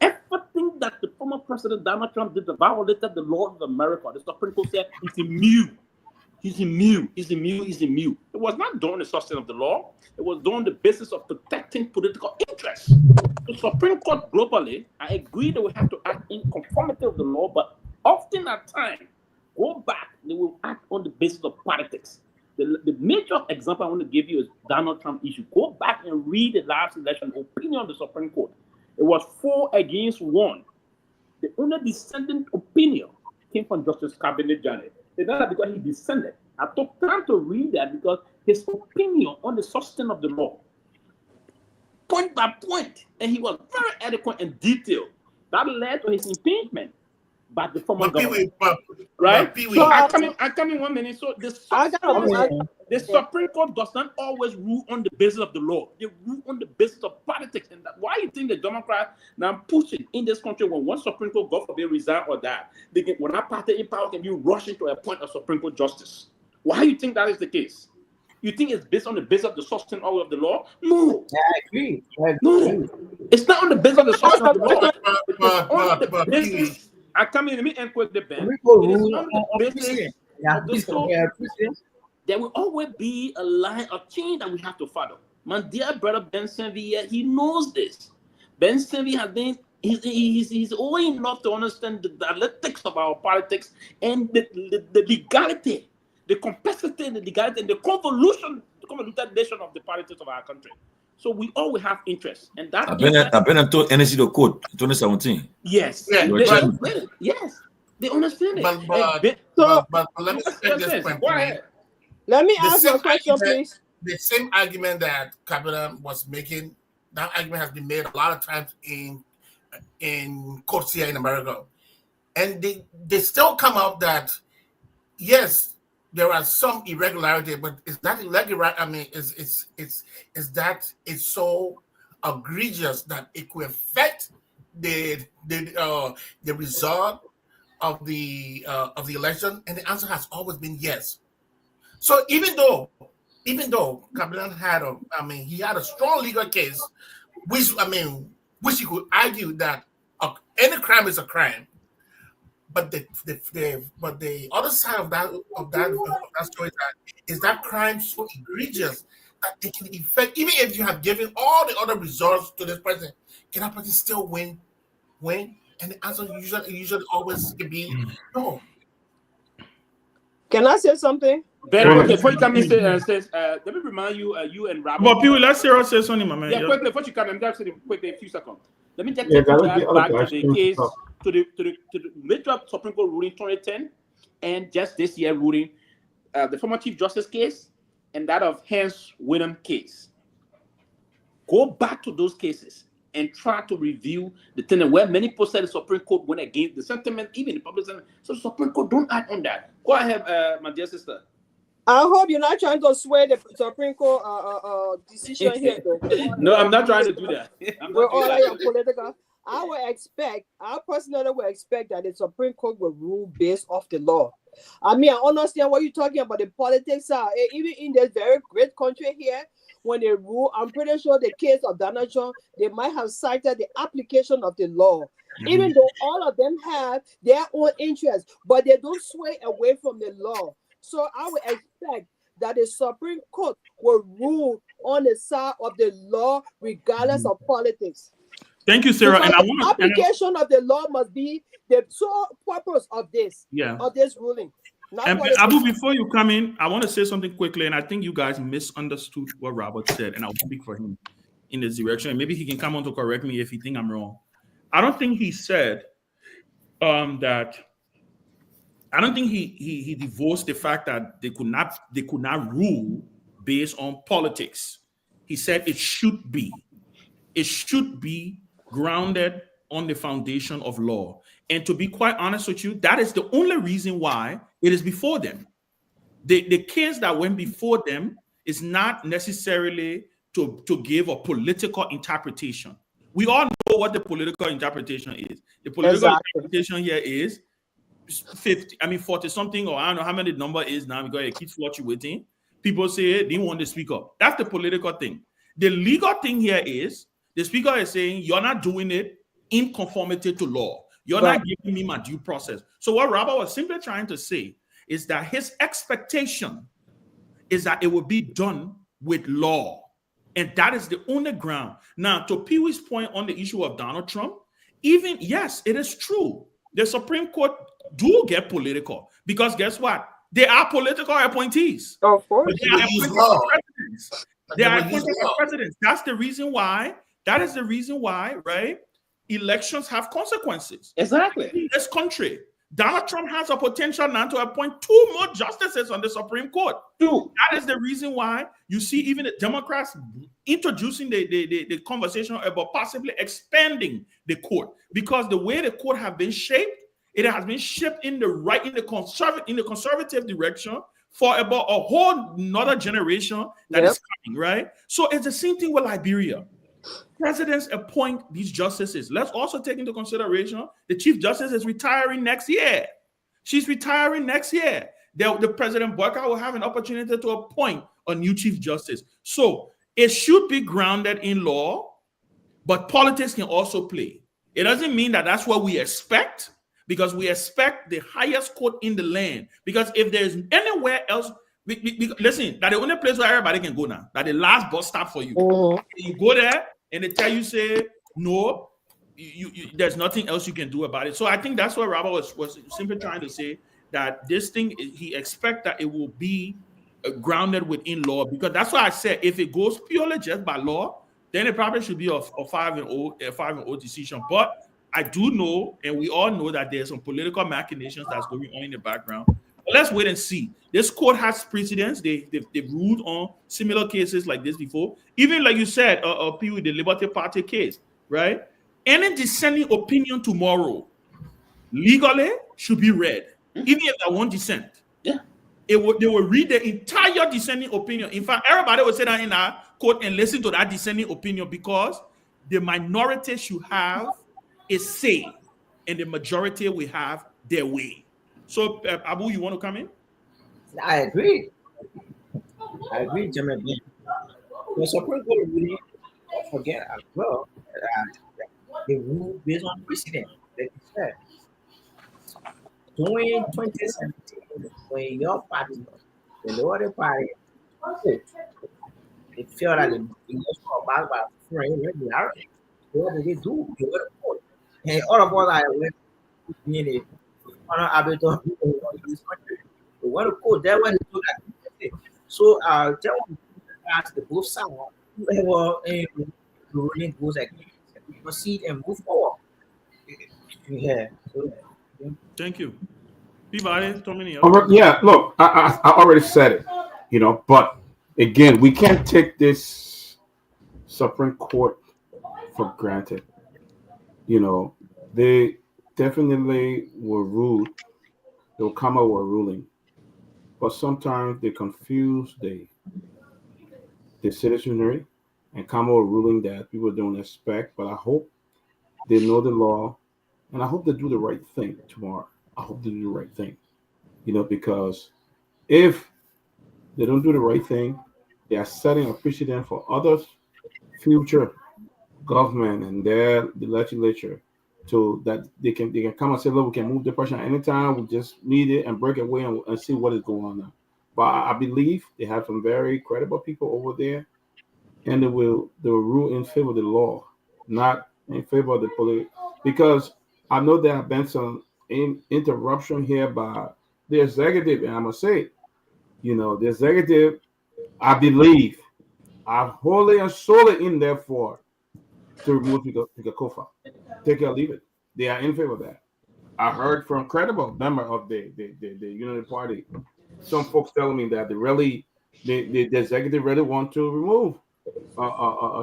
Everything that the former President Donald Trump did that violated the law of America, the Supreme Court said it's immune. He's immune. It was not done on the substance of the law. It was done on the basis of protecting political interests. The Supreme Court globally, I agree that we have to act in conformity with the law, but often at times, go back, they will act on the basis of politics. The major example I want to give you is Donald Trump issue. Go back and read the last election opinion of the Supreme Court. It was 4-1. The only dissenting opinion came from Justice Cabinet Janet. It's not that because he dissented. I took time to read that because his opinion on the substance of the law, point by point, and he was very adequate and detailed. That led to his impeachment by the former government. Right? So I come in 1 minute. So the Supreme Court does not always rule on the basis of the law. They rule on the basis of politics. And why you think the Democrats now pushing in this country when one Supreme Court, God forbid, resign or die, when that party in power can be rushing to appoint a Supreme Court justice? Why you think that is the case? You think it's based on the basis of the substance of the law? No. I agree. No. It's not on the basis of the substance of the law. It's on the basis. I come in, let me end with the Ben. It is on the basis of the law. There will always be a line of change that we have to follow. My dear brother Ben Sanvee, he knows this. Ben Sanvee has been He's old enough to understand the analytics of our politics and the legality, the complexity, the legality, and the convoluted nation of the politics of our country. So we always have interest, and that. I've been into NSC the code 2017. Yes, yeah, yes, they understand it. But let me take this point. Let me ask you a question, please. The same argument that Kabila was making, that argument has been made a lot of times in courts here in America, and they still come out that yes, there are some irregularity, but is that irregular? I mean, is that it's so egregious that it could affect the result of the election? And the answer has always been yes. So even though Kabila had he had a strong legal case, which you could argue that any crime is a crime, but the other side of that story is that crime so egregious that it can affect, even if you have given all the other results to this person, can that person still win? And the answer usually always can be no. Can I say something? Before you come in, says, let me remind you, you and Robert. But Pewee, let's say something, my man. Yeah, quickly, before you come in, just quickly, a few seconds. Let me just take you back to the case, to the midterm Supreme Court ruling 2010, and just this year ruling, the former Chief Justice case, and that of Hans Wyndham case. Go back to those cases and try to review the thing where many people said the Supreme Court went against the sentiment, even the public sentiment. So the Supreme Court don't act on that. Go ahead, my dear sister. I hope you're not trying to sway the Supreme Court decision here, though. No, I'm not trying to do that. We're all political. I personally would expect that the Supreme Court will rule based off the law. I mean, I understand what you're talking about. The politics are even in this very great country here. When they rule, I'm pretty sure the case of Donald Trump, they might have cited the application of the law, even though all of them have their own interests, but they don't sway away from the law. So I would expect that the Supreme Court will rule on the side of the law, regardless of politics. Thank you, Sarah. And the application of the law must be the sole purpose of this, of this ruling. And Abu, before you come in, I want to say something quickly, and I think you guys misunderstood what Robert said, and I'll speak for him in this direction. And maybe he can come on to correct me if he thinks I'm wrong. I don't think he said that. I don't think he divorced the fact that they could not rule based on politics. He said it should be grounded on the foundation of law. And to be quite honest with you, that is the only reason why it is before them. The case that went before them is not necessarily to give a political interpretation. We all know what the political interpretation is. The political interpretation here is 40 something, or I don't know how many the number is now because it keeps fluctuating. People say they want to speak up. That's the political thing. The legal thing here is the speaker is saying you're not doing it in conformity to law. You're not giving me my due process. So what Robert was simply trying to say is that his expectation is that it will be done with law. And that is the only ground. Now, to Pewee's point on the issue of Donald Trump, yes, it is true. The Supreme Court do get political because guess what? They are political appointees. Of course. They are appointed presidents. They are appointed presidents. That's the reason why. That is the reason why, right? Elections have consequences. Exactly. In this country, Donald Trump has a potential now to appoint 2 more justices on the Supreme Court. 2. That is the reason why you see even the Democrats introducing the conversation about possibly expanding the court, because the way the court have been shaped, it has been shaped in the conservative direction for about a whole another generation that is coming, right? So it's the same thing with Liberia. Presidents appoint these justices. Let's also take into consideration the Chief Justice is retiring next year. She's retiring next year. The President Boyka will have an opportunity to appoint a new Chief Justice. So it should be grounded in law, but politics can also play. It doesn't mean that that's what we expect, because we expect the highest court in the land. Because if there's anywhere else, listen, that's the only place where everybody can go now. That's the last bus stop for you. You go there and they tell you, say, no, there's nothing else you can do about it. So I think that's what Robert was simply trying to say, that this thing, he expects that it will be grounded within law, because that's why I said if it goes purely just by law, then it probably should be a 5-0 decision. But I do know, and we all know, that there's some political machinations that's going on in the background. But let's wait and see. This court has precedents. They've ruled on similar cases like this before. Even like you said, with the Liberty Party case, right? Any dissenting opinion tomorrow legally should be read, even if that one dissent. Yeah. They will read the entire dissenting opinion. In fact, everybody will sit down in our court and listen to that dissenting opinion, because the minority should have a say and the majority will have their way. So, Abu, you want to come in? I agree, Jimmy. The Supreme Court really forget as well the rule based on precedent, like you said. During 2017, when your party, the lower party, they feel like the national about for irregularity. What did they do? They were court. And all of us are being a honor arbiter in this country. They want to court. That's why they do that. So tell them that the both sides, whoever the ruling goes against, proceed and move forward. Yeah. So, thank you. Peabody, yeah, look, I already said it, but again, we can't take this Supreme Court for granted. They definitely were ruled, they'll come out with a ruling, but sometimes they confuse the citizenry and come out with a ruling that people don't expect. But I hope they know the law, and I hope they do the right thing tomorrow. I hope they do the right thing, because if they don't do the right thing, they are setting a precedent for others, future government and the legislature, so that they can come and say, look, we can move the person anytime. We just need it and break away and see what is going on now. But I believe they have some very credible people over there, and they will rule in favor of the law, not in favor of the politics. Because I know there have been some interruption here by the executive, and I must say, the executive, I believe, are wholly and solely in there for to remove Kofa. Take it or leave it. They are in favor of that. I heard from credible member of the Unity Party, some folks telling me that the executive really want to remove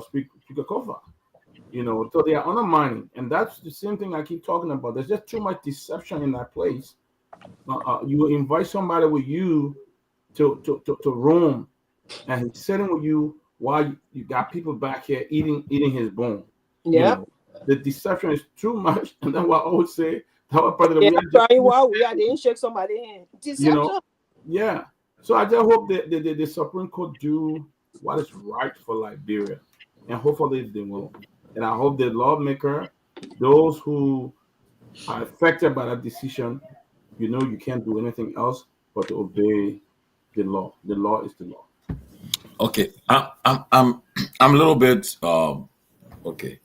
Speaker Kofa. So they are undermining, and that's the same thing I keep talking about. There's just too much deception in that place. You invite somebody with you to roam, and he's sitting with you while you got people back here eating his bone. Yeah, the deception is too much, and then what I always say, we didn't shake somebody in. Deception. Yeah. So I just hope that the Supreme Court do what is right for Liberia, and hopefully they will. And I hope the lawmaker, those who are affected by that decision, you can't do anything else but to obey the law. The law is the law. Okay, I'm a little bit okay.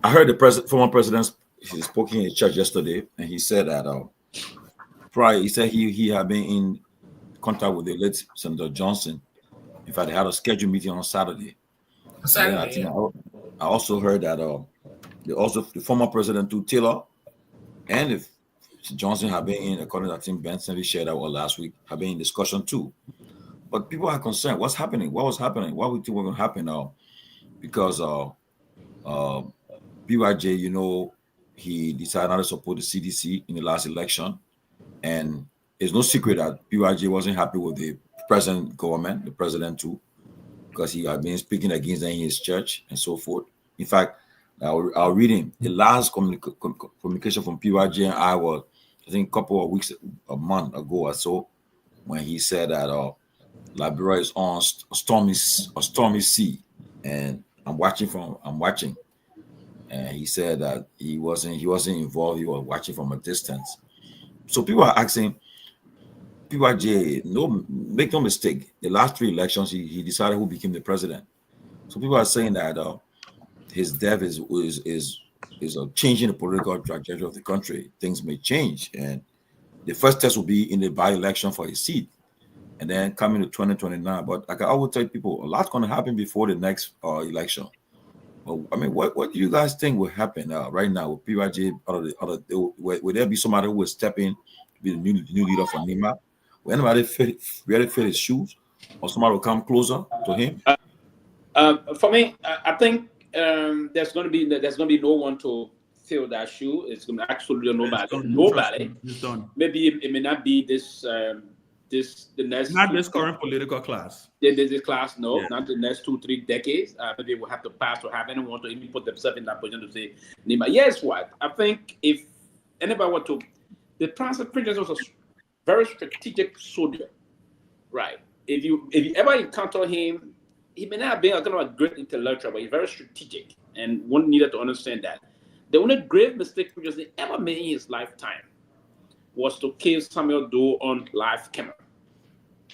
I heard the former president, he spoke in his church yesterday, and he said that he said he had been in contact with the late Senator Johnson. In fact, they had a scheduled meeting on Saturday. I also heard that the former president Taylor and if Johnson have been in, according to I think Ben Sanvee shared that last week, have been in discussion too. But people are concerned. What's happening? What was happening? What we think was going to happen now? Because PYJ, he decided not to support the CDC in the last election, and it's no secret that PYJ wasn't happy with the present government, the president too, because he had been speaking against them in his church and so forth. In fact, I'll read him. The last communication from PYJ and I was, I think, a couple of weeks, a month ago or so, when he said that Liberia is on a stormy sea, and I'm watching. And he said that he wasn't involved. He was watching from a distance. So people are asking, PYJ, make no mistake. The last 3 elections, he decided who became the president. So people are saying that his death is is changing the political trajectory of the country. Things may change, and the first test will be in the by-election for a seat, and then coming to 2029. But like I always tell people, a lot's going to happen before the next election. Well, I mean, what do you guys think will happen right now with PYJ? Will there be somebody who will step in to be the new leader for NIMBA? Will anybody really fit his shoes, or somebody will come closer to him? For me, I think there's going to be no one to fill that shoe. It's going to absolutely nobody. Maybe it may not be the next. Not this current political class. This class, no, not the next 2-3 decades. Maybe will have to pass to have anyone to even put themselves in that position to say, Nima. Yes, what? I think if anybody were to, the President was a very strategic soldier, right? If you ever encounter him, he may not have been a kind of a great intellectual, but he's very strategic, and one needed to understand that. The only grave mistake President ever made in his lifetime was to kill Samuel Doe on live camera.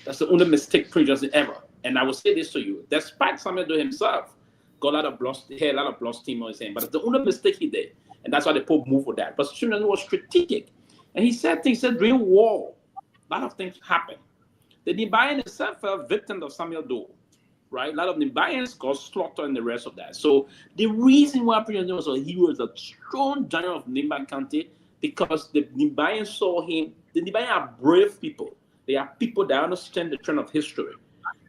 That's the only mistake President ever. And I will say this to you: despite Samuel Doe himself got a lot of blood, he had a lot of blood steam on his hand, but it's the only mistake he did, and that's why the Pope moved for that. But President was strategic, and he said things. He said during war, a lot of things happened. The Nimbayan itself fell victim of Samuel Doe. Right, a lot of Nimbayans got slaughtered and the rest of that. So the reason why President was a hero is a strong giant of Nimba County, because the Nimbayans saw him. The Nimbayans are brave people. They are people that understand the trend of history.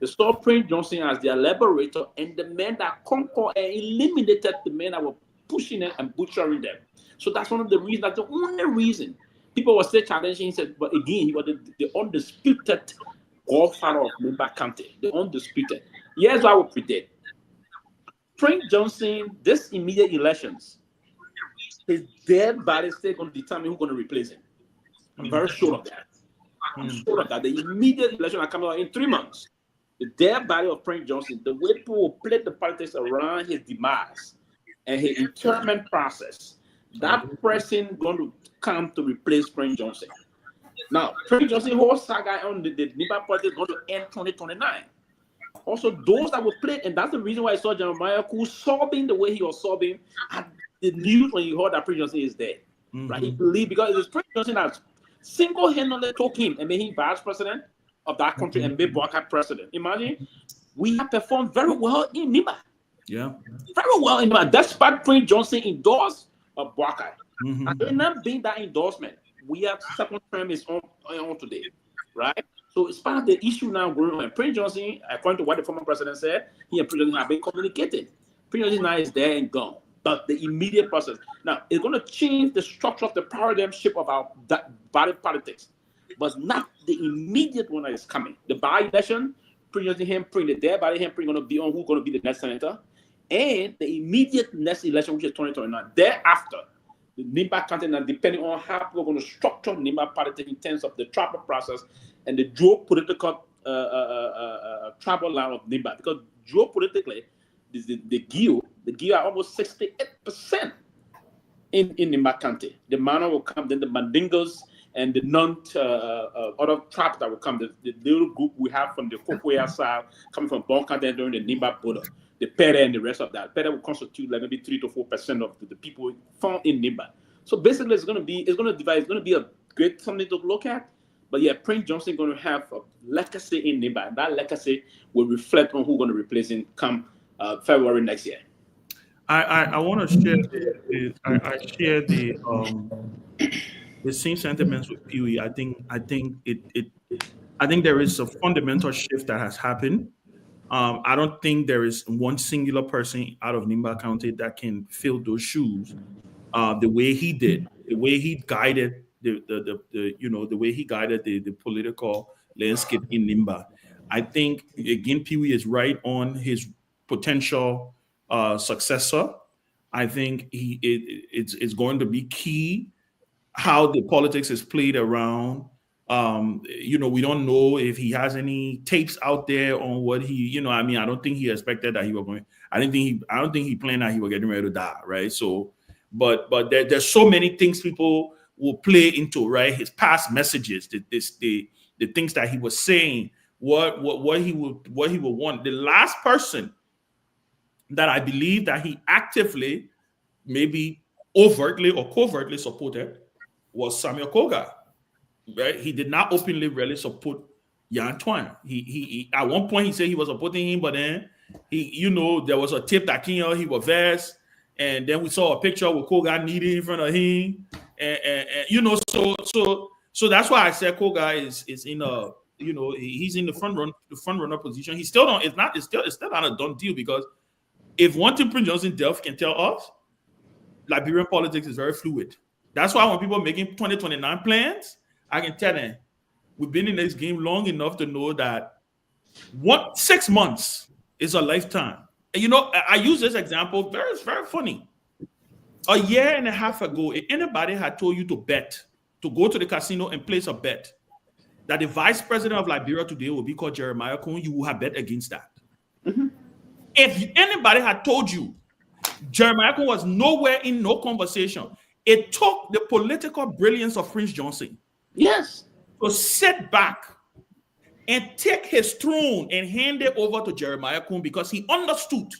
They saw Prince Johnson as their liberator and the men that conquered and eliminated the men that were pushing them and butchering them. So that's one of the reasons. That's the only reason people were still challenging. He said, but again, he was the undisputed godfather of Nimba County, the undisputed. Here's what I would predict. Prince Johnson, this immediate elections, his dead body is still going to determine who's going to replace him. I'm very sure of that. I'm sure of that. The immediate election are coming out in 3 months. The dead body of Prince Johnson, the way people will play the politics around his demise and his interment process, that person going to come to replace Prince Johnson. Now, Prince Johnson, whole saga on the Nimba politics is going to end 2029. Also, those that were played, and that's the reason why I saw Jeremiah Koo sobbing the way he was sobbing at the news when he heard that Prince Johnson is dead. Right? He believed, because it was Prince Johnson that single-handedly took him and made him vice president of that country and made Boakai president. Imagine, we have performed very well in Nimba. Yeah. Very well in Nimba. Despite Prince Johnson endorsed Boakai. And it not being that endorsement, we have second term is on today. Right? So it's part of the issue now going on. Prince Johnson, according to what the former president said, he and Prince Johnson have been communicating. Prince Johnson now is there and gone. But the immediate process. Now, it's going to change the structure of the paradigm shift of our body politics, but not the immediate one that is coming. The by-election, Prince Johnson, him, Prince, the dead body, him, Prince going to be on who's going to be the next senator, and the immediate next election, which is 2029. Thereafter, the Nimba County, now depending on how people are going to structure Nimba politics in terms of the tribal process and the geopolitical tribal line of Nimba, because geopolitically, the Guar are almost 68% in Nimba County. The Mana will come, then the Mandingos and the other tribes that will come. The little group we have from the Kokwea side, coming from Bonka, then during the Nimba border, the Pere and the rest of that. Pere will constitute like maybe 3 to 4% of the people found in Nimba. So basically, it's going to be a great something to look at. But yeah, Prince Johnson is going to have a legacy in Nimba, and that legacy will reflect on who's going to replace him come February next year. I want to share I share the same sentiments with Pewee. I think there is a fundamental shift that has happened. I don't think there is one singular person out of Nimba County that can fill those shoes the way he did, the way he guided the way he guided the political landscape in Nimba. I think again, Pewee is right on his potential successor. I think it's going to be key how the politics is played around. We don't know if he has any tapes out there on what he, I don't think he expected that he was going. I don't think he planned that he was getting ready to die, right? So, but there's so many things people will play into, right? His past messages, the things that he was saying, what he would want. The last person that I believe that he actively maybe overtly or covertly supported was Samuel Togar. Right? He did not openly really support Yan Twan. He at one point he said he was supporting him, but then there was a tape that came out, he was vexed, and then we saw a picture with Togar kneeling in front of him, and so that's why I said Togar is in a he's in the front runner position. He's still not. It's still not a done deal, because if one thing Prince Johnson Delph can tell us, Liberian politics is very fluid. That's why when people are making 2029 plans, I can tell them we've been in this game long enough to know that 6 months is a lifetime. And I use this example, very, very funny. A year and a half ago, if anybody had told you to bet, to go to the casino and place a bet, that the vice president of Liberia today will be called Jeremiah Cohn, you would have bet against that. Mm-hmm. If anybody had told you Jeremiah Cohn was nowhere in no conversation, it took the political brilliance of Prince Johnson, yes, to sit back and take his throne and hand it over to Jeremiah Cohn, because he understood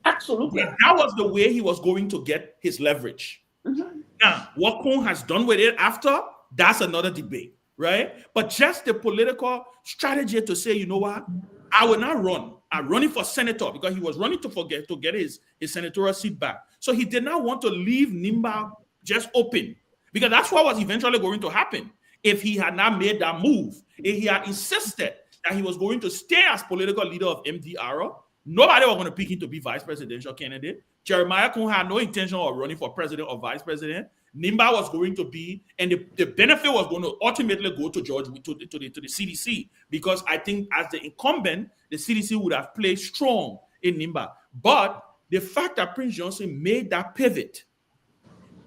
absolutely that was the way he was going to get his leverage. Mm-hmm. Now, what Cohn has done with it after, that's another debate, right? But just the political strategy to say, you know what, I will not run. I'm running for senator, because he was running to get his senatorial seat back. So he did not want to leave Nimba just open, because that's what was eventually going to happen if he had not made that move. If he had insisted that he was going to stay as political leader of MDR, nobody was going to pick him to be vice presidential candidate. Jeremiah Cohn had no intention of running for president or vice president. Nimba was going to be, and the benefit was going to ultimately go to George, to the CDC, because I think as the incumbent, the CDC would have played strong in Nimba. But the fact that Prince Johnson made that pivot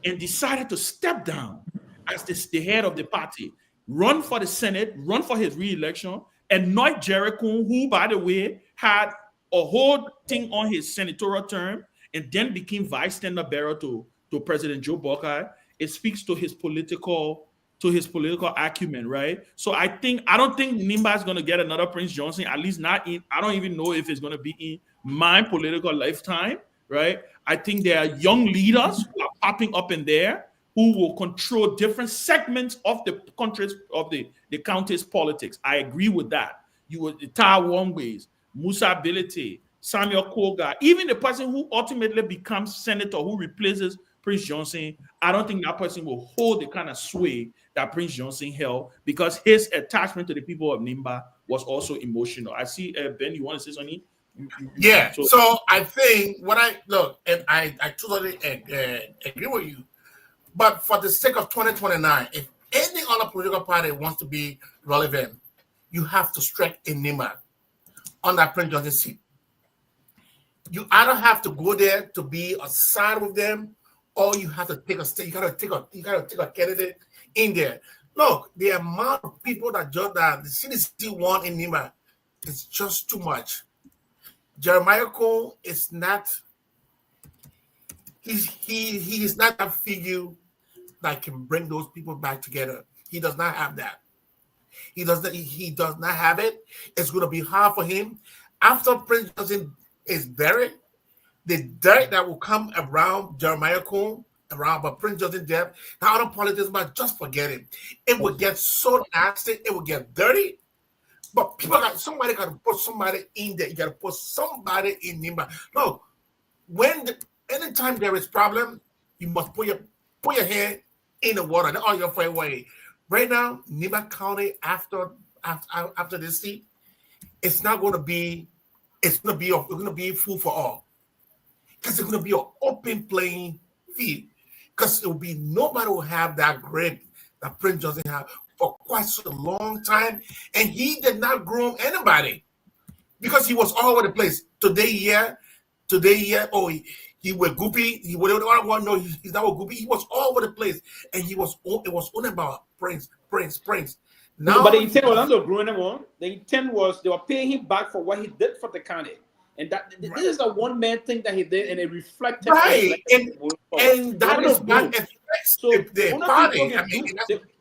and decided to step down as the head of the party, run for the Senate, run for his re-election, anoint Jerry Cohn, who, by the way, had a whole thing on his senatorial term, and then became vice standard bearer to President Joe Buckeye. It speaks to his political acumen, right? So I don't think Nimba is going to get another Prince Johnson, at least not in. I don't even know if it's going to be in my political lifetime, right? I think there are young leaders who are popping up in there who will control different segments of the country's, of the county's politics. I agree with that. You will Tar Wongways, Musa Bilete, Samuel Togar, even the person who ultimately becomes senator, who replaces Prince Johnson, I don't think that person will hold the kind of sway that Prince Johnson held, because his attachment to the people of Nimba was also emotional. I see, Ben, you want to say something? Yeah, so I think and I totally agree with you, but for the sake of 2029, if any other political party wants to be relevant, you have to strike a Nimba on that Prince Johnson seat. You either have to go there to be a side with them, or you have to take a state. You gotta take a candidate in there. Look, the amount of people that the CDC want in Nimba is just too much. Jeremiah Cohn is not. He is not that figure that can bring those people back together. He does not have that. He does not have it. It's going to be hard for him after Prince Johnson is buried. The dirt that will come around Jeremiah Cohn, but Prince Johnson death, the other politicians might just forget it. It will get so nasty, it will get dirty. But somebody got to put somebody in there. You got to put somebody in Nimba. No, anytime there is problem, you must put your hand in the water. That's all your fair way. Right now, Nimba County after this seat, it's not going to be. It's going to be food for all, because it's going to be an open playing field. Because it will be nobody will have that grip that Prince Johnson had for quite a long time, and he did not groom anybody because he was all over the place. Today, oh, he was goopy. He would want to know he's not a goopy. He was all over the place, and it was only about Prince. Now, but the intent was not to groom anyone. The intent was they were paying him back for what he did for the county. And this is a one-man thing that he did, and it reflected. Right, and that is not the party.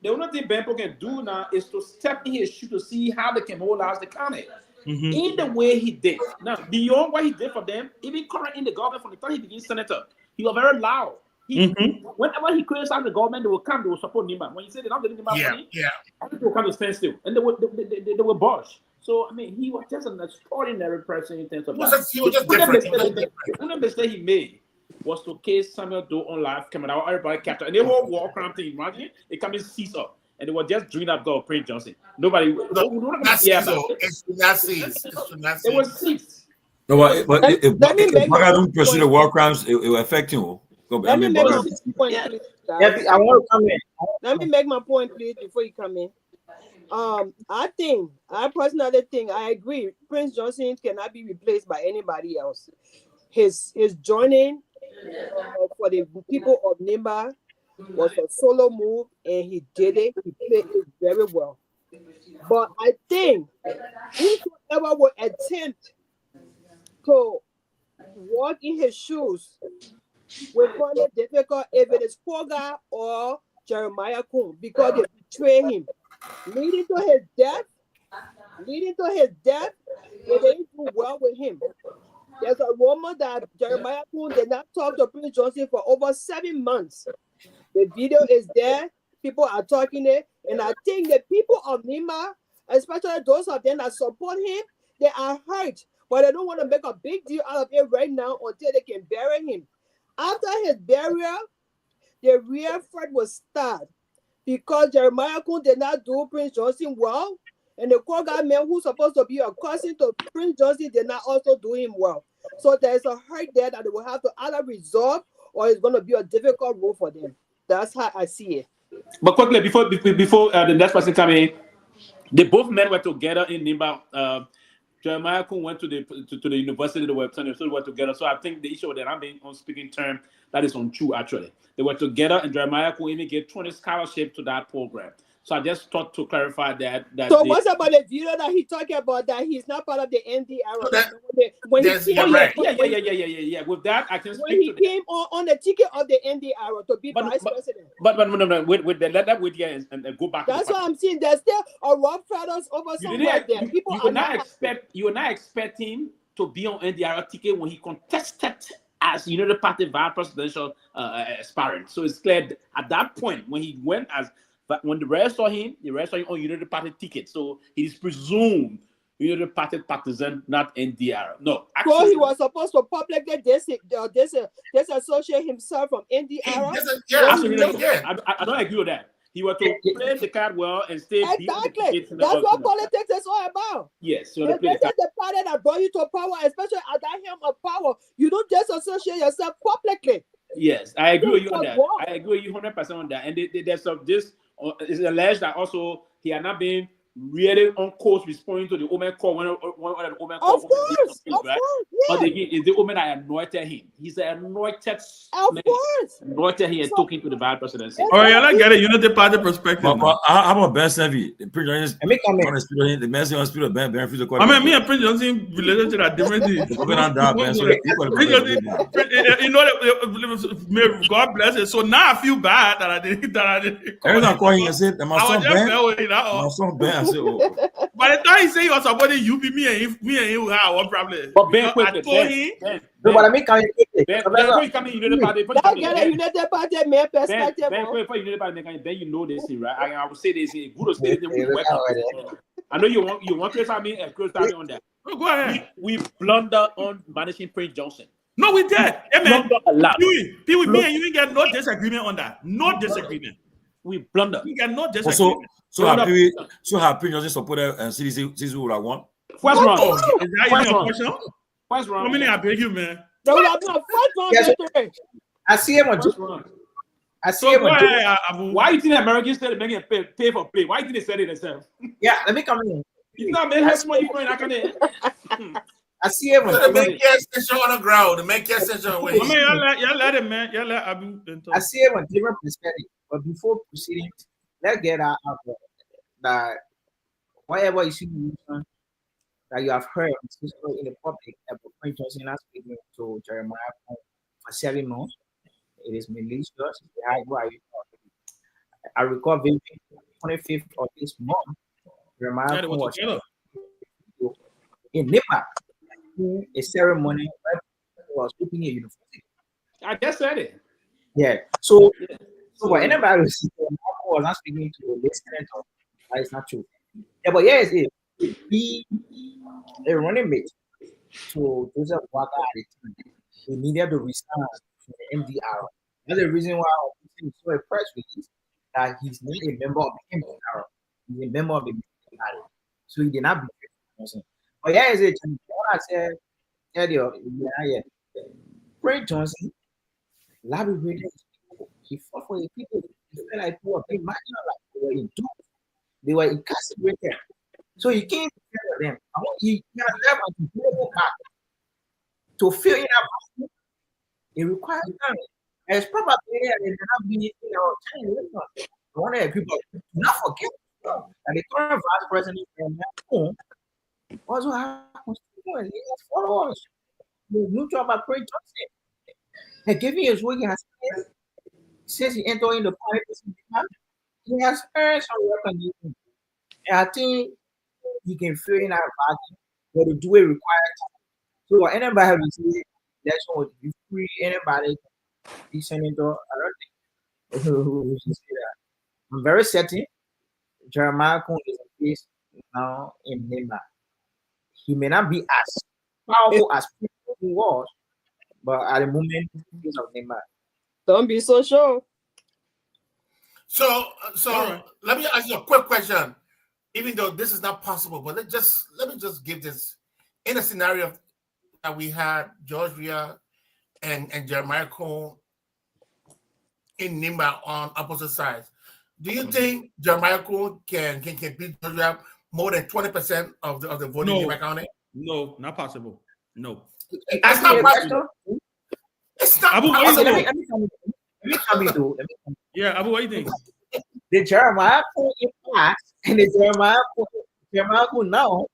The only thing Ben can do now is to step in his shoe to see how they can mobilize the county in the way he did. Now, beyond what he did for them, even current in the government from the time he became senator, he was very loud. Whenever he criticized the government, they will come, they will support Nimba. When he said they're not getting Nimba money, they will come to stand still, and they were bosh. So I mean, he was just an extraordinary person in terms of that. He was just different. The only mistake he made was to case Samuel Doe on live camera. Everybody captured, and the whole war crime thing. Imagine it coming cease up. And they were just doing up God, Prince Johnson. Nobody. It should not cease. It was cease. No, but if Baga don't pursue the war crimes, it will affect him. Let me make my point, please. I want to come in. Let me make my point, please, before you come in. I personally think, I agree, Prince Johnson cannot be replaced by anybody else. His joining for the people of Nimba was a solo move, and he did it. He played it very well. But I think whoever would attempt to walk in his shoes will find it difficult if it is Togar or Jeremiah Kuhn, because they betray him, leading to his death. They didn't do well with him. There's a rumor that Jeremiah Kuhn did not talk to Prince Johnson for over 7 months. The video is there. People are talking it. And I think the people of Nimba, especially those of them that support him, they are hurt. But they don't want to make a big deal out of it right now until they can bury him. After his burial, the real threat will start. Because Jeremiah Kuhn did not do Prince Johnson well. And the Togar man who's supposed to be a cousin to Prince Johnson did not also do him well. So there's a hurt there that they will have to either resolve, or it's going to be a difficult role for them. That's how I see it. But quickly, before the next person come in, they both men were together in Nimba. Jeremiah Kuhn went to the university. They were together. So I think the issue that I'm being on speaking term, that is untrue. Actually, they were together, and Jeremiah Kuhn even gave 20 scholarship to that program. So I just thought to clarify that. So what's about the video that he talking about that he's not part of the NDR? Yeah. With that, I can speak. When he came on the ticket of the NDR to be vice president. But no. With let that wait here and go back. That's what I'm saying. There's still a rough feathers over somewhere there. People you will not expect him to be on NDR ticket when he contested as the party vice presidential aspirant. So it's clear at that point when he went as. But when the rest saw him on United Party ticket. So he is presumed United Party partisan, not NDR. No. Actually, so he was supposed to publicly disassociate himself from NDR? Absolutely. I don't agree with that. He was to play the card well and stay. Exactly. That's what politics is all about. Yes. So this is the party that brought you to power, especially at that helm of power. You don't disassociate yourself publicly. Yes, I agree with you on that. I agree with you 100% on that. And there's this. It's alleged that also he had not been really on course responding to the woman call when the woman called. Of course, yeah. But again, it's the woman that anointed him. He's an anointed man. Anointed him and took him to the vice presidency. All right, I get a Unity Party perspective. But how about Ben Sanvee? The Prince Johnson, the message on spirit of Ben Sanvee. I mean, me and Prince Johnson relationship are different things. God bless it. So now I feel bad that I didn't. Every time I call him and say, my son Ben. I said, by the time he said he was supporting you, me and him have one problem. But Ben, I told him. But I mean, before you come in United Party, United Party man perspective. Before United Party, Ben, you know this thing, right? I would say this. Good state. I know you want to tell me on that. Go ahead. We blunder on managing Prince Johnson. No, we did. Hey, man. Pewee, me and you get no disagreement on that. No disagreement. We blunder. We get no disagreement. So happy Johnson supporter and CDC would have won. What's wrong? Is that even a question? What's wrong? How many I beg you, man? I see him on. I see him on. Why you think Americans said making pay for play? Why you think they said it themselves? Yeah, let me come in. It's not making that money for it. I see him. The main care station on the ground. The main care station away. I mean, y'all let him, man. Y'all let Abu. I see him on different perspective. But before proceeding, let's get out of that whatever you see that you have heard in the public about Prince Johnson not speaking to Jeremiah for 7 months. It is malicious. I recall vividly 25th of this month, Jeremiah was in Nimba a ceremony where he was opening a university. I just said it. Yeah. So for anybody who was not speaking to the listener, that is not true. Yeah, but yes, he a running mate to Joseph Walker at the time. He needed to resign from the MDR. That's the reason why I saw a press release that he's not a member of the MDR. He's a member of the party. So he did not be person. But yeah, is it what I said earlier? Yeah. Prince Johnson, Larry Williams, he fought for the people. He felt like people were being marginalized. They were in dupes. They were incarcerated. So he came to tell them, he has left a global market. To fill in that market, it requires time. And it's probably that they not be time. One of the people do not forget that the current vice president also has constituents. He has followers. The neutral about Prince Johnson. And giving his work has since he entered in the politics, he has earned some recognition. And I think he can fill in that market, but to do it requires time. So anybody who say that's what you free anybody be senator, I don't think who should say that. I'm very certain Jeremiah Cohn is a case now in Neymar. He may not be as powerful as people he was, but at the moment he's of Neymar. Don't be so sure. So let me ask you a quick question. Even though this is not possible, but let me just give this in a scenario that we had George Weah and Jeremiah Cohn in Nimba on opposite sides. Do you think Jeremiah Cohn can beat George Weah more than 20% of the voting in Nimba County? No, not possible. No. That's not possible. It's not possible. Let me come into. Yeah, Abu, what do you think? The Jeremiah Cohn in past and the Jeremiah Cohn now,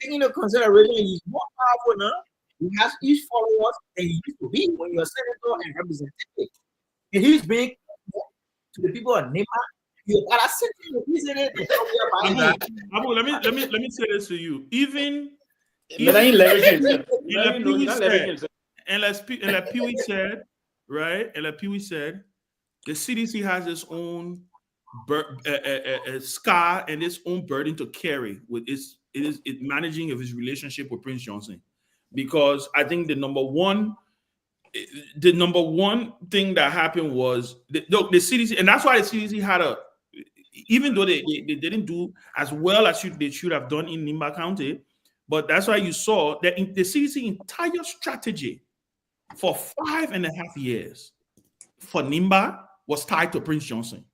taking into consideration he's more powerful now. He has each followers than he used to be when you're senator and representative. And he's being to the people of Nema. You are sitting the president. Abu, let me say this to you. Even like Pewee said, right? And like Pewee said, the CDC has its own scar and its own burden to carry with its managing of his relationship with Prince Johnson, because I think the number one thing that happened was the CDC, and that's why the CDC had even though they didn't do as well as they should have done in Nimba County, but that's why you saw that in the CDC entire strategy for 5.5 years for Nimba was tied to Prince Johnson.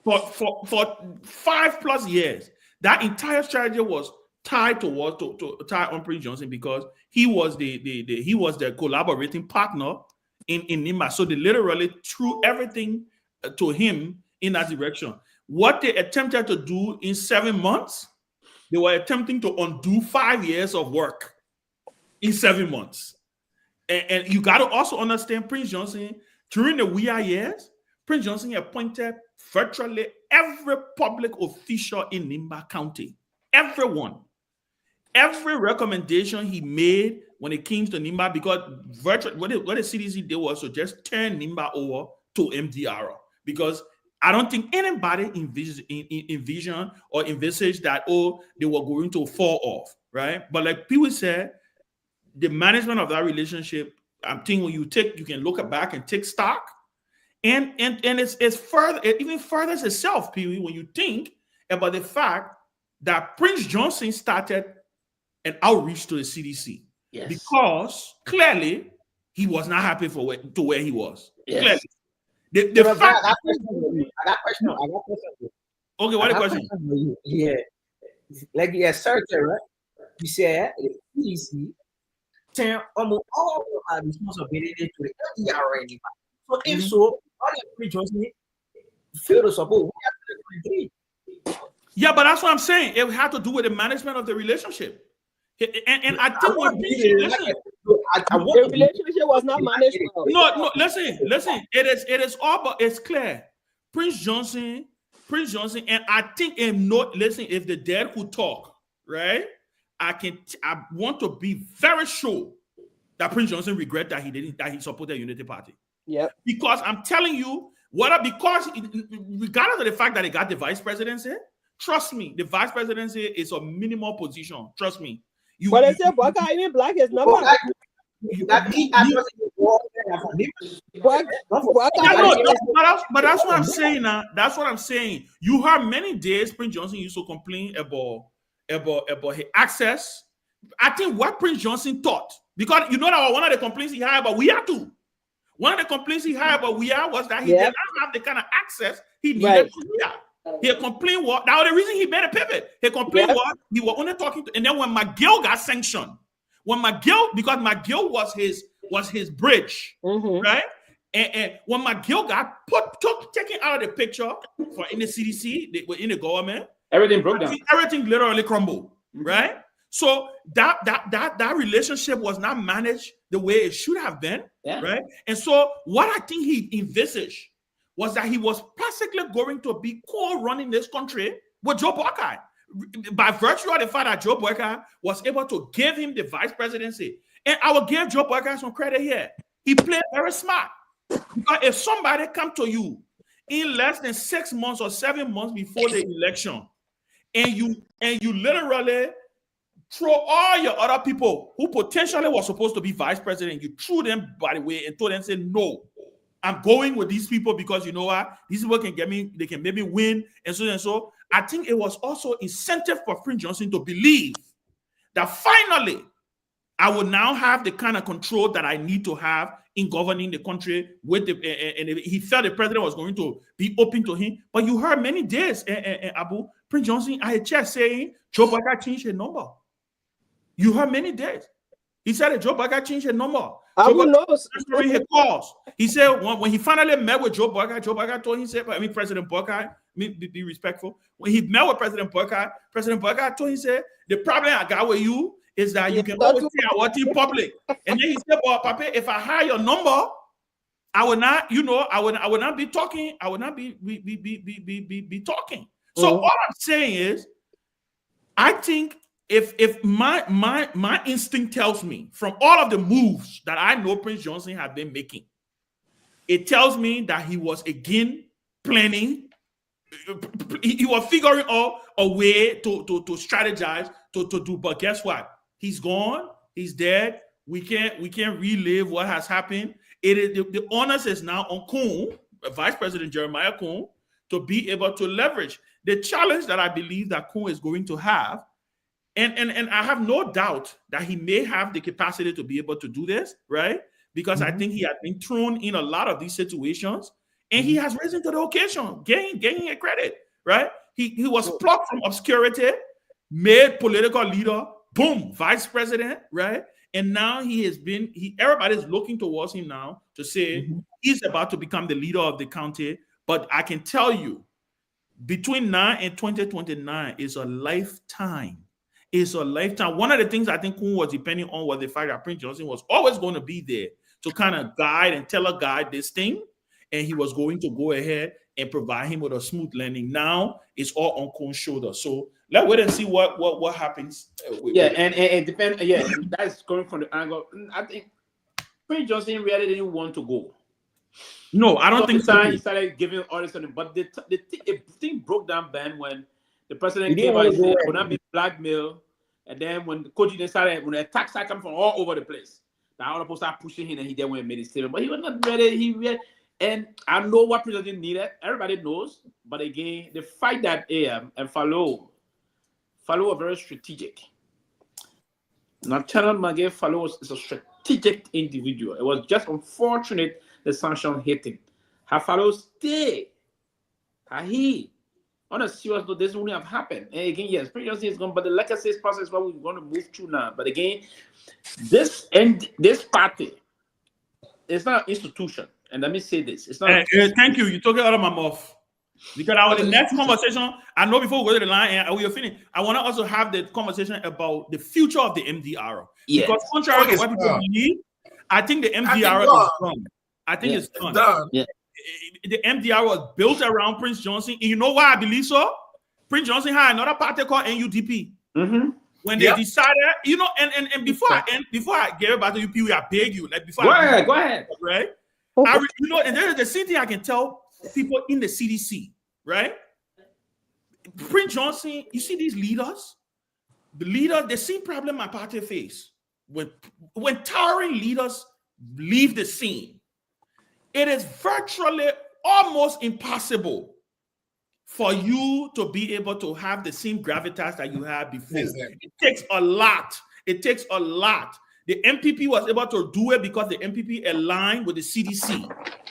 For 5+ years, that entire strategy was tied to tie on Prince Johnson because he was the collaborating partner in Nimba. So they literally threw everything to him in that direction. What they attempted to do in 7 months, they were attempting to undo 5 years of work in 7 months. And you got to also understand Prince Johnson, during the Weah years, Prince Johnson appointed virtually every public official in Nimba County. Everyone. Every recommendation he made when it came to Nimba, because virtually what the CDC did was to just turn Nimba over to MDR. Because I don't think anybody envisioned or envisaged that, they were going to fall off, right? But like people said, the management of that relationship, I'm thinking when you can look back and take stock, and it's further, it even furthers itself, Pewee, when you think about the fact that Prince Johnson started an outreach to the CDC. Yes. Because clearly he was not happy to where he was. Yes. Clearly. The fact I got a question. Okay, what a question? Yeah. Like the assertor, right? You said the CDC turn almost all of our responsibility to the LDR anymore. So if so, all the Prince Johnson fail to support, we have to agree. Yeah, but that's what I'm saying. It had to do with the management of the relationship. And I think the relationship was not managed. No, listen. It is all, but it's clear. Prince Johnson, and I think if the dead could talk, right? I want to be very sure that Prince Johnson regret that he supported Unity Party. Yep. Because I'm telling you, regardless of the fact that they got the vice presidency, trust me, the vice presidency is a minimal position. Trust me. But they say Boyka even black is number. But that's what I'm saying now. That's what I'm saying. You heard many days Prince Johnson used to complain about his access. I think what Prince Johnson thought, because you know that one of the complaints he had about we had to. One of the complaints he had about we are was that he did not have the kind of access he needed to we are. He complained what that was the reason he made a pivot. He complained what he was only talking to, and then when McGill got sanctioned, because McGill was his bridge, right? And when McGill got taken out of the picture for in the CDC, in the government, everything broke down. Everything literally crumbled, right? So that relationship was not managed the way it should have been, right? And so what I think he envisaged was that he was basically going to be co-running this country with Joe Boyka, by virtue of the fact that Joe Boyka was able to give him the vice presidency. And I will give Joe Boyka some credit here. He played very smart. Because if somebody come to you in less than 6 months or 7 months before the election, and you literally throw all your other people who potentially were supposed to be vice president, you threw them by the way and told them, say, no, I'm going with these people because you know what? These people can get me, they can make me win, and so and so. I think it was also incentive for Prince Johnson to believe that finally I will now have the kind of control that I need to have in governing the country with the, and he felt the president was going to be open to him. But you heard many days, Abu, Prince Johnson, I had just saying Joe Boyka changed his number. You heard many days. He said that Joe Boyka changed his number. Abu knows. He calls. He said when he finally met with Joe Boyka told him, President Boyka, be respectful. When he met with President Boyka told him, said, the problem I got with you is that you can always say I want in public. And then he said, well, Papa, if I hire your number, I will not, I will not be talking. I will not be talking. So all I'm saying is, I think if my instinct tells me from all of the moves that I know Prince Johnson had been making, it tells me that he was again planning. He was figuring out a way to strategize to do. But guess what? He's gone. He's dead. We can't relive what has happened. It is the onus is now on Kuhn, Vice President Jeremiah Kuhn, to be able to leverage the challenge that I believe that Kuhn is going to have. And I have no doubt that he may have the capacity to be able to do this, right? Because I think he has been thrown in a lot of these situations, and he has risen to the occasion, gaining a credit, right? He was plucked from obscurity, made political leader, boom, vice president, right? And now everybody's looking towards him now to say he's about to become the leader of the county. But I can tell you, between now and 2029 is a lifetime. It's a lifetime. One of the things I think Kuhn was depending on was the fact that Prince Johnson was always going to be there to kind of guide and teleguide this thing. And he was going to go ahead and provide him with a smooth landing. Now it's all on Kuhn's shoulder. So let's wait and see what happens. And it depends. Yeah, that's coming from the angle. I think Prince Johnson really didn't want to go. No, I don't think so. He started giving orders on it, but the thing broke down, Ben, when the president came out and said it would not be blackmail. And then when the coach started, when the attacks started coming from all over the place, the other people started pushing him, and he then went and made his statement. But he was not ready. And I know what president needed. Everybody knows. But again, the fact that AM and Fallow are very strategic. Lieutenant Maggie Fallow is a strategic individual. It was just unfortunate the sanction hit him. Have Fallow stay? On a serious note, this wouldn't have happened. And again, yes, Prince Johnson is gone, but the legacy process is what we're going to move through now. But again, this party is not an institution. And let me say this: it's not. Thank you. You took it out of my mouth. Because the next conversation, I know before we go to the line and we are finished, I want to also have the conversation about the future of the MDR. Yes. Because contrary to what people believe, I think the MDR is done. I think it's done. Yeah. The MDR was built around Prince Johnson. And you know why I believe so? Prince Johnson had another party called NUDP. When they decided, and before I get back to UP, I beg you, like before go ahead. Right? And there's the same thing I can tell people in the CDC, right? Prince Johnson, you see these leaders, the same problem my party face. When towering leaders leave the scene, it is virtually almost impossible for you to be able to have the same gravitas that you had before. Exactly. It takes a lot. It takes a lot. The MPP was able to do it because the MPP aligned with the CDC.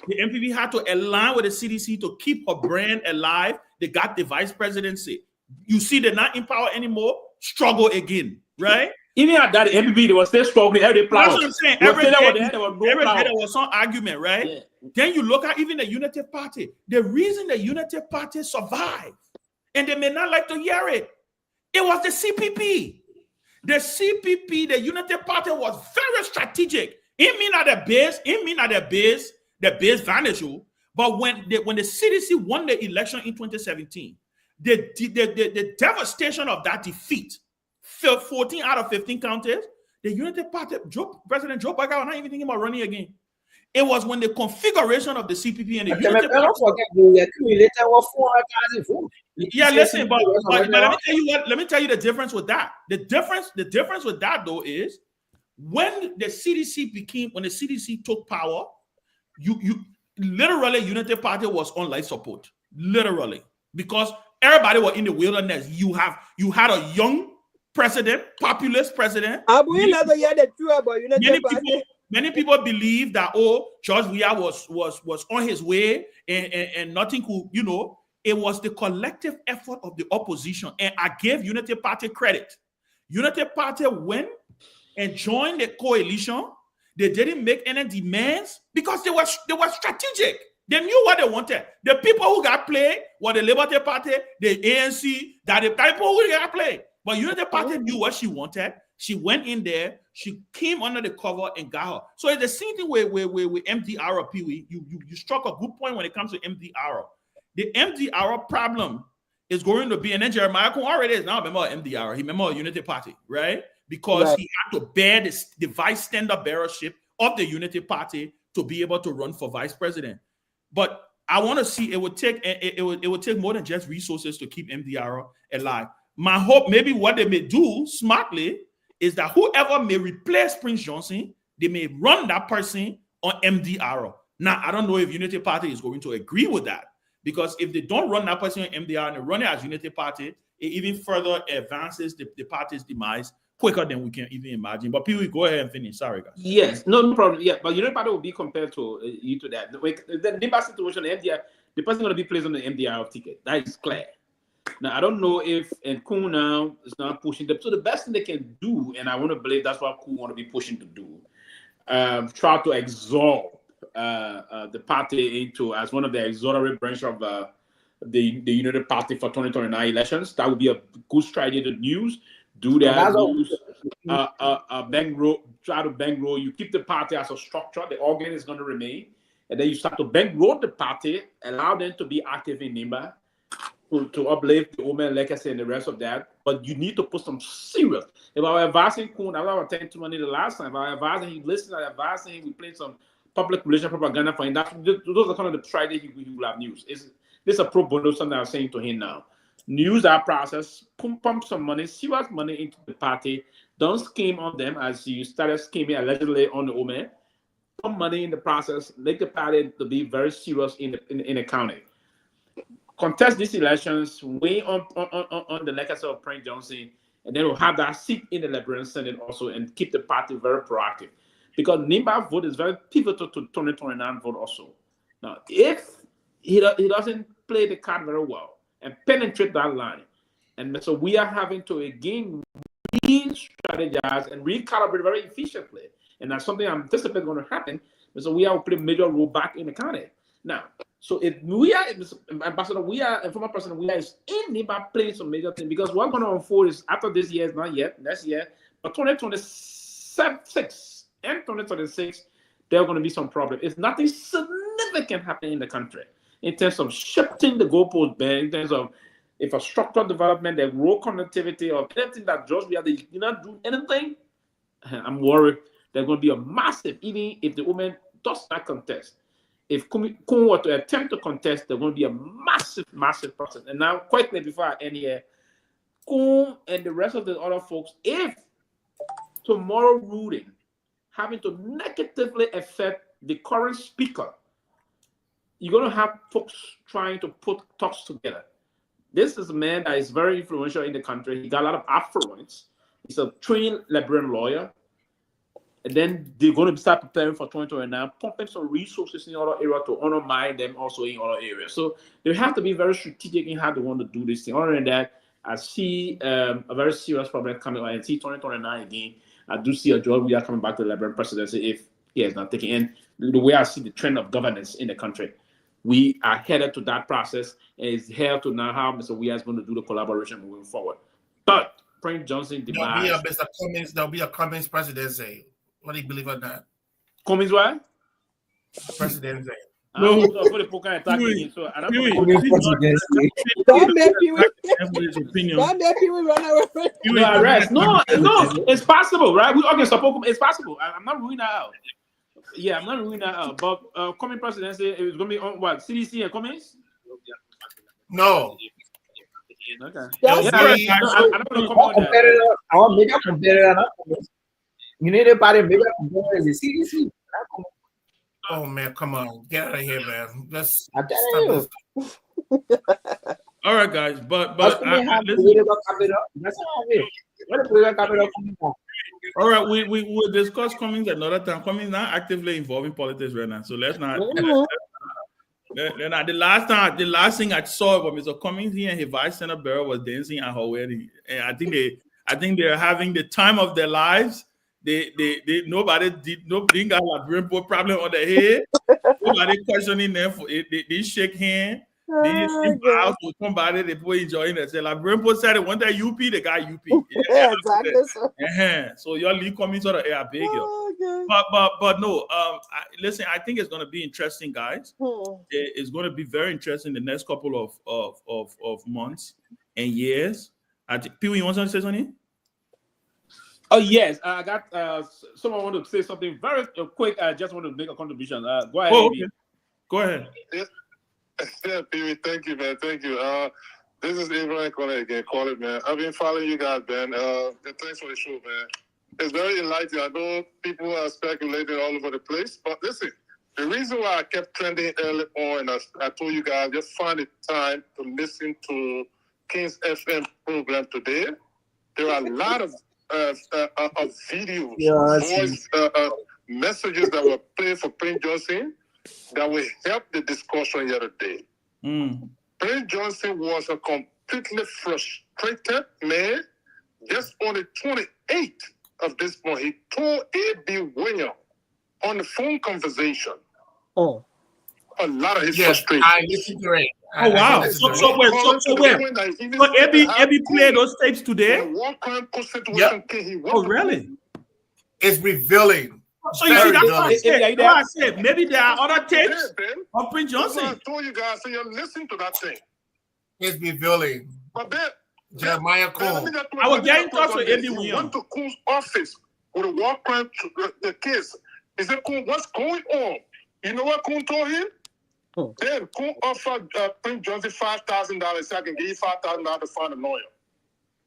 The MPP had to align with the CDC to keep her brand alive. They got the vice presidency. You see, they're not in power anymore. Struggle again, right? Even at that MPP, they were still struggling. Every That's what I'm saying. Every day there was some argument, right? Yeah. Then you look at even the Unity Party. The reason the Unity Party survived, and they may not like to hear it, it was the CPP. The CPP, the Unity Party, was very strategic. It mean at the base vanished. But when the CDC won the election in 2017, the devastation of that defeat, 14 out of 15 counties, the Unity Party, President Joe Biden was not even thinking about running again. It was when the configuration of the CPP and the Unity Party. Yeah, listen, but let me tell you the difference with that. The difference with that though is when the CDC took power, you literally Unity Party was on life support, literally, because everybody was in the wilderness. You had a young president, populist president. Many people believe that George Weah was on his way and nothing could, it was the collective effort of the opposition. And I gave Unity Party credit. Unity Party went and joined the coalition. They didn't make any demands because they were strategic. They knew what they wanted. The people who got played were the Liberia Party, the ANC, that the people who got played. But Unity Party knew what she wanted. She went in there. She came under the cover and got her. So it's the same thing with MDR or Pewee. You struck a good point when it comes to MDR. The MDR problem is going to be, and then Jeremiah already is now a member of MDR. He member of Unity Party, right? Because he had to bear the vice standard bearership of the Unity Party to be able to run for vice president. But I want to see it would take more than just resources to keep MDR alive. My hope, maybe what they may do smartly, is that whoever may replace Prince Johnson, they may run that person on MDR. Now, I don't know if Unity Party is going to agree with that, because if they don't run that person on MDR and they run it as Unity Party, it even further advances the party's demise quicker than we can even imagine. But Pewee, go ahead and finish. Sorry, guys. Yes, no problem. Yeah, but Unity Party will be compared to you to that. The NIMBA situation, the MDR, the person going to be placed on the MDR ticket. That is clear. Now, I don't know if Kun now is not pushing them. So the best thing they can do, and I want to believe that's what Kun want to be pushing to do, try to absorb the party into as one of the auxiliary branch of the Unity Party for 2029 elections. That would be a good strategy to use. Do that. Try to bankroll. You keep the party as a structure. The organ is going to remain. And then you start to bankroll the party, allow them to be active in NIMBA, to uplift the women legacy and the rest of that. But you need to put some serious. If I was advising Kun, I was telling too many the last time. If I was advising him, listen, I was advising him, we played some public relation propaganda for him. Those are kind of the strategy he will have news. This is a pro bono, something I'm saying to him now. News that process, pump some money, serious money into the party. Don't scheme on them as you started scheming allegedly on the women. Pump money in the process, make the party to be very serious in the county. Contest these elections, weigh on the legacy of Prince Johnson, and then we'll have that seat in the Liberian Senate also and keep the party very proactive. Because NIMBA vote is very pivotal to 2029 vote also. Now, if he doesn't play the card very well and penetrate that line, and so we are having to again re-strategize and recalibrate very efficiently. And that's something I'm anticipating going to happen. And so we are playing a major role back in the county. Now, so if we are Ambassador, we are a former president, we are in NIMBA playing some major things, because what's going to unfold is after this year, is not yet, next year, but 2026 and 2026, there are going to be some problems. If nothing significant happening in the country in terms of shifting the goalpost, in terms of infrastructural development, the road connectivity, or anything that George Weah did not do anything, I'm worried there's going to be a massive, even if the woman does not contest. if Kun were to attempt to contest, there's going to be a massive process. And now, quickly before I end here, Kun and the rest of the other folks, if tomorrow ruling having to negatively affect the current speaker, you're going to have folks trying to put talks together. This is a man that is very influential in the country. He got a lot of affluence. He's a trained Liberian lawyer. And then they're going to start preparing for 2029, pumping some resources in other areas to undermine them also in other areas. So they have to be very strategic in how they want to do this thing. Other than that, I see a very serious problem coming. I see 2029 again. I do see a George Weah coming back to the Liberian presidency if he is not taking in. The way I see the trend of governance in the country, we are headed to that process, and it's here to now how Mr. Weah is going to do the collaboration moving forward. But Prince Johnson demise. There'll be a Cummings presidency. What do you believe on that? Cummings what? Presidency. No. So I don't arrest. No, it's possible, right? It's possible. I'm not ruling that out. Yeah, I'm not ruling that out. But coming presidency, it was going to be on what? CDC and Cummings? No. Okay. Our major competitor, you need a party major competitor is the CDC. Oh man, come on, get out of here, man. Let's. I'm telling you. All right, guys, but all right, we will discuss Cummings another time. Cummings not actively involved in politics right now, so let's not. The last thing I saw of Mr. Cummings, he and his vice senator Barrow was dancing at her wedding, and I think they're having the time of their lives. Nobody got a rainbow problem on their head. Nobody questioning them. They shake hands. They bow to somebody. They put enjoying themselves. Like rainbow said, when they UP, they got UP. Yeah, exactly. So your league coming sort of I beg you. But no. Listen, I think it's going to be interesting, guys. It's going to be very interesting the next couple of months and years. I think Pewee, you want to say something? Oh yes, I got someone want to say something very quick. I just want to make a contribution. Go ahead. Okay. Go ahead. Yeah, Pewee, thank you, man. Thank you. This is Abraham calling again. Call it, man. I've been following you guys, man. Thanks for the show, man. It's very enlightening. I know people are speculating all over the place, but listen, the reason why I kept trending early on, and I told you guys, just find the time to listen to King's FM program today. There are a lot of videos, voice messages that were played for Prince Johnson that will help the discussion here today. Prince Johnson was a completely frustrated man. Just on the 28th of this month, he told A.B. William on the phone conversation. A lot of his frustration. I listened to it. Oh wow! So Abby played those tapes today. Oh really? It's revealing. So you see, that's what I said. Maybe there are other tapes of Prince Johnson. I told you guys, so you're listening to that thing. It's revealing. But then, Jeremiah Cole. I was getting in touch with Abby Williams. He went to Coon's office with a war crime the case. He said, Coon, what's going on? You know what Coon told him? Then Coon offered Prince Johnson $5,000 so I can give you $5,000 to find a lawyer.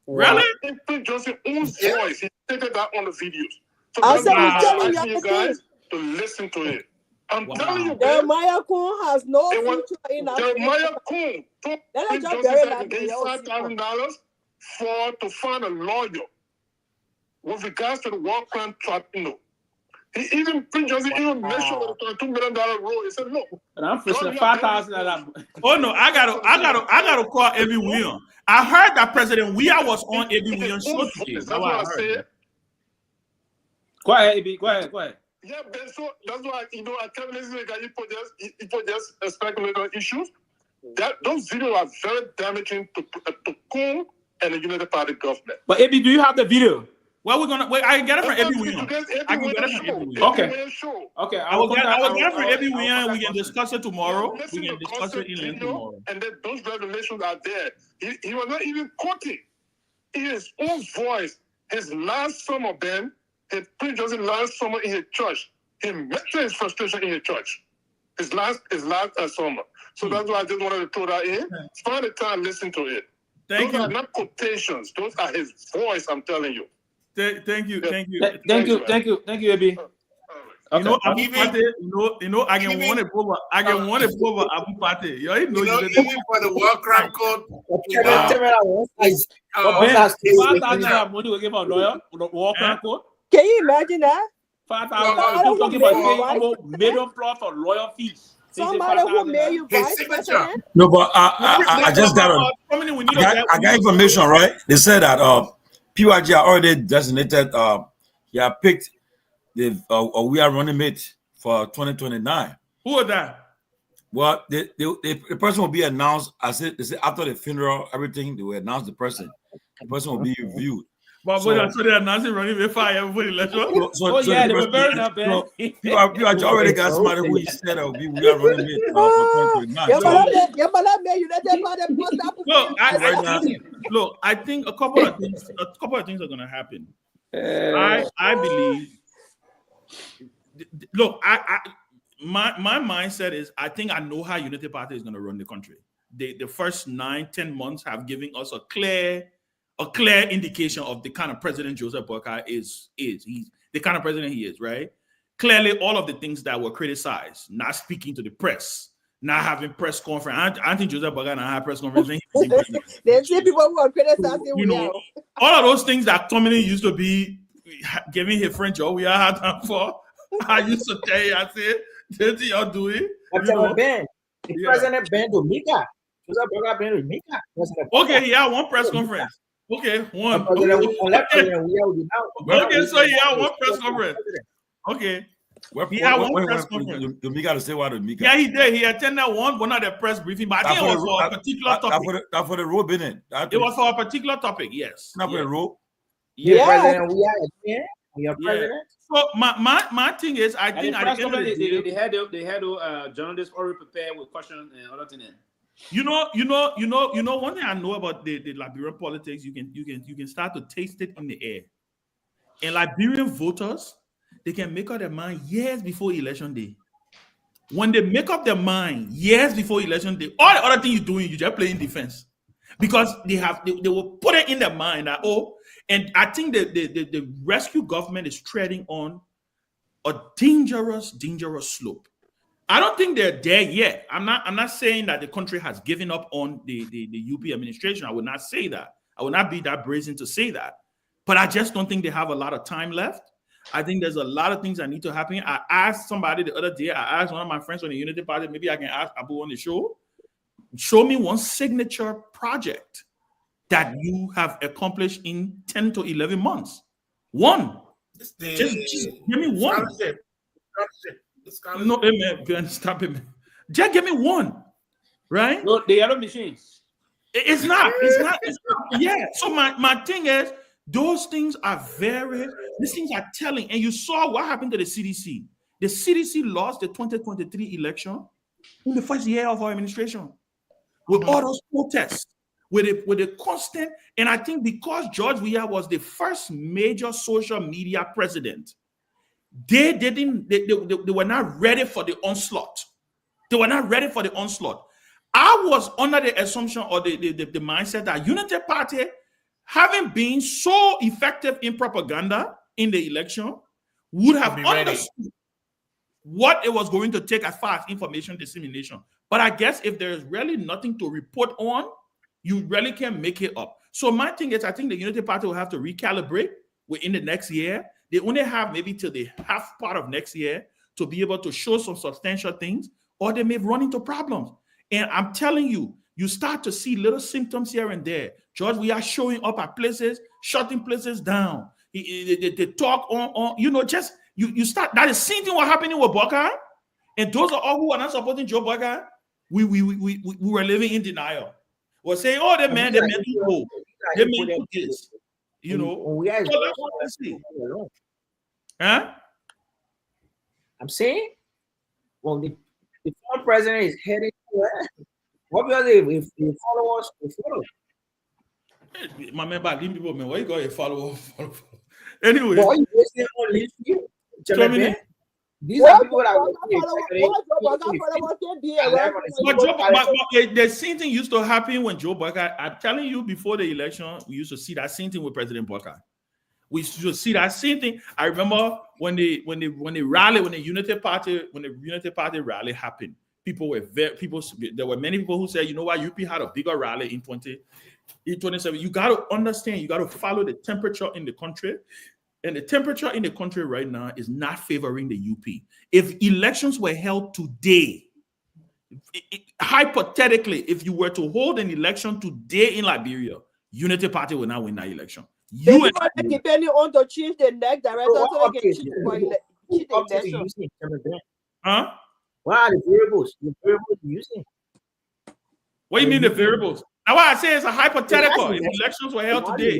Really? In Prince Johnson's own voice, he stated that on the videos. So I'm telling you guys to listen to it. I'm telling you, Jeremiah Coon has no future in Africa. Jeremiah Coon told Prince Johnson that he gave $5,000 to find a lawyer with regards to the war crime tribunal. Prince Johnson even mentioned the $2 million rule. He said, "Look, and I'm fishing $5,000." Oh no, I gotta call Abby Williams. I heard that President Weah was on Abby Williams' show today. That's what I said. Go ahead, Abby. Go ahead. Yeah, Ben, so that's why I can't listen to you put just speculate on issues. Those videos are very damaging to Coon and the United Party government. But Abby, do you have the video? Well, we're gonna wait. I can get it from Abby Williams. I can get it from Abby Williams. Okay. I will get it from Abby Williams. We can discuss it tomorrow. We can discuss it in tomorrow. And then those revelations are there. He was not even quoting in his own voice. His last summer, Ben, Prince Johnson last summer in his church, he mentioned his frustration in his church. His last summer. So that's why I just wanted to throw that in. Find the time, listen to it. Those are not quotations. Those are his voice, I'm telling you. Thank you, AB. You know, Abu Pate, you know, I can want it over. I can want it over Abu Pate. You know, even for the World Cup code. Can you imagine that? Million plus for lawyer fees. Somebody who made you vice president? No, but I just got I got information, right? They said that PYG already designated he had picked the we are running mate for 2029. Who are that? Well, the person will be announced. They said after the funeral, everything they will announce the person. The person will be reviewed. But so they announced it running with fire everybody election. They were very not bad. PYG already got somebody who he said will be we are running mate for 2029. Look, I think a couple of things are going to happen. I believe. Look, my mindset is I think I know how Unity Party is going to run the country. The first 9-10 months have given us a clear indication of the kind of president Joseph Boakai is. He's the kind of president he is, right? Clearly, all of the things that were criticized, not speaking to the press, not having press conference. I think Joseph Boakai not have press conference. There's people who are criticizing. You know, all of those things that Tomalin used to be giving his friend Joe, we are hard time for. I used to tell you, I said, "This y'all doing?" Ben, the president Ben Dominica. Okay, yeah, one press conference. Okay, one. Okay, so yeah, one press conference. Okay. Yeah, one press conference. Dominica to say what Dominica. Yeah, he did. He attended one of the press briefing, but I think it was for a particular topic. That for the robe, innit? It was for a particular topic, yes. Not for the robe. Yeah. President, we are president. So my thing is, I think at the end of the day, they had journalists already prepared with questions and other things. You know. One thing I know about the Liberian politics, you can start to taste it in the air. And Liberian voters, they can make up their mind years before election day. When they make up their mind years before election day, all the other things you're doing, you just playing defense, because they will put it in their mind that and I think the rescue government is treading on a dangerous slope. I don't think they're there yet. I'm not saying that the country has given up on the UP administration. I would not say that. I would not be that brazen to say that. But I just don't think they have a lot of time left. I think there's a lot of things that need to happen. I asked somebody the other day, I asked one of my friends from the Unity Party, maybe I can ask Abu on the show, show me one signature project that you have accomplished in 10 to 11 months. One. Just give me one. No, man, stop it, man. Just give me one, right? No, the other machines. It's not. Yeah. So my thing is, those things are these things are telling. And you saw what happened to the CDC. The CDC lost the 2023 election in the first year of our administration with all those protests, with a constant. And I think because George Weah was the first major social media president, they were not ready for the onslaught. They were not ready for the onslaught. I was under the assumption or the mindset that Unity Party, having been so effective in propaganda in the election, would have understood what it was going to take as far as information dissemination. But I guess if there's really nothing to report on, you really can't make it up. So my thing is, I think the Unity Party will have to recalibrate within the next year. They only have maybe till the half part of next year to be able to show some substantial things, or they may run into problems. And I'm telling you, you start to see little symptoms here and there. George, we are showing up at places, shutting places down. They talk on just you start. That is the same thing what happening with Boakai. And those are all who are not supporting Joe Boakai. We were living in denial. We're saying, oh, they meant to go. They meant to this. So that's what I see. Huh? I'm saying, well, the former president is heading to obviously, if you follow us, we follow. My man, but people, man, why you got a follow? Anyway, boy, you wasting on leave you. These are people that the same thing used to happen when Joe Boyka. I'm telling you, before the election, we used to see that same thing with President Boyka. We used to see that same thing. I remember when the Unity Party rally happened. There were many people who said, you know what, UP had a bigger rally in 2027. You got to understand, you got to follow the temperature in the country. And the temperature in the country right now is not favoring the UP. If elections were held today, hypothetically, if you were to hold an election today in Liberia, Unity Party will not win that election. Depending on the chief, the next director, so they can cheat the election. Huh? What are the variables? The variables you're using. What do you mean the variables? Now, what I say is a hypothetical. If elections were held today.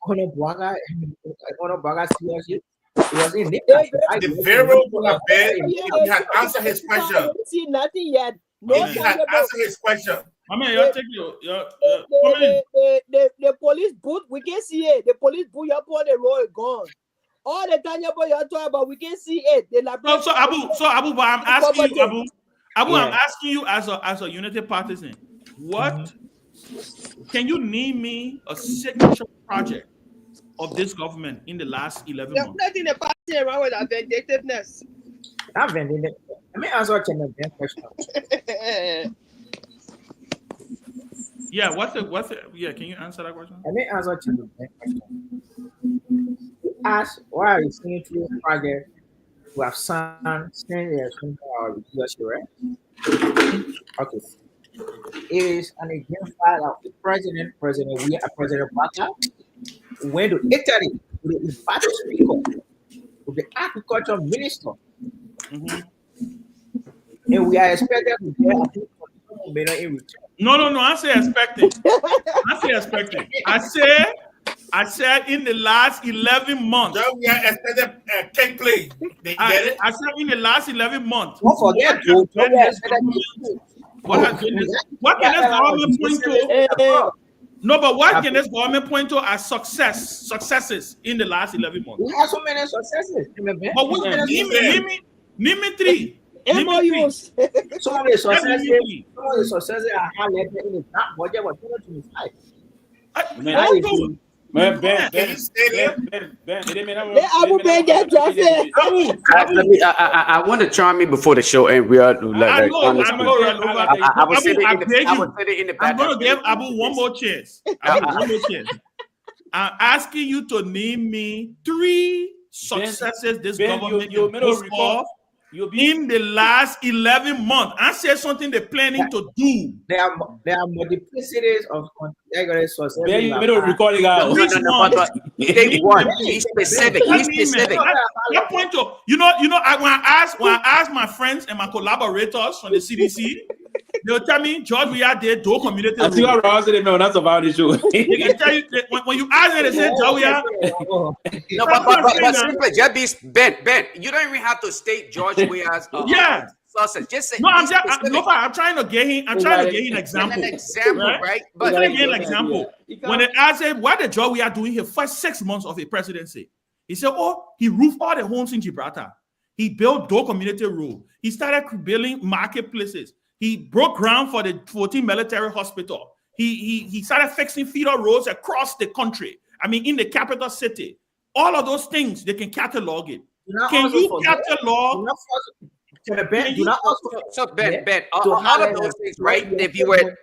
The variable would have been, he had answered his question. See nothing yet. He had answered his question. I mean, y'all take the police boot, we can see it. The police boot, you put the road gone. All the time you talk about, we can see it. So Abu, but I'm asking you, Abu, I'm asking you as a Unity partisan, what can you name me a signature project of this government in the last 11 months? There's nothing about around with that vindictiveness. Not vindictive. Let me answer a question. Yeah, what's the can you answer that question? Let me answer a question. You ask why are you seeing through the project who have signed our US, right? Okay. It is an example of the President Bata went to Italy with the party speaker, with the agriculture minister. And we are expected to get a $2 in return. No, I say expecting. I said in the last 11 months. So we are expected cake play. They get it? I said in the last 11 months. Don't forget, what can this government point to? No, but what can this government point to as successes in the last 11 months? We have so many successes. But name me three. MOUs. Some of the successes are high level in the top budget was 2025. Ben, I want to chime in before the show and we are I will say it in the back. I'm going to give Abu one more chance. I'm asking you to name me three successes this government can in the last 11 months. I said something they're planning to do. There are multiplicities of success. Ben, you made a recording out. But take one. He's specific. That point to, when I ask my friends and my collaborators from the CDC, they'll tell me, George, we are there, do community. I see what Ross said, no, that's about the show. They can tell you, when you ask them, they say, George, we are. No, but simply, just Ben, you don't even have to state George Weah's sausage. Just say. No, I'm trying to get him. I'm trying to get him an example. An example, right? But let me get an example. When they asked him, what did George Weah doing here first 6 months of a presidency? He said, he roofed all the homes in Gibraltar. He built Door Community Road. He started building marketplaces. He broke ground for the 14 military hospital. He started fixing feeder roads across the country. I mean, in the capital city. All of those things, they can catalog it. Can you catalog? So Ben, all of those things, right? If you were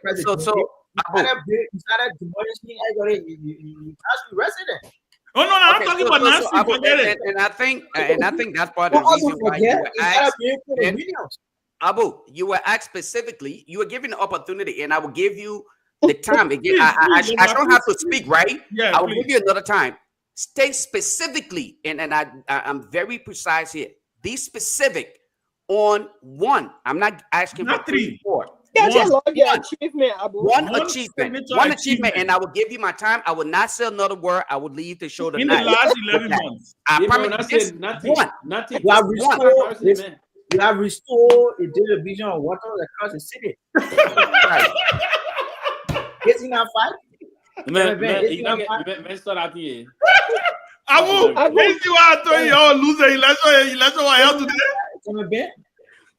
Oh no, I'm talking about Nancy. Forget it. And I think that's part of the reason why you were asked. Abu, you were asked specifically. You were given the opportunity, and I will give you the time again. I don't have to speak, right? Yeah, I will give you another time. Stay specifically, and I'm very precise here. Be specific on one. I'm not asking not for 3, 4. One achievement, and I will give you my time. I will not say another word. I will leave the show tonight. In the last 11 months. I promise nothing. You have restored a distribution of water across the city. Isn't that fine? Man, start out here. Abu, you see why I told you all loser election what held today?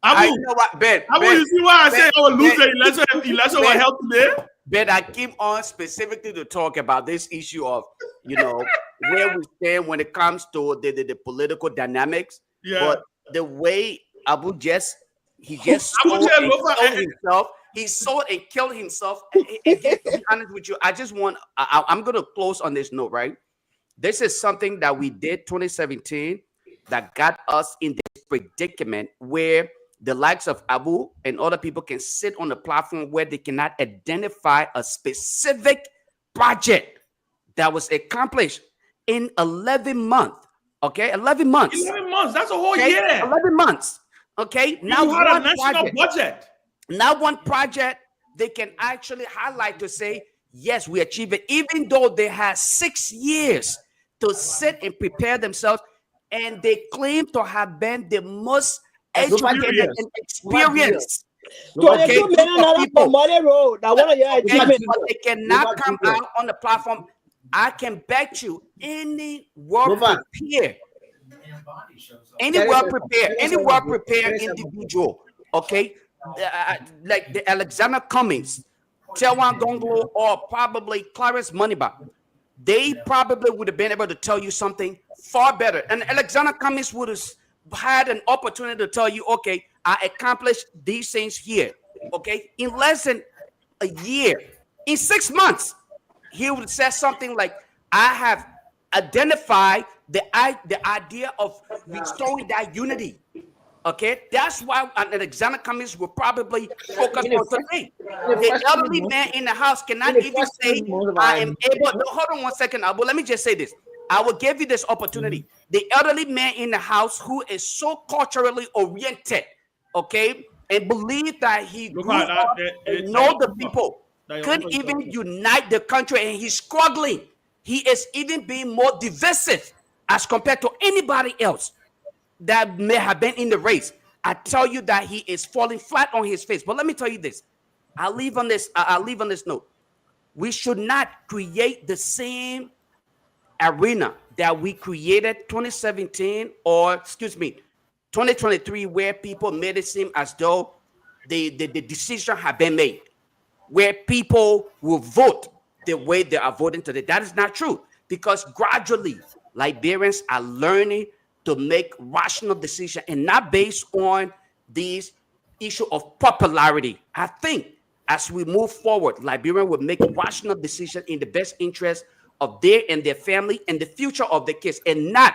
I know what, Ben. Abu, you see why I say all loser election what held today? Ben, I came on specifically to talk about this issue of, where we stand when it comes to the political dynamics. Yeah. But the way Abu just sold and killed himself. And to be honest with you, I'm going to close on this note, right? This is something that we did 2017 that got us in this predicament where the likes of Abu and other people can sit on the platform where they cannot identify a specific project that was accomplished in 11 months. Okay, 11 months. 11 months. That's a whole year. 11 months. Okay, now you had a national budget. Now one project they can actually highlight to say, yes, we achieved it, even though they had 6 years to sit and prepare themselves, and they claim to have been the most educated and experienced. Okay, people. But they cannot come out on the platform. I can bet you any well-prepared individual, okay, like the Alexander Cummings, Kehleboe Gongloe, or probably Clarence Moneyba, they probably would have been able to tell you something far better. And Alexander Cummings would have had an opportunity to tell you, okay, I accomplished these things here, okay, in less than a year, in 6 months. He would say something like, I have identified the idea of restoring that unity. Okay, that's why Alexander Cummings will probably focus on today. The elderly man in the house cannot even say, I am able. No, hold on 1 second, Abu. Let me just say this. I will give you this opportunity. The elderly man in the house who is so culturally oriented, okay, and believe that he grew up and know the people, could even unite the country, and he's struggling. He is even being more divisive as compared to anybody else that may have been in the race. I tell you that he is falling flat on his face. But let me tell you this. I'll leave on this note. We should not create the same arena that we created 2017 or 2023, where people made it seem as though the decision had been made, where people will vote the way they are voting today. That is not true, because gradually Liberians are learning to make rational decisions and not based on these issue of popularity. I think as we move forward, Liberians will make rational decisions in the best interest of their family and the future of the kids, and not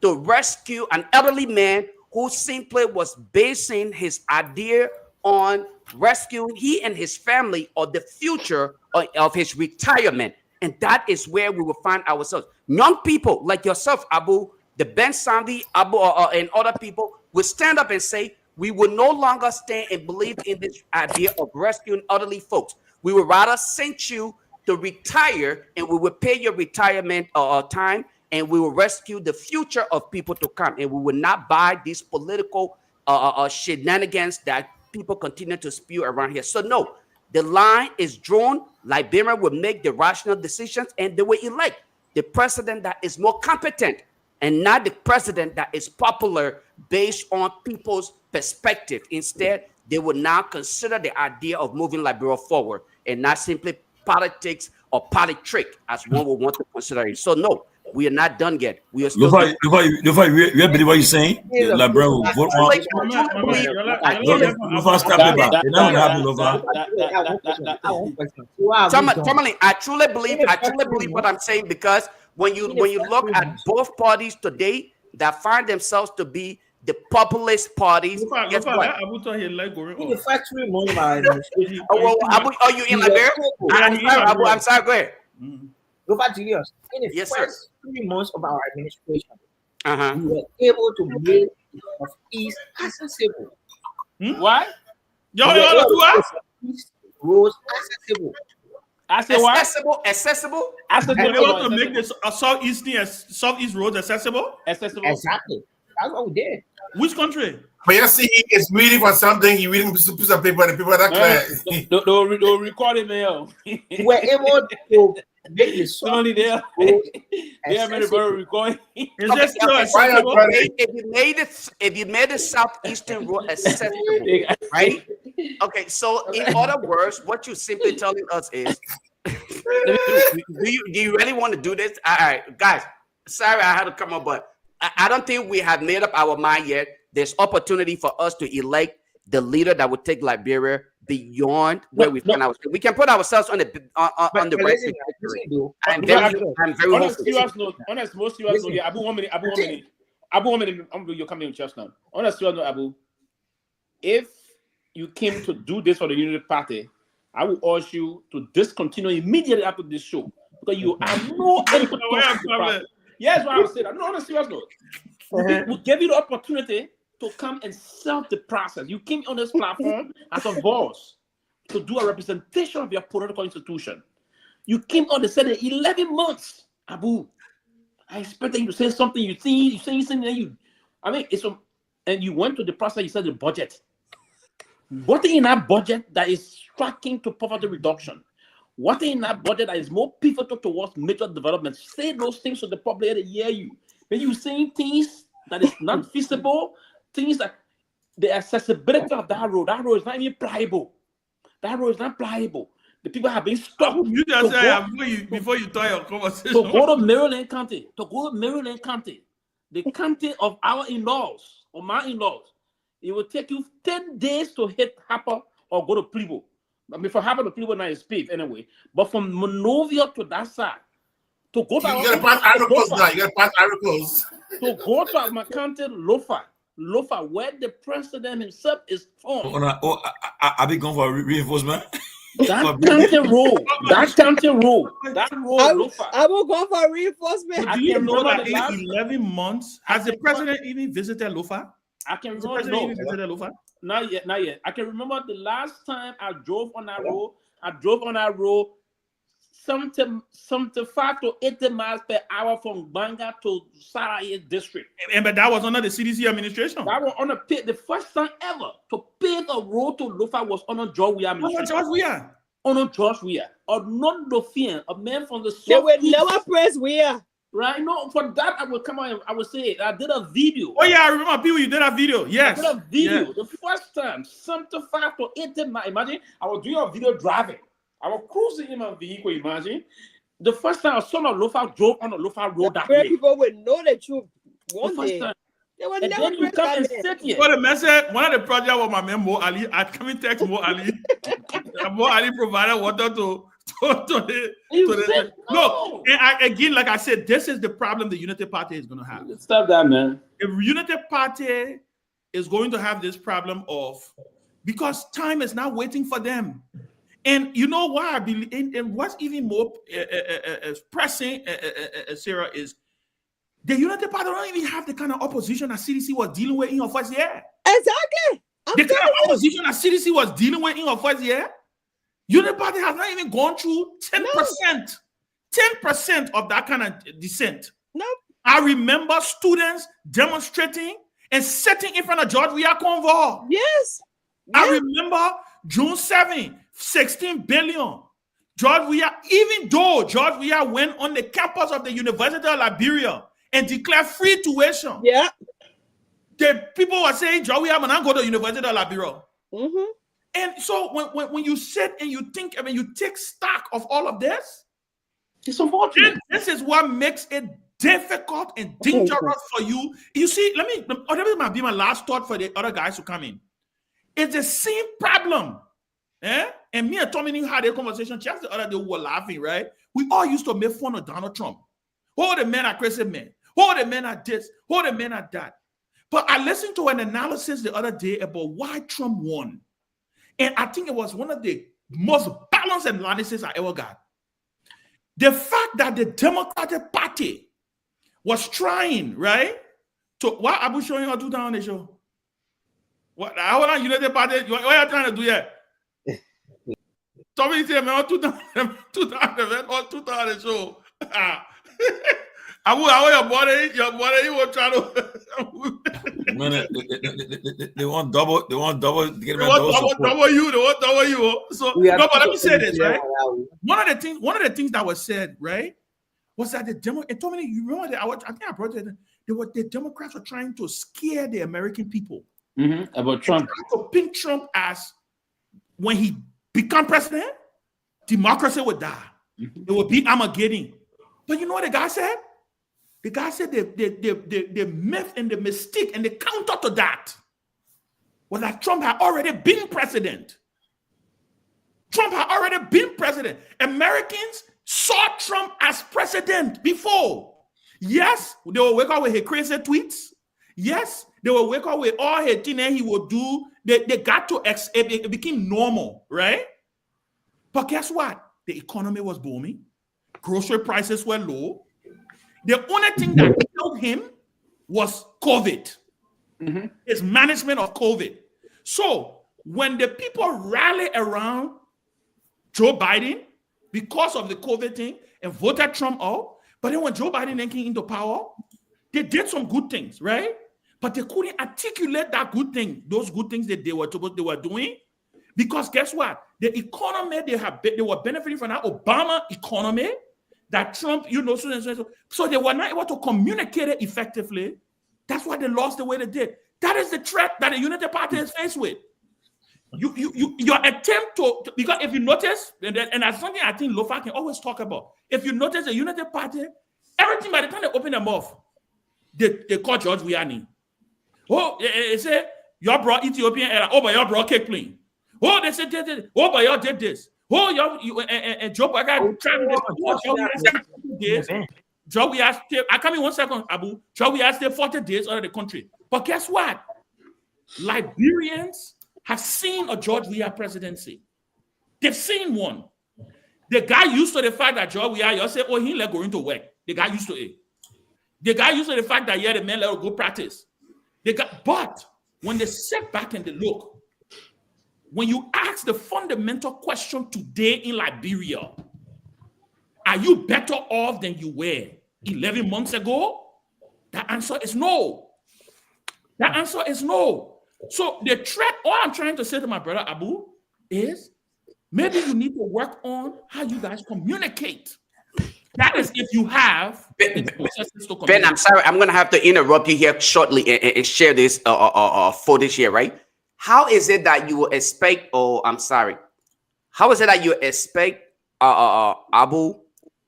to rescue an elderly man who simply was basing his idea on rescuing he and his family or the future of his retirement. And that is where we will find ourselves. Young people like yourself, Abu, the Ben Sanvee, Abu, and other people will stand up and say, we will no longer stand and believe in this idea of rescuing elderly folks. We would rather send you to retire, and we will pay your retirement time, and we will rescue the future of people to come. And we will not buy these political shenanigans that people continue to spew around here. So no, the line is drawn. Liberia will make the rational decisions, and they will elect the president that is more competent, and not the president that is popular based on people's perspective. Instead, they will now consider the idea of moving Liberia forward, and not simply politics or party trick as one would want to consider it. So no, we are not done yet. We are still. You believe what you're saying? Liberia will vote on. Tomalin, I truly believe what I'm saying, because when you look at both parties today that find themselves to be the populist parties, guess what? Are you in Liberia? I'm sorry, go ahead. Lofa Julius, in the first 3 months of our administration, we were able to make the East accessible. What? Roads accessible. Accessible. They want to make the southeast roads accessible. Exactly. That's what we did. Which country? But you see, he is reading for something. He reading piece of paper, and the people that don't record it, man. We were able to make the Not only there, yeah, man, we're going. If you made the southeastern road accessible, right? Okay, so in other words, what you're simply telling us is, do you really want to do this? All right, guys. Sorry, I had to come up, but I don't think we have made up our mind yet. There's opportunity for us to elect the leader that would take Liberia beyond where we find ourselves. We can put ourselves on the right trajectory. I'm very hopeful. Honest, most of us know. Abu, 1 minute. Abu, 1 minute. You're coming in just now. Honest, you know, Abu. If you came to do this for the Unity Party, I will urge you to discontinue immediately after this show because you have no. Yes, what I was saying. I'm not on a serious note. We gave you the opportunity to come and sell the process. You came on this platform as a boss to do a representation of your political institution. You came on and said in 11 months, Abu, I expected you to say something. You say something. And you went to the process. You said the budget. What in that budget that is striking to poverty reduction? What in that budget that is more pivotal towards major development? Say those things to the public to hear you. When you saying things that is not feasible, things like the accessibility of that road is not even pliable. That road is not pliable. The people have been stuck. You just said before you start your conversation. To go to Maryland County, the county of our in-laws, or my in-laws, it will take you 10 days to hit Harper or go to Peabody. I mean, for Harper to Peabody now is paved anyway. But from Monrovia to that side, to go to you gotta pass Articles now. You gotta pass Articles. To go to my county, Lofa, where the president himself is from. I be going for reinforcement. That county road, Lofa. I will go for reinforcement. Do you know that in 11 months, has the president even visited Lofa? I can remember. Not yet. I can remember the last time I drove on that road. 75 to 80 miles per hour from Banga to Sarai district. But that was under the CDC administration. That was on the first time ever to pave a road to Lofa was under George Weah administration. On George Weah. Or not Dauphin, a man from the south. They will never praise Weah. Right? No, for that I will come on and I will say I did a video. Oh yeah, I remember people, you did a video. Yes. I did a video. The first time, 75 to 80 miles. Imagine I was doing a video driving. I was cruising in my vehicle, imagine. The first time a son of Lofa drove on the Lofa road that way. People will know the truth one day. They will and never then you come and sit here. Well, the message, one of the projects with my man Mo Ali, I come and text Mo Ali. Mo Ali provided water to the look. And again, like I said, this is the problem the Unity Party is going to have. Stop that, man. The Unity Party is going to have this problem because time is not waiting for them. And you know why I believe, and what's even more pressing, Sarah, is the United Party don't even have the kind of opposition that CDC was dealing with in your first year. Exactly. The kind of opposition that CDC was dealing with in your first year, United Party has not even gone through 10%. 10% of that kind of dissent. No. I remember students demonstrating and sitting in front of George Weah convoy. Yes. I remember June 7th. 16 billion. George Weah, even though George Weah went on the campus of the University of Liberia and declared free tuition. Yeah. The people were saying George Weah will not go to the University of Liberia. Mm-hmm. And so when you sit and you think, you take stock of all of this, it's unfortunate. This is what makes it difficult and dangerous for you. You see, that might be my last thought for the other guys who come in. It's the same problem. And me and Tommy had a conversation just the other day. We were laughing, right? We all used to make fun of Donald Trump. Oh, the men are crazy men. Oh, the men are this. Oh, the men are that. But I listened to an analysis the other day about why Trump won. And I think it was one of the most balanced analysis I ever got. The fact that the Democratic Party was trying, right? Why Abu showing you 2 on the show? What? How are you United Party? What are you trying to do here? Somebody said, man, 2000 or 2000 show. I want your body, you will try to. They want double. They want double. They want double you. They want double you. So no, but let me say this, right? One of the things that was said, right, was that the demo. It told me, you remember that I think I brought it. The Democrats were trying to scare the American people about Trump. To pin Trump as when he become president, democracy would die. It would be Armageddon. But you know what the guy said? The guy said the myth and the mystique and the counter to that was that Trump had already been president. Trump had already been president. Americans saw Trump as president before. Yes, they will wake up with his crazy tweets. Yes, they will wake up with all his things he will do. They got to, it became normal, right? But guess what? The economy was booming. Grocery prices were low. The only thing that killed him was COVID. His management of COVID. So when the people rally around Joe Biden because of the COVID thing and voted Trump out, but then when Joe Biden then came into power, they did some good things, right? But they couldn't articulate that good thing, those good things that they were doing, because guess what? The economy they were benefiting from that Obama economy that Trump, so they were not able to communicate it effectively. That's why they lost the way they did. That is the threat that the Unity Party is faced with. Your attempt to, because if you notice, and that's something I think Lofa can always talk about. If you notice the Unity Party, everything by the time they open their mouth, they call George Weah. Oh, they say, y'all brought Ethiopian era. Oh, but y'all brought cake plane. Oh, they said, oh, but y'all did this. Oh, y'all, and Joe Weah tried this. Joe Weah, I come in 1 second, Abu. Joe Weah stayed 40 days out of the country. But guess what? Liberians have seen a George Weah presidency. They've seen one. The guy used to the fact that George Weah, you say, oh, he let go into work. The guy used to it. The guy used to the fact that, yeah, the men let go practice. But when they sit back and they look, when you ask the fundamental question today in Liberia, are you better off than you were 11 months ago? The answer is no. The answer is no. So the threat, all I'm trying to say to my brother Abu is maybe you need to work on how you guys communicate. That is if you have Ben, I'm sorry, I'm gonna have to interrupt you here shortly and share this footage here, right? How is it that you expect, how is it that you expect Abu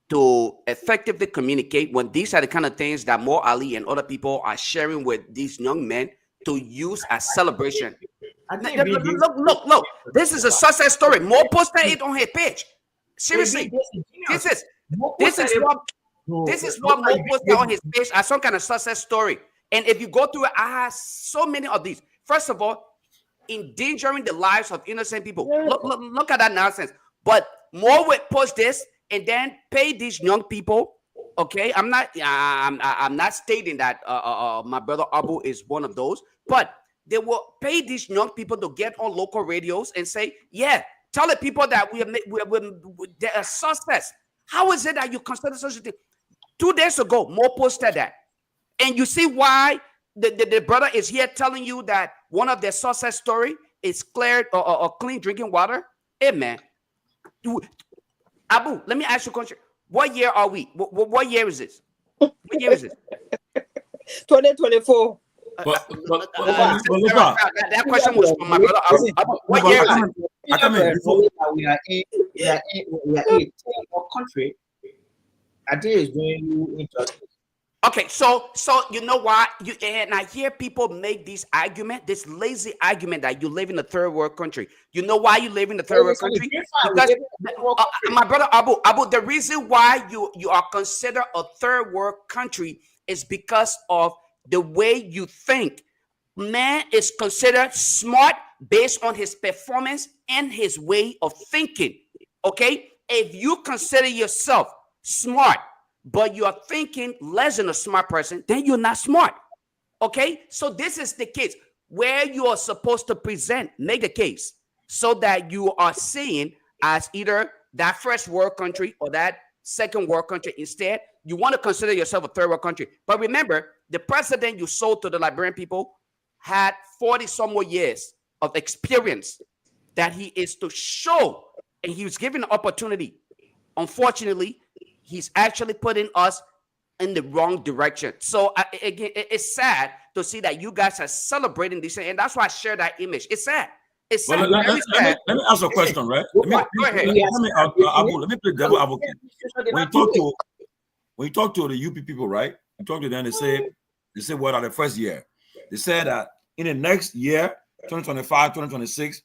to effectively communicate when these are the kind of things that Mo Ali and other people are sharing with these young men to use as celebration? Look, this is a success story. Mo posted it on his page. Seriously, this is what Mo posted on his page as some kind of success story. And if you go through it, I have so many of these. First of all, endangering the lives of innocent people. Look at that nonsense. But Mo would post this and then pay these young people. Okay, I'm not stating that my brother Abu is one of those, but they will pay these young people to get on local radios and say, yeah, tell the people that they are suspects. How is it that you consider such a thing? 2 days ago, Mo posted that. And you see why the brother is here telling you that one of their success story is cleared or clean drinking water? Hey, man. Abu, let me ask you a question. What year are we? What year is this? What year is this? 2024. That question was from my brother. What year is it? We are a country. I think it's doing you injustice. Okay, so you know why and I hear people make this lazy argument that you live in a third world country. You know why you live in a third world country? Because my brother Abu, the reason why you are considered a third world country is because of the way you think. Man is considered smart based on his performance and his way of thinking. Okay, if you consider yourself smart, but you are thinking less than a smart person, then you're not smart. Okay? So this is the case where you are supposed to make the case so that you are seen as either that first world country or that second world country. Instead, you want to consider yourself a third world country. But remember, the precedent you sold to the Liberian people had 40 some more years of experience that he is to show, and he was given the opportunity. Unfortunately, he's actually putting us in the wrong direction. So again, it's sad to see that you guys are celebrating this, and that's why I share that image. It's sad. It's sad. Let me ask a question, right? Let me play devil advocate. When you talk to the UP people, right? You talk to them, they say what are the first year? They said that in the next year, 2025, 2026,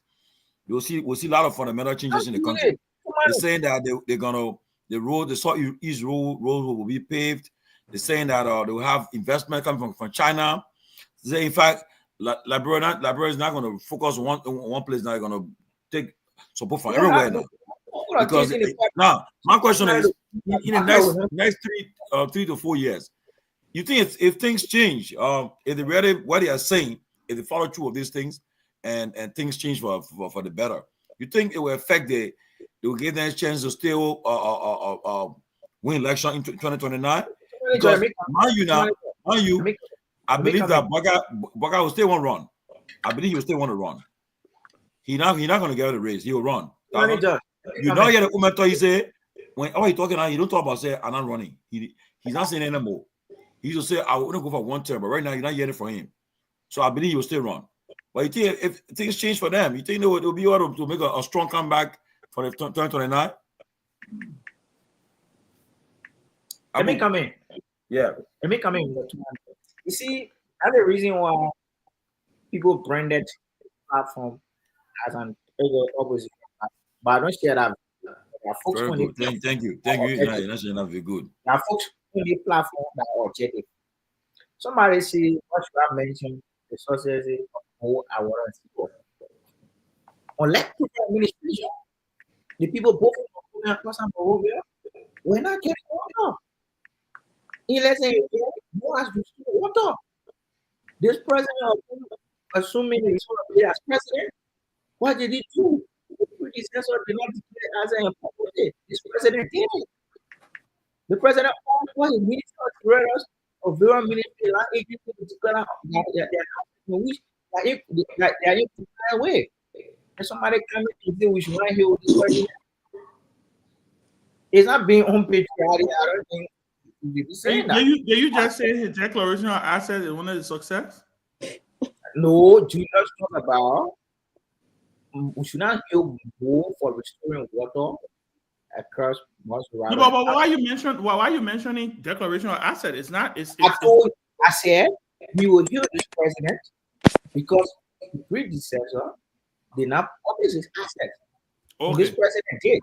we'll see a lot of fundamental changes in the country. They're saying that they're gonna the Southeast road will be paved. They're saying that they will have investment coming from China. They say, in fact, Liberia is not going to focus on one place. Now they're going to take support from everywhere now. Because now, my question is, in the next 3 to 4 years, you think if things change, if they really what they are saying, if they follow through of these things, and things change for the better, you think it will affect they will give them a chance to still win election in 2029? Because I believe that Baga will still want to run. I believe he will still want to run. He's not going to get out of the race. He will run. You know, hear the commentator, he say, when he talking now, he don't talk about say, I'm not running. He's not saying anymore. He used to say, I want to go for one term, but right now, you're not hearing from him. So I believe he will still run. But you think if things change for them, you think they will be able to make a strong comeback for the 2029? Let me come in. Yeah. Let me come in. You see, that's the reason why people branded the platform as an opposition. But I don't share that. Very good. Thank you. That's enough. Very good. There are folks on the platform that are objective. Somebody say, what should I mention? The sources of who I want to see. Unless the administration, the people both we're not getting water. Let's say, who has to water? This president, assuming he's going to be as president, what did he do? The predecessor did not declare as an important. This president did it. The president what his minister of various military agencies to declare that they are in the way. And somebody coming to say we should not hear this president. It's not being unpatriotic. I don't think. Did you just say his declaration of assets is one of the success? No, Julius talk about we should not heal more for restoring water across most. No, but why are you mentioning declaration of asset? It's not. I said we will heal this president because the predecessor did not publish his assets. Okay. This president did.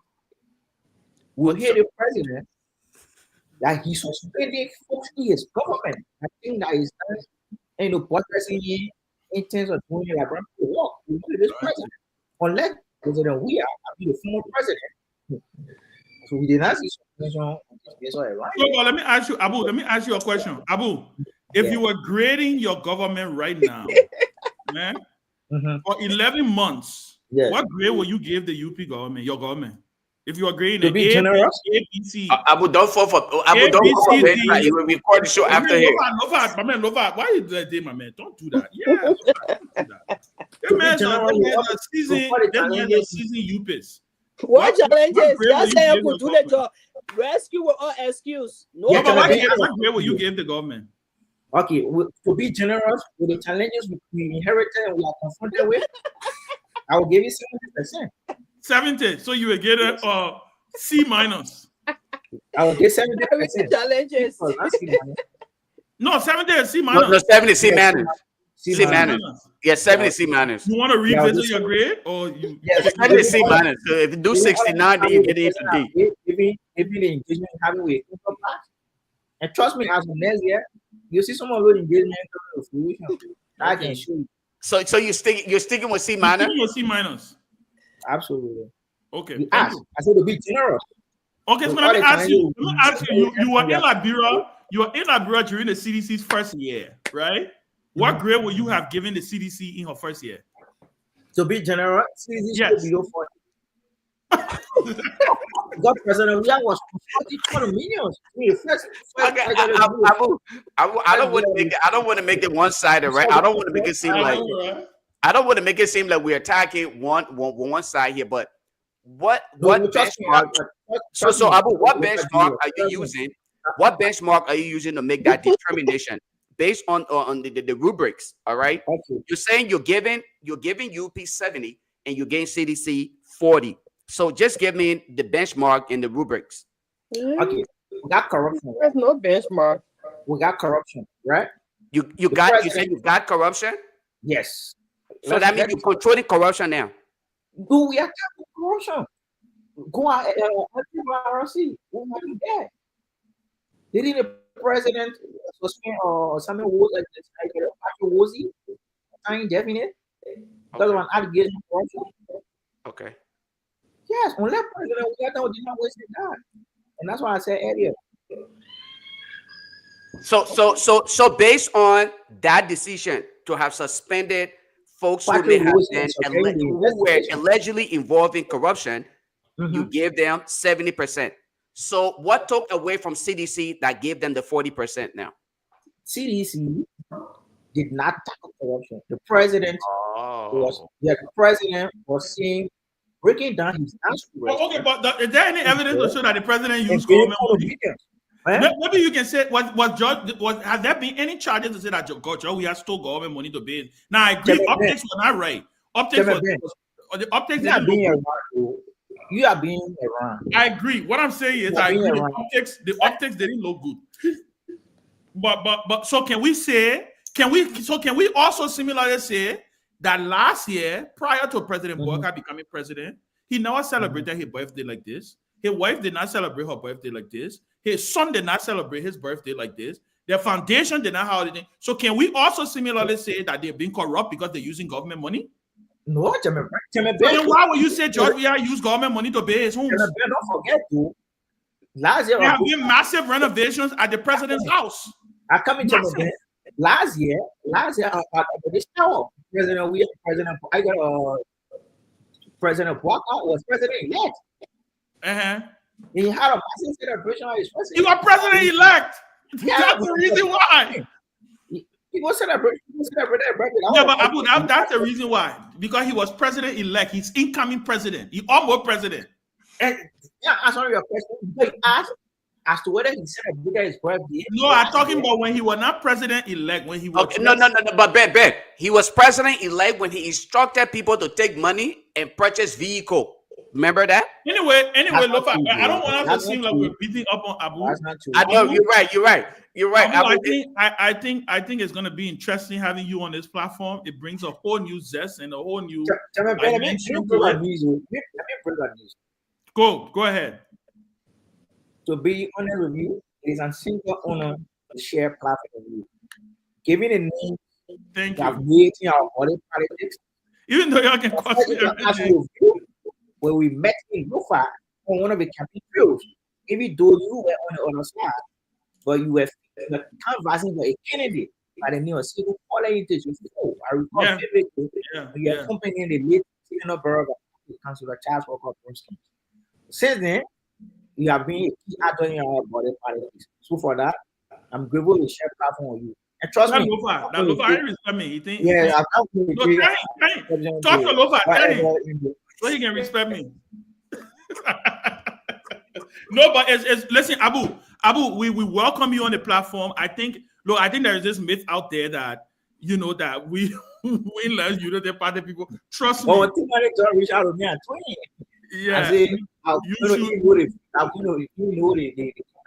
We'll hear the president that he suspended 40 years government. I think that is progressing in terms of doing like work. We hear this president. Unless president we are the former president. So we did not see suspension. So, let me ask you, Abu. Let me ask you a question, Abu. If you were grading your government right now, man, for 11 months, what grade will you give the UP government? Your government? If you are grading to be generous, Abu, don't fall for Abu. Don't fall for it. You will record the show after here. Lova, why you do that, my man? Don't do that. Yeah, don't do that. That man's a season UPs. What challenges? That's how you could do the job. Rescue with all excuse. No, but what grade will you give the government? Okay, to be generous with the challenges we inherited and we are confronted with, I will give you 70%. 70. So you will get a C minus. I will get 70%. Challenges. No, 70 is C minus. No, 70 C minus. C minus. Yeah, 70 C minus. You want to revisit your grade or you? Yeah, 70 C minus. So if you do 69, then you get into D. If the engagement having with and trust me, as of next year, you see some of those engagement coming to fruition. I can show you. So you're sticking with C minus? Sticking with C minus. Absolutely. Okay. I said to be generous. Okay, so let me ask you. You were in Liberia. You were in Liberia during the CDC's first year, right? What grade would you have given the CDC in her first year? To be generous, CDC should be 40. got President Weah was 40 millions. I don't want to make it one-sided, right? I don't want to make it seem like we're attacking one side here, but what benchmark? So Abu, what benchmark are you using? What benchmark are you using to make that determination based on the rubrics? All right. Okay. You're saying you're giving UP 70 and you're getting CDC 40. So just give me the benchmark and the rubrics. Okay. We got corruption. There's no benchmark. We got corruption, right? You said you got corruption? Yes. So that means you're controlling corruption now. Do we have corruption? Guar, RC. What might be that? Didn't the president suspend or something was like this? Indefinite. Because of an allegation of corruption. Okay. Yes, unless President Weah did not waste his time. And that's why I said earlier. So based on that decision to have suspended folks who may have been who were allegedly involved in corruption, you gave them 70%. So what took away from CDC that gave them the 40% now? CDC did not tackle corruption. The president was saying, breaking down his answer. Okay, but is there any evidence to show that the president used government money? Maybe you can say, has there been any charges to say that George Weah stole government money to base? Now I agree, optics were not right. The optics didn't look good. You are being around. I agree. What I'm saying is, I agree. The optics didn't look good. But so can we also similarly say that last year, prior to President Walker becoming president, he never celebrated his birthday like this. His wife did not celebrate her birthday like this. His son did not celebrate his birthday like this. Their foundation did not have anything. So can we also similarly say that they're being corrupt because they're using government money? No, then why would you say George Weah used government money to pay his homes? Don't forget, too. Last year, there have been massive renovations at the president's house. I come into the last year at this tower, President Weah, President Walker was president-elect. He had a massive celebration of his president. You are president-elect. That's the reason why. He was celebrating. Yeah, but Abu, that's the reason why. Because he was president-elect. He's incoming president. He almost president. And answering your question, because he asked as to whether he celebrated his birthday. No, I'm talking about when he was not president-elect. When he was no. But Ben, he was president-elect when he instructed people to take money and purchase vehicle. Remember that? Anyway, Lofa, I don't want us to seem like we're beating up on Abu. I know you're right. Abu, I think it's going to be interesting having you on this platform. It brings a whole new zest and a whole new. Let me bring on news. Go ahead. To be honest with you, it is a single honor to share platform with you. Giving a name that made our body politics. Even though y'all can question everything. When we met in Lofa on one of the campaign fields, even though you were on the other side, but you were canvassing for a candidate by the name of Civil Quality Interest. I recall vividly, you are accompanying the late Senator Borough Councilor Charles Walker Brimston. Since then, you have been a key actor in our body politics. So for that, I'm grateful to share platform with you. And trust me, Lofa, I respect me. You think? Yeah, I'm talk to Lofa. Tell him. So he can respect me. No, but listen, Abu, we welcome you on the platform. I think there is this myth out there that that we let the party people. Trust me. Well, reach out to me at 20. Yeah.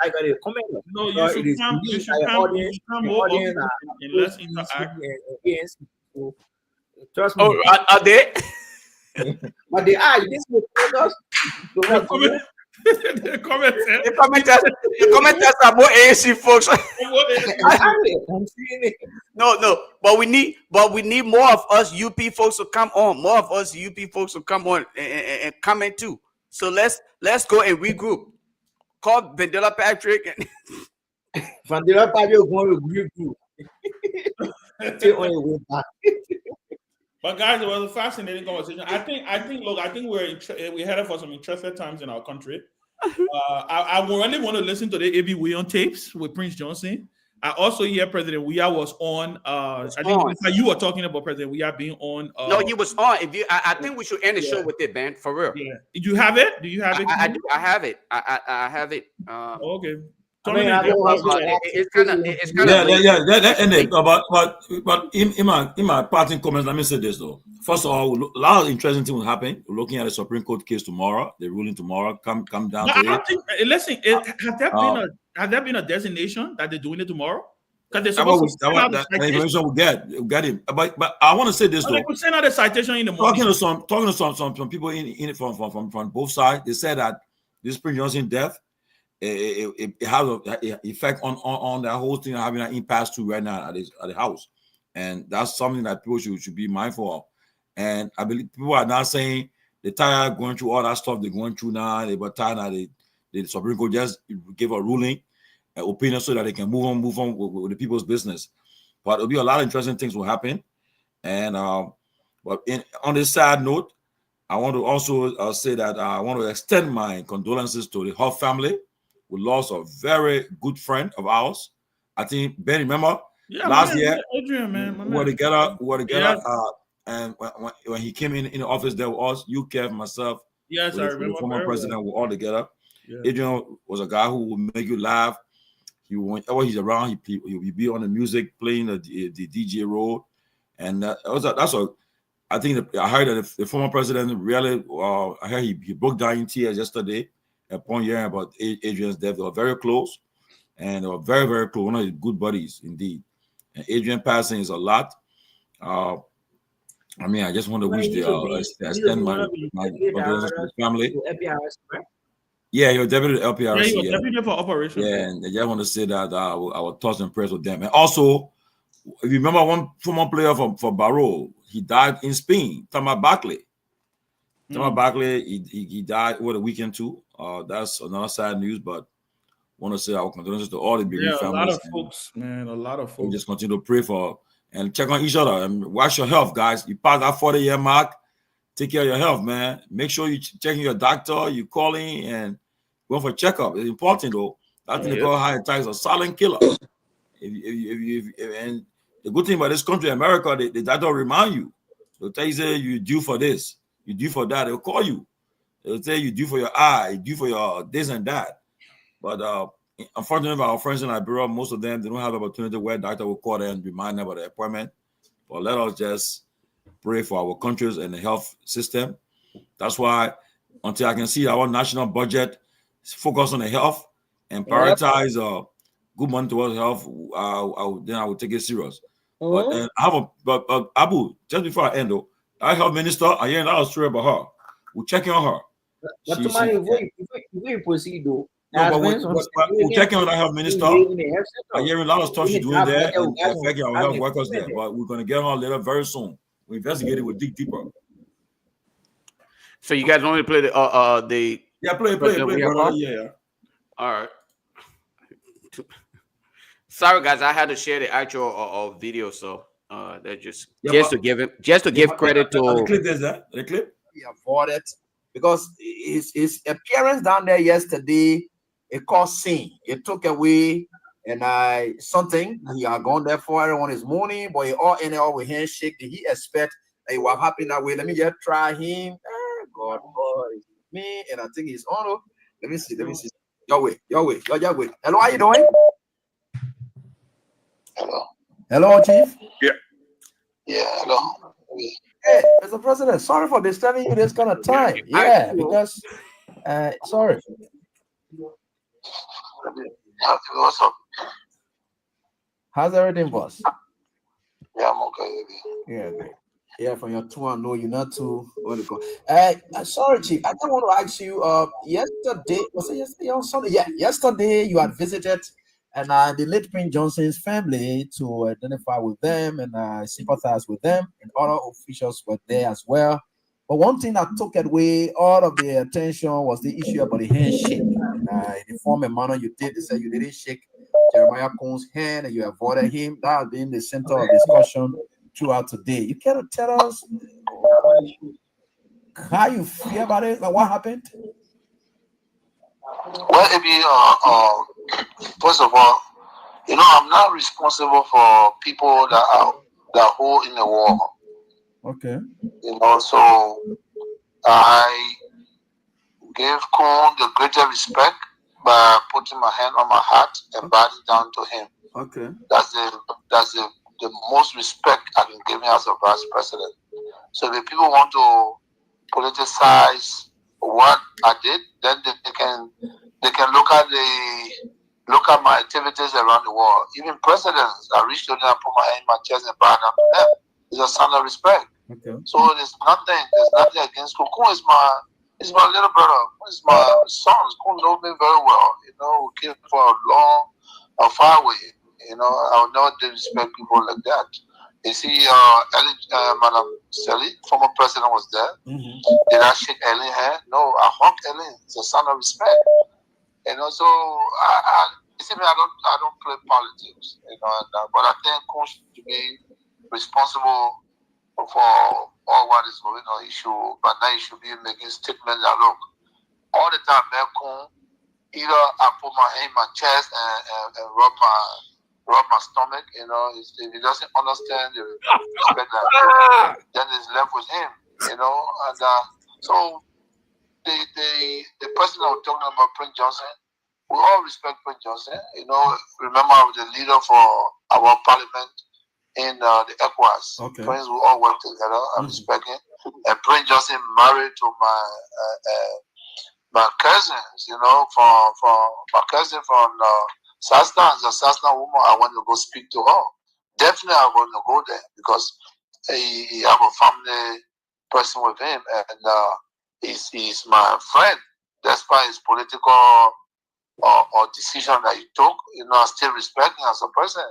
I got a comment. No, you should come more and let's interact. Trust me. Oh, are they? But they are. This will tell us. The commenters are more ANC folks. I'm seeing it. No, but we need more of us UP folks to come on. More of us UP folks to come on and comment too. So let's go and regroup. Call Vandela Patrick and Vandela Patrick going to regroup. Take on your way back. But guys, it was a fascinating conversation. I think we headed for some interesting times in our country. I really want to listen to the A.B. Williams tapes with Prince Johnson. I also hear President Weah was on. I think you were talking about President Weah being on. No, he was on. If you, I think we should end the show with it, Ben. For real. Yeah. Do you have it? Do you have it? I do. I have it. I have it. Okay. It's kind of. But in my parting comments, let me say this though. First of all, a lot of interesting things will happen. We're looking at the Supreme Court case tomorrow. They're ruling tomorrow. Come down to it. Listen, has there been a designation that they're doing it tomorrow? Because they're supposed that information we get it. But I want to say this though. They could send out a citation in the morning. Talking to some people in from both sides, they said that this Prince Johnson death it has an effect on that whole thing, having an impasse too right now at the house, and that's something that people should be mindful of. And I believe people are now saying they're tired going through all that stuff they're going through now. They're tired now. The Supreme Court just gave a ruling, an opinion, so that they can move on with the people's business. But it'll be a lot of interesting things will happen. And but on this sad note, I want to also say that I want to extend my condolences to the Huff family. We lost a very good friend of ours. I think Ben, remember last year, Adrian, we were together. And when he came in the office, there was you, Kev, myself. Yes, I remember. The former president, we're all together. Yeah. Adrian was a guy who would make you laugh. Whenever he's around, he'll be on the music, playing the DJ role, and I think I heard that the former president really. I heard he broke down in tears yesterday upon hearing about Adrian's death. They were very close, and they were very, very close. One of his good buddies, indeed. And Adrian passing is a lot. I mean, I just want to wish extend my condolences to the family. Yeah, you're deputy to LPRC. Yeah, you're deputy for operations. Yeah, and I just want to say that our thoughts and prayers with them. And also, if you remember one former player for Barrow, he died in Spain, Thomas Barkley. Thomas Barkley, he died over the weekend too. That's another sad news, but want to say our condolences to all the bereaved families. A lot of folks, man, a lot of folks. We just continue to pray for and check on each other and watch your health, guys. You pass that 40-year mark, take care of your health, man. Make sure you checking your doctor, you calling and going for checkup. It's important though. That thing called high attacks a silent killer. And the good thing about this country, America, they don't remind you. They'll tell you, say you due for this, you due for that. They'll call you. They'll say you due for your eye, you due for your this and that. But unfortunately, our friends in Liberia, most of them, they don't have the opportunity where doctor will call them and remind them about the appointment. But let us just pray for our countries and the health system. That's why until I can see our national budget focus on the health and prioritize good money towards health, then I will take it serious. But Abu, just before I end though, our health minister, I hear a lot of story about her. We're checking on her. But we proceed though. We're checking on our health minister. I hear a lot of stuff she's doing there and affecting our health workers there. But we're gonna get on later very soon. We investigate it. We'll dig deeper. So you guys want me to play the play. Yeah. All right. Sorry guys, I had to share the actual video, so that just to give credit to the clip. There's that the clip. He avoided because his appearance down there yesterday it caused scene. It took away and something he had gone there for everyone is mourning, but it all ended up with handshake. Did he expect that it would happen that way? Let me just try him. God, boy, me, and I think he's on. Let me see. Your way. Hello, how you doing? Hello, Chief. Yeah, hello. Hey, Mr. President, sorry for disturbing you this kind of time. Yeah, because sorry. What's up? How's everything, boss? Yeah, I'm okay. Yeah, great. Yeah, from your tour, I know you're not too. What do you call? Sorry, Chief. I just want to ask you. Yesterday was it yesterday on Sunday? Yeah, yesterday you had visited and the late Prince Johnson's family to identify with them and sympathize with them, and other officials were there as well. But one thing that took away all of the attention was the issue about the handshake. And, in the former manner you did, they said you didn't shake Jeremiah Cohn's hand and you avoided him. That has been the center of discussion throughout today. You care to tell us how you feel about it? Like what happened? Well, first of all, I'm not responsible for people that hold in the war. Okay. So I gave Kun the greater respect by putting my hand on my heart and bowing down to him. Okay. That's the most respect I can give him as a vice president. So if people want to politicize what I did, then they can look at my activities around the world. Even presidents, I reached to them, I put my hand in my chest and bow down to them. It's a sign of respect. Okay. So there's nothing against Kun. Kun is my little brother. He's my son. Kun knows me very well. We came for a far way. I would never disrespect people like that. You see, Madam Sirleaf, former president, was there. Mm-hmm. Did I shake Ellen hand? No, I hugged Ellen. It's a sign of respect. So you see me, I don't play politics. But I think Kun should be responsible for all what is going on. But now he should be making statements that look all the time. Kun, either I put my hand in my chest and rub my stomach. If he doesn't understand the respect that, then it's left with him. So the person I was talking about, Prince Johnson, we all respect Prince Johnson. Remember I was the leader for our parliament in the ECOWAS. Okay. Prince, we all work together. I respect him. And Prince Johnson married to my cousins, from my cousin from Sasna, the Sasna woman. I want to go speak to her. Definitely, I want to go there because he have a family person with him, and he's my friend. Despite his political or decision that he took, I still respect him as a person.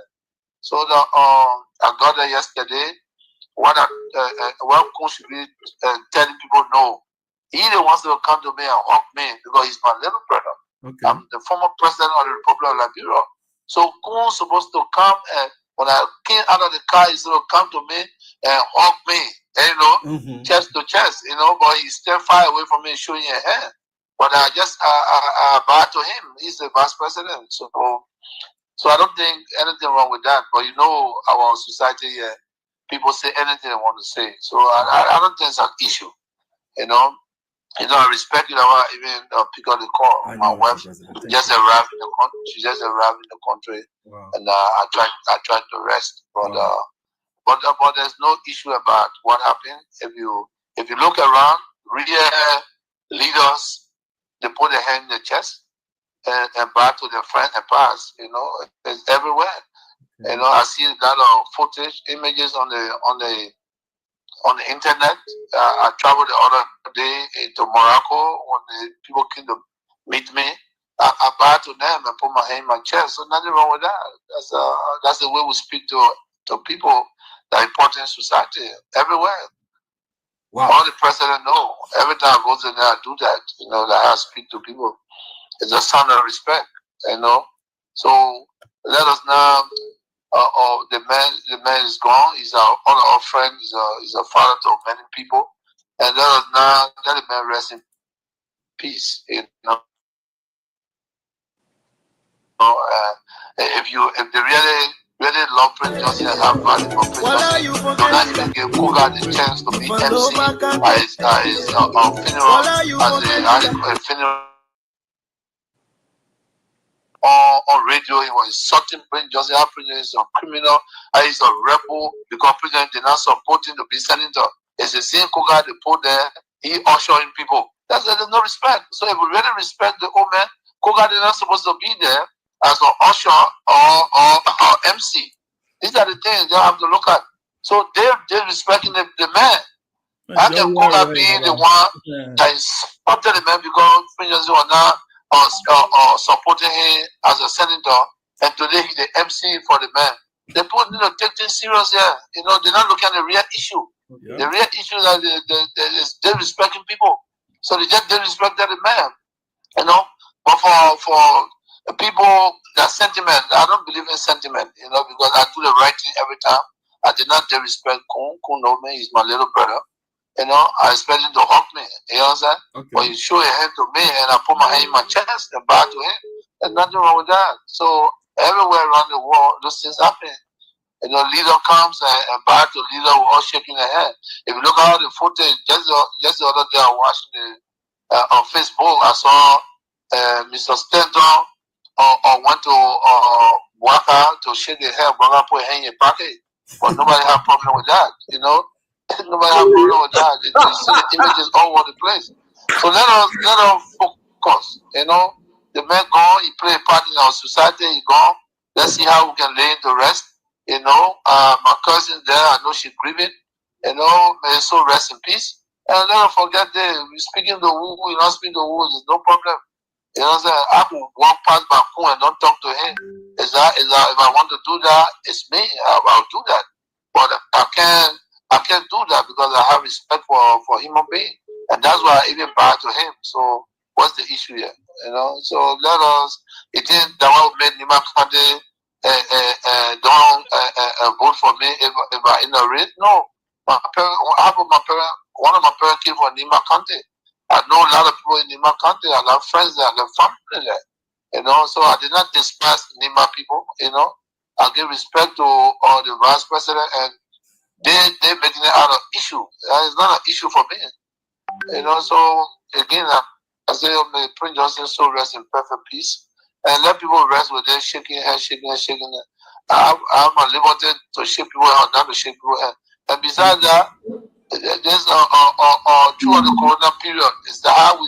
So I got there yesterday. What Kun should be telling people no. He wants to come to me and hug me because he's my little brother. Okay. I'm the former president of the Republic of Liberia. So Kun's supposed to come, and when I came out of the car, he's supposed to come to me and hug me, Mm-hmm. chest to chest, but he's still far away from me showing a hand. But I bow to him. He's the vice president. So I don't think anything wrong with that. But our society here, people say anything they want to say. So I don't think it's an issue. I respect even pick up the call. My wife just arrived in the country. She just arrived in the country, wow. And I tried to rest. But but there's no issue about what happened. If you look around, real leaders, they put their hand in the chest and bow to their friend and pass. It's everywhere. Okay. I see a lot of footage, images on the internet. I traveled the other day into Morocco when the people came to meet me. I bow to them and put my hand in my chest. So nothing wrong with that. That's the way we speak to people that are important in society everywhere. Wow. All the president know. Every time I go to there, I do that. That I speak to people. It's a sign of respect. So let us now. The man is gone. He's our friend. He's a father to many people. And let us now let the man rest in peace. If they really love Prince Johnson and have value for Prince Johnson, do not even give Togar the chance to be MC at his funeral. On radio, he was insulting Prince Johnson. Prince Johnson is a criminal. He's a rebel because Prince Johnson did not support him to be senator. It's the same Togar they put there. He ushering people. There's no respect. So if we really respect the old man, Togar is not supposed to be there as an usher or MC. These are the things they have to look at. So they're respecting the man. How can Togar be the one that insulted the man because Prince Johnson was not or supporting him as a senator, and today he's the MC for the man. They take things serious here. They're not looking at the real issue. Yeah. The real issue is they're respecting people. So they respected the man. But for people, that sentiment, I don't believe in sentiment, because I do the right thing every time. I did not disrespect Kun. Kun know me, he's my little brother. You know, I expect him to hug me. You know what I'm saying? Okay. But he showed a hand to me, and I put my hand in my chest and bow to him. There's nothing wrong with that. So everywhere around the world, those things happen. You know, leader comes and bow to leader, we're all shaking their hand. If you look at all the footage, just the other day I watched on Facebook, I saw Mr. Stanton went to Waka to shake their hand, Waka put a hand in your pocket. But nobody had a problem with that, you know. Nobody have a problem with that. You see the images all over the place. So let us focus. You know, the man gone. He played a part in our society. He gone. Let's see how we can lay him to rest. You know, my cousin there. I know she's grieving. You know, may his soul rest in peace. And never forget that we speaking the woo. We not speaking the woo. There's no problem. You know what I'm saying? I could walk past Baku and don't talk to him. Is that if I want to do that, it's me. I'll do that. But I can't do that because I have respect for human being, and that's why I even bow to him. So what's the issue here? You know. So let us. It is that what made Nima Kante don't vote for me if I in a race. No, my parent. One of my parents came from Nima Kante. I know a lot of people in Nima Kante. I have friends there. I have family there. You know. So I did not despise Nima people. You know. I give respect to all the vice president and. They're making it out of issue. It's not an issue for me. You know, so again, I say, may Prince Johnson so rest in perfect peace. And let people rest with their shaking hands, shaking hands, shaking hands. I'm a liberty to shake people hand, not to shake people hand. And besides that, there's throughout the corona period, it's how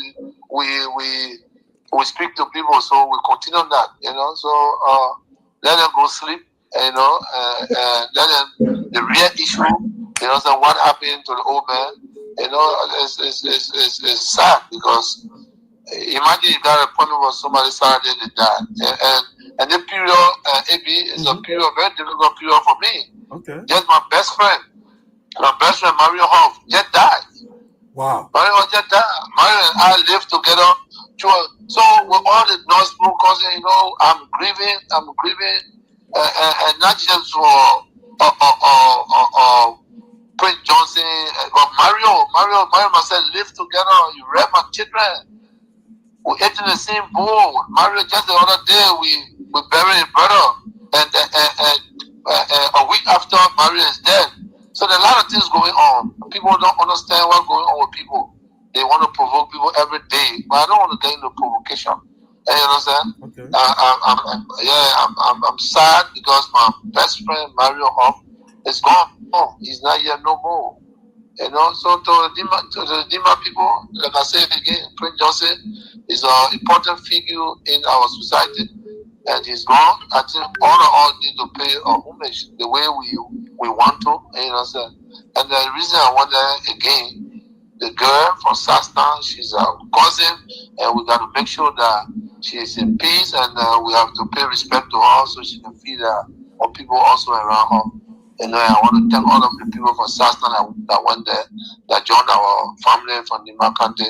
we speak to people. So we continue on that, you know. So let them go sleep. You know, and then the real issue, you know, so what happened to the old man, you know, is sad because imagine you got an appointment with somebody Saturday they died. And the period, AB, is a period, very difficult period for me. Okay. Just my best friend, Mario Hoff, just died. Wow. Mario just died. Mario and I lived together. So with all the noise causing, you know, I'm grieving. And not just for Prince Johnson, but Mario myself live together. You read my children. We ate in the same bowl. Mario, just the other day we buried a brother, and a week after Mario is dead. So there are a lot of things going on. People don't understand what's going on with people. They want to provoke people every day, but I don't want to get into provocation. You understand? Okay. I'm sad because my best friend Mario Hoff is gone. Oh, he's not here no more. You know, so to the Dima people, like I said again, Prince Johnson is an important figure in our society, and he's gone. I think all need to pay a homage the way we want to. You know, and the reason I want that again, the girl from Sastan, she's a cousin, and we got to make sure that she is in peace, and we have to pay respect to her so she can feed our people also around her. And I want to thank all of the people from Sastan that went there, that joined our family from Nima Kante,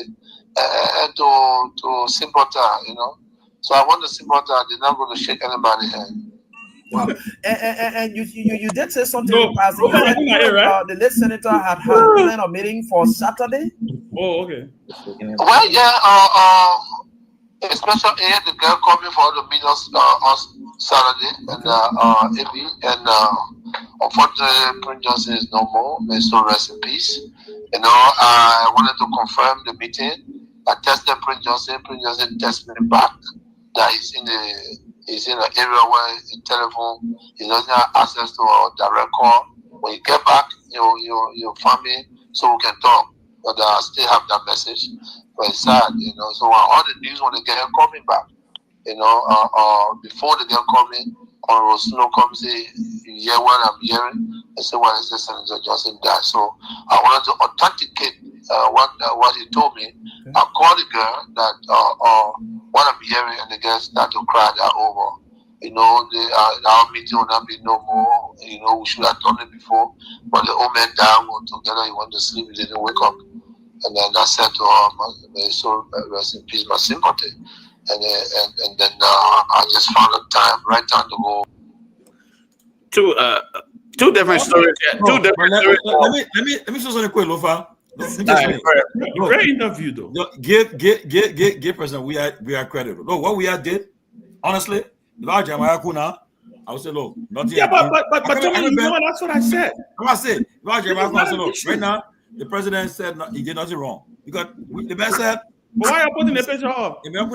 and to sympathize, you know. So I want to sympathize. I did not go to shake anybody's hand. Wow. And you did say something in passing. The late senator had planned a meeting for Saturday. Oh, okay. Well, yeah. A special aid, the girl called me for the meeting on Saturday, and AB, and unfortunately, Prince Johnson is no more. May so rest in peace. You know, I wanted to confirm the meeting. I tested Prince Johnson. Prince Johnson tested me back that he's in an area where the telephone, he doesn't have access to a direct call. When you get back, your family, so we can talk. But I still have that message. But it's sad, you know. So all the news when they get coming back, you know, before they get coming, or Snow comes, say, you hear what I'm hearing, and say, what is this? Senator Johnson died. So I wanted to authenticate what he told me. Okay. I called the girl that what I'm hearing, and the girl started to cry that over. You know, our meeting will not be no more. You know, we should have done it before. But the old man died, we were together, he went to sleep, he didn't wake up. And then I said to her, may so rest in peace, my sympathy. And then I just found the right time to go. Two different stories. Two different stories. Let me say something quick, Lofa. Great interview, though. Give President we are credit. Look, what we did, honestly, if I was Jeremiah Kuna, I would say, look, nothing. Yeah, but that's what I said. I said, if I was Jeremiah Kuna, I said, look, right now, the president said he did nothing wrong. Because the man said, but why are you putting the picture up? Because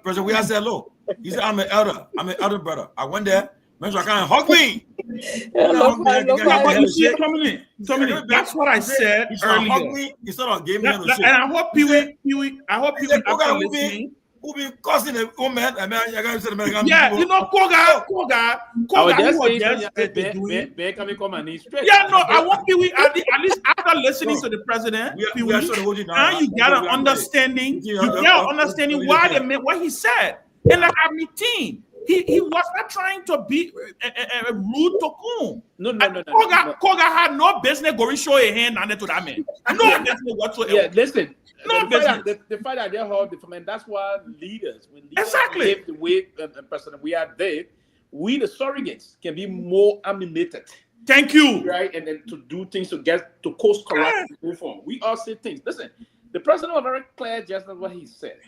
President we said, look, he said, I'm an elder brother. I went there, man, so I can't hug me. That's what I said earlier. Instead of giving me and I hope Pewee after listening. Who be causing a woman? Yeah, you know, Togar. Yeah, no, I want Pewee at least after listening to the president. Now you got an understanding. You got an understanding why they meant what he said. And like I'm team. He was not trying to be rude to Kun. No. Togar had no business going show a hand under to that man. No business whatsoever. Yeah, listen. No business. The fact that they hold the man, that's why when leaders exactly the way President we are there, we the surrogates can be more animated. Thank you. Right, and then to do things to get to course correct and move on. We all say things. Listen, the president was very clear just as what he said.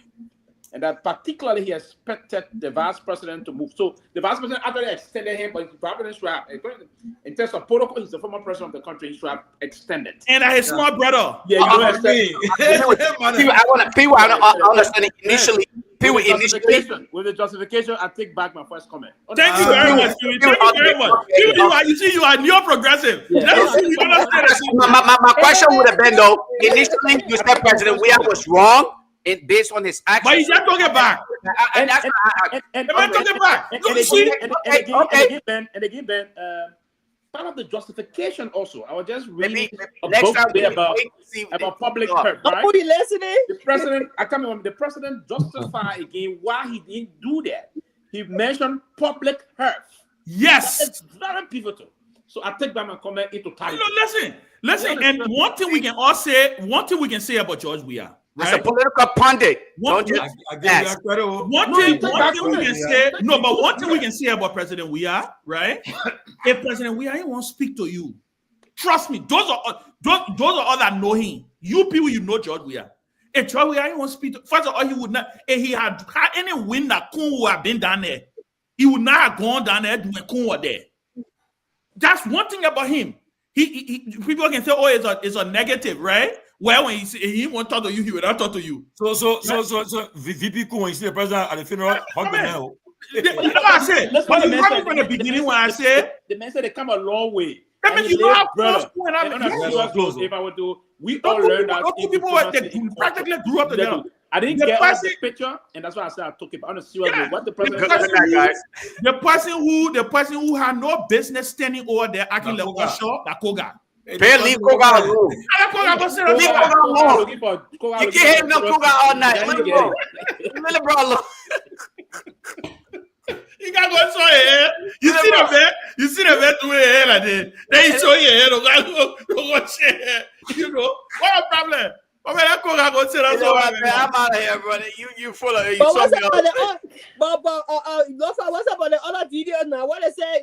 And that particularly he expected the vice president to move. So the vice president actually extended him, but the president should have, in terms of protocol, he's the former president of the country, he should have extended. And his small brother. Yeah, you know I understand initially. With the justification, I take back my first comment. Thank you very much. Thank you very much. You see, you are neo-progressive. My question would have been though, initially you said President Weah was wrong. Based on his actions, but he's not talking back. And talking back. And again, Ben, part of the justification also. I was just reading next time about public hurt. Right? Are you listening? The president, I can't remember. The president justified again why he didn't do that. He mentioned public hurt. Yes, it's very pivotal. So I take back my comment into time. Listen. And one thing we can say about George Weah. Right? As a political pundit, one thing we can say about President Weah, right? If President Weah won't speak to you, trust me, those are all that know him. You people, you know George Weah. If George Weah won't speak to, first of all, he would not. If he had any win that Kun would have been down there, he would not have gone down there when Kun was there. That's one thing about him. He people can say, oh, it's a negative, right? Well, when he won't talk to you, he will not talk to you. So VP Kun, when you see the president at the funeral, hug the man. You know what I said? But you heard me from the beginning when I said the man said they come a long way. That means you know how close Kun if I would do, we all learned that people practically grew up together. I didn't get the picture, and that's why I said I took it. But on a serious note, what the president the person who had no business standing over there acting like Osho, that Togar. Leave Togar alone. Leave Togar alone. You can't have no Togar all night. Let him bro alone. You got to go show your hair. You see the vet with your hair like that. Then you show your hair. Don't watch your hair. You know what a problem. I'm out of here, brother. You full of. But what's about the other video now? What they say?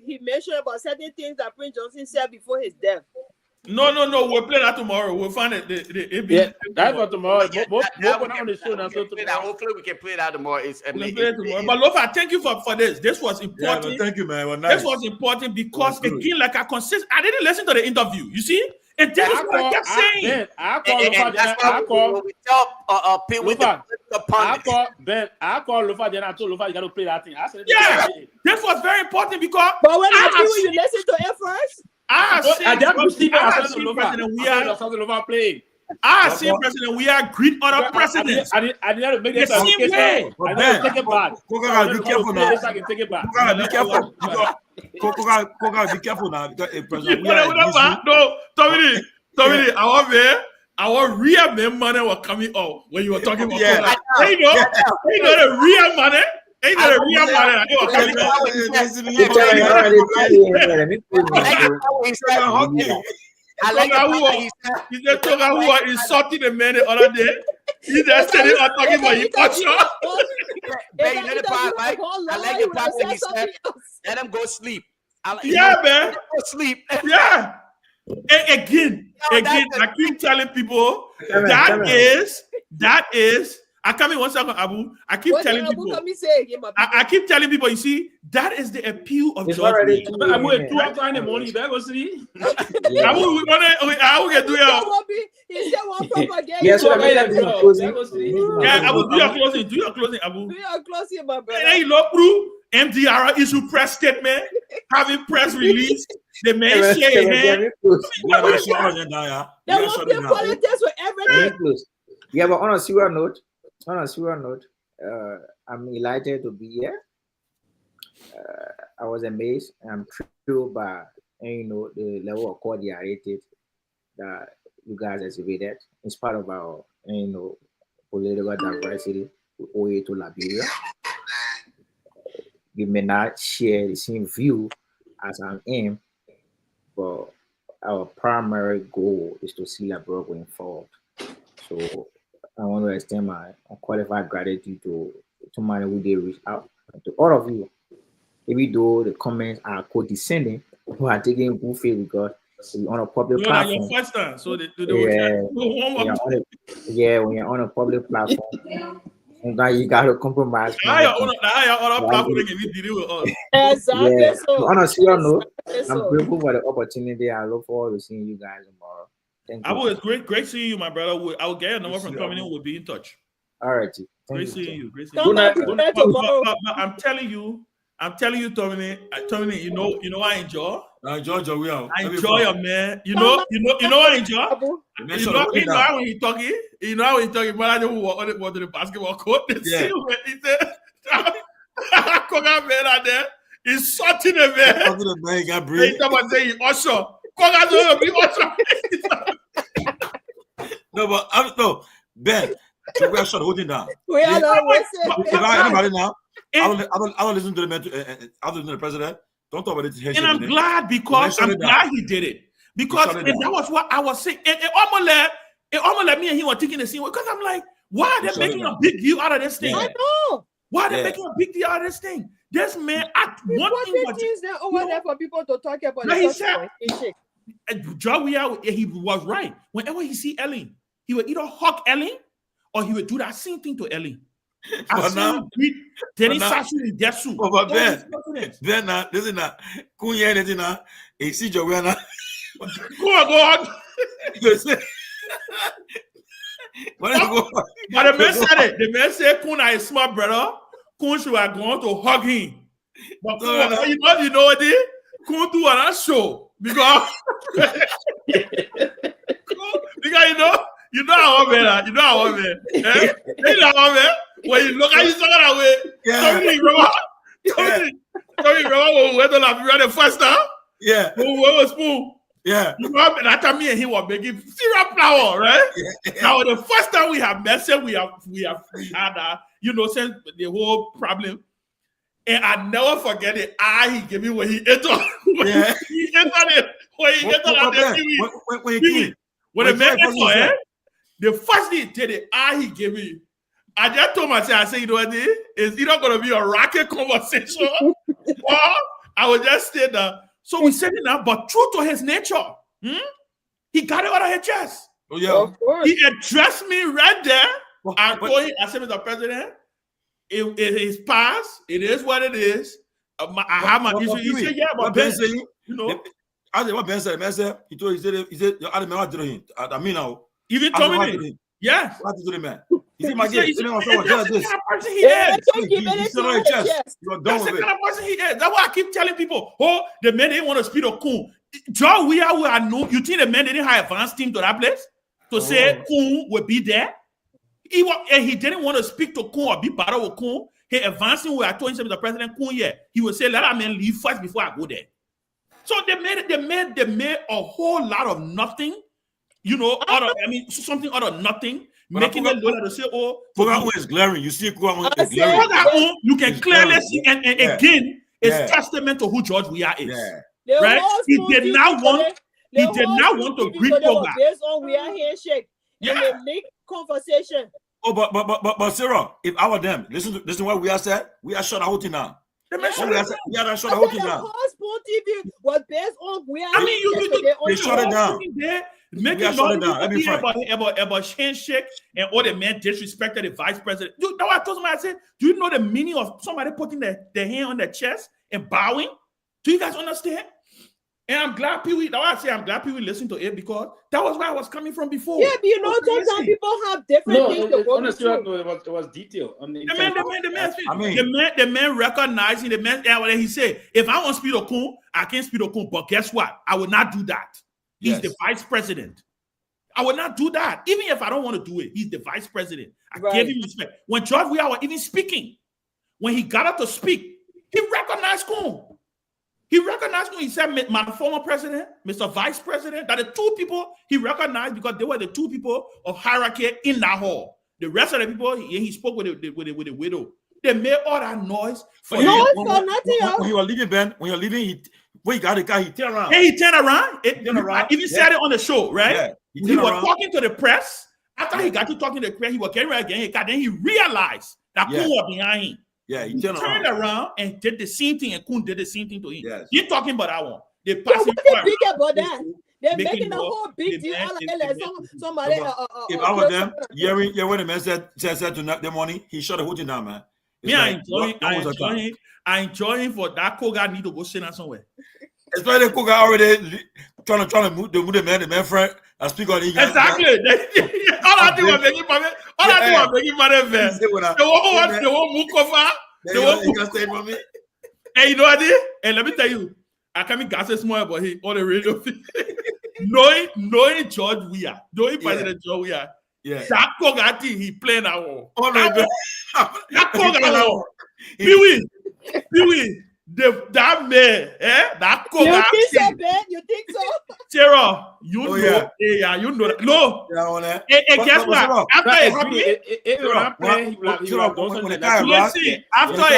He mentioned about certain things that Prince Johnson said before his death. No. We'll play that tomorrow. We'll find it. That's for tomorrow. Hopefully, we can play that tomorrow. But Lofa, thank you for this. This was important. Yeah, thank you, man. Well, nice. This was important because again, like I didn't listen to the interview. You see. And that is what I kept saying. I call Lofa, then I told Lofa, you got to play that thing. I said, yeah, this was very important because. But when you listen to it first, I see President Weah greet other presidents. I didn't make that same way. I take it back. Be careful now. I can take it back. Be careful. Be careful now. No, Tommy, I want real money was coming out when you were talking about that. You know the real money. Ain't that a real money? I like he said Togar who are insulting the man the other day. He just said it talking about him. You know the part, right? I like the part when he said, let him go sleep. Yeah, man. Go sleep. Yeah. Again, I keep telling people that is. I come in 1 second, Abu. I keep telling people. I keep telling people. You see, that is the appeal of George. Abu, 2 o'clock in the morning. Better go see. Abu, we can do it. He said one propaganda. Yes, I mean, yeah, Abu, do your closing. Do your closing, Abu. Do your closing, my brother. Hey, look, bro. MDR issue press statement, having press release. The man shake hand. There will be politics with everything. Yeah, but on a serious note, I'm delighted to be here. I was amazed and I'm thrilled by the level of cordiality that you guys exhibited in spite of our political diversity. We owe it to Liberia. We may not share the same view as I am, but our primary goal is to see Liberia going forward. So I want to extend my unqualified gratitude to many who did reach out, to all of you. Even though the comments are condescending, who are taking good faith because we're on a public platform. When you're on a public platform, sometimes you gotta compromise. Exactly. So on a serious note, I'm grateful for the opportunity. I look forward to seeing you guys tomorrow. Thank you. It's great seeing you, my brother. I will get a number from coming in. We'll be in touch. All right. Great seeing you. But I'm telling you, Tommy, you know I enjoy. I enjoy your man. You know I enjoy. You know how when he talking. You know how he talking. But I don't want to the basketball court. Yeah. He said, "Koga man out there is sorting the man." He got breathe. He's about saying Usher. Koga don't be Usher. No, Ben. So we are shut holding down. We are always anybody now. I don't listen to the man. I don't listen to the president. Don't talk about it. And I'm glad because he did it. Because that was what I was saying. It almost let me and he were taking the scene because I'm like, why are they making a big deal out of this thing? I know. Why are they making a big deal out of this thing? This man, things there over there for people to talk about. He said, he was right. Whenever he see Ellen, he would either hug Ellen or he would do that same thing to Ellen. Then he starts with Desu. But Ben, listen, Kunya, listen, he see Joanna. Go on. But the man said it. The man said Kuna is smart, brother. Kun should have gone to hug him. But you know what they did? Kun do another show because you know how man. You know how man. You know how man. When you look at you talking that way, Tommy, remember when we went to Liberia the first time? Yeah. When we went with Spoon. Yeah. You remember that time me and he were making syrup flour, right? Yeah. Now the first time we have messaged, we had since the whole problem. And I never forget the eye he gave me when he entered. He entered it. When he entered when the man entered, the first thing he did, the eye he gave me. I just told myself, I said, you know what it is? It's either going to be a rocket conversation or I will just stay there. So we said it now, but true to his nature, he got it out of his chest. Oh, yeah. He addressed me right there. I told him, I said, Mr. President, it is past. It is what it is. I have my issue. He said, yeah, but Ben said, I said, what Ben said? Ben said, he said, I don't know what to do him. I mean, now. Even told me, yes. What to do the man? He said, my guy, that's the kind of person he is. That's the kind of person he is. That's why I keep telling people, the men didn't want to speak to Kun. John, we are new. You think the men didn't have advanced team to that place to say Kun would be there? He didn't want to speak to Kun or be better with Kun. He advanced him where I told him, Mr. President Kun, he would say, let that man leave first before I go there. So they made a whole lot of nothing, something out of nothing. Making it look to say, Togar is glaring. You see, Guar is glaring. You can clearly see, and again, it's testament to who George Weah is. Yeah. Right? He did not want to greet Togar. Based on Weah handshake, and they make conversation. But Sarah, if I were them, listen to what Weah said. We are shut the whole thing now. We are shut the whole thing now. Poon TV was based on where I mean, they shut it down. Making noise about handshake and all the men disrespected the vice president. You know what I told somebody? I said, do you know the meaning of somebody putting their hand on their chest and bowing? Do you guys understand? And I'm glad Pewee, that's why I say I'm glad Pewee listened to it, because that was where I was coming from before. Yeah, but you know, sometimes people have different things to go through. It was detailed. The man recognizing the man, he said, if I want to speak to Kun, I can't speak to Kun, but guess what? I will not do that. He's the vice president. I will not do that. Even if I don't want to do it, he's the vice president. I gave him respect. When George Weah was even speaking, when he got up to speak, he recognized Kun. He recognized when he said, my former president, Mr. Vice President, that the two people he recognized because they were the two people of hierarchy in that hall. The rest of the people, he spoke with the widow. They made all that noise for nothing. When you were leaving, Ben, when you're leaving, when he got the car, he turned around. Hey, he turned around. I even said it on the show, right? Yeah, he was talking to the press. After he got to talking to the press, he was getting ready again. Then he realized that Kun was behind him. Yeah, he turned around and did the same thing, and Kun did the same thing to him. Yes. You're talking about that one. They passing. What's big about that? They're making a whole big deal out of it. Somebody. If I was them, when the man said to the money, he shut the whole thing down, man. Yeah, I enjoy him for that. Togar need to go sit down somewhere. Especially Togar already trying to move the man friend and speak on English. Exactly. All I do was making money. All I do was making money. They won't move over. They won't say for me. Hey, you know what I did? And let me tell you, I can't be gassing small about him on the radio. knowing George Weah, knowing President George Weah. Yeah. That Togar thing, he playing that one. Oh my God. That Togar one. Pewee. That man, that Togar. You think so, Ben? You think so? Sarah, you know that. No. And guess what? After it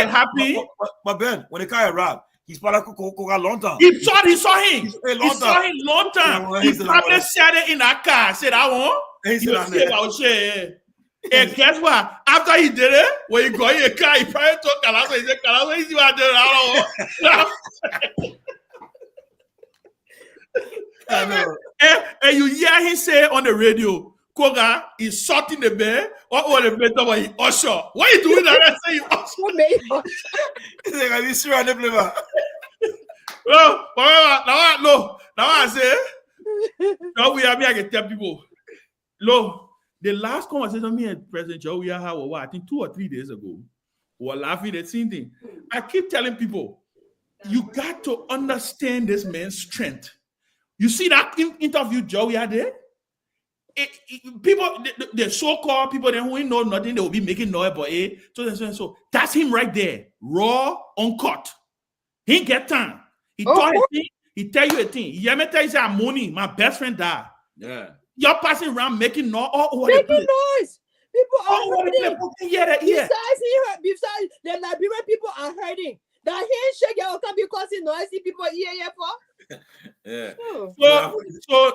happened, but Ben, when the guy arrived, he's probably Togar long time. He saw him. He saw him long time. He probably said it in that car. Said, I want. He said, and guess what? After he did it, when he got in a car, he probably told Kalasa. He said, Kalasa, you see what I did? And you hear him say on the radio, Togar is sorting the bear, or the bear when he usher. What are you doing that? I say you usher. He's like, are you sure I didn't believe Now I say, now we have me, I can tell people, the last conversation me and President Joe Weah had was, I think 2 or 3 days ago, we were laughing at the same thing. I keep telling people, you got to understand this man's strength. You see that interview Joe Weah did? People, the so-called people who know nothing, they will be making noise about it. So that's him right there, raw, uncut. He get time. He tell you a thing. He tell you, say, I'm money. My best friend died. Yeah. You're passing around making noise all over the place. Making noise. People are hurting. Besides, the Liberian people are hurting. The handshake can be causing noisy people here for. Yeah.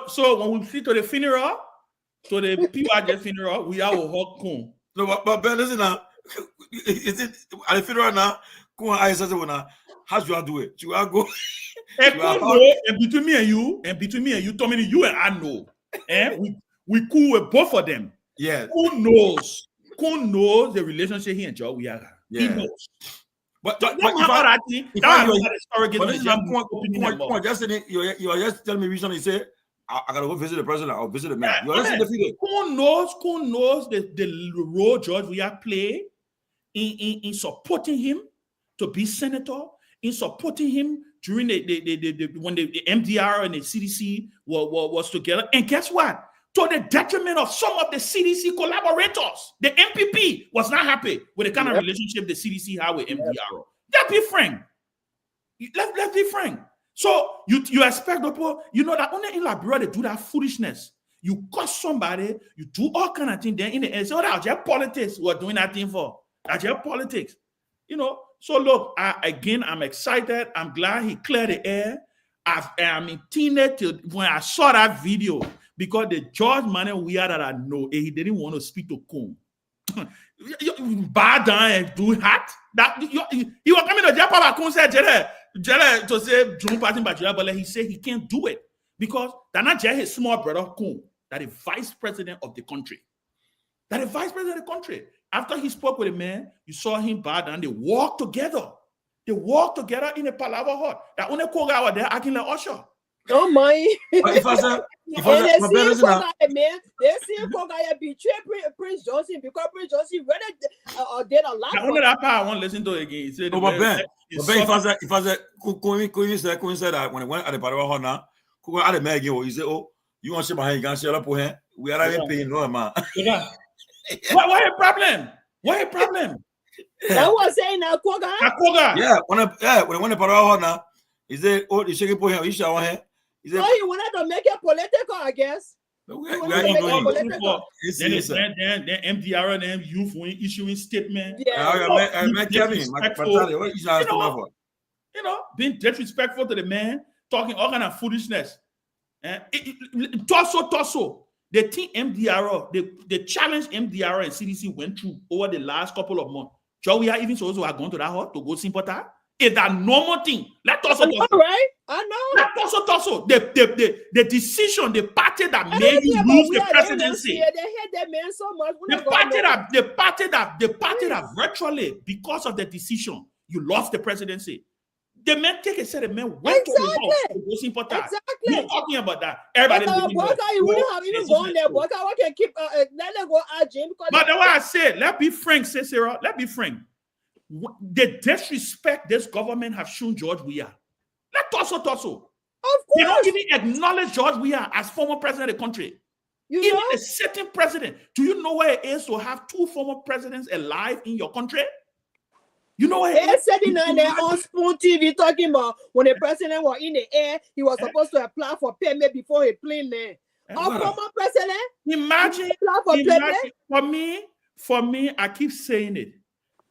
So when we see to the funeral, to the Peabody funeral, we have a hug Kun. No, but Ben, listen now. Is it at the funeral now? Kun I said now. How should I do it? Should I go? And between me and you, Tomalin, you and I know. We cool with both of them. Yeah. Kun knows the relationship he and Joe Weah have. He knows. But you are just telling me recently, say, I gotta go visit the president. I'll visit the man. You're just defeated. Kun knows the role George Weah play in supporting him to be senator, in supporting him during when the MDR and the CDC was together. And guess what? To the detriment of some of the CDC collaborators, the MPP was not happy with the kind of relationship the CDC had with MDR. Let's be frank. Let's be frank. So you expect people, you know that only in Liberia they do that foolishness. You cost somebody, you do all kind of things. Then in the end, so that's just politics. We're doing that thing for. That's just politics. You know. So look, I'm excited. I'm glad he cleared the air. I'm intended when I saw that video because the George Weah that I know, he didn't want to speak to Kun. Bow down and do that. He was coming to Japan. Kun said, Jelle to say John Party but he said he can't do it because they're not just his small brother Kun, that is vice president of the country. That is vice president of the country. After he spoke with the man, you saw him bow down. They walked together. They walked together in a palaver hut. That only Koga was there acting like usher. Oh my! If I say, man, they see Koga betray Prince Johnson because Prince Johnson really did a lot. That only that part I want to listen to again. He said, but Ben, if I say, Queen said that when I went at the palaver hut now, Koga had a man again. He said, "Oh, you want to see my hand? You can share up with him. We are even paying no man." What a problem? What a problem? That was saying now, Koga. Yeah, when I went to palaver hut now, he said, "Oh, the shaking point, he shower him." He said, he wanted to make it political, I guess. Then MDR and them youth when issuing statement. Being disrespectful to the man, talking all kind of foolishness. Torso. The team MDR, the challenge MDR and CDC went through over the last couple of months. So we are even supposed to have gone to that hut to go sympathize. Is that normal thing? Let us right? I know. Let us the decision, the party that made you lose the presidency. They hate that man so much. The party that virtually, because of the decision, you lost the presidency. The man take a set of men went to the house to go sympathize. Exactly. You're talking about that. Everybody. You wouldn't have even gone there. Boyka, we can keep let them go at Jim. But that's why I said, let's be frank, say Sarah. Let's be frank. The disrespect this government have shown George Weah. Let Torso. Of course. They don't even acknowledge George Weah as former president of the country. Even a sitting president. Do you know where it is to have two former presidents alive in your country? You know what? They're sitting there on Spoon TV talking about when the president was in the air, he was supposed to apply for permit before he plane there. Our former president? Imagine for me, I keep saying it.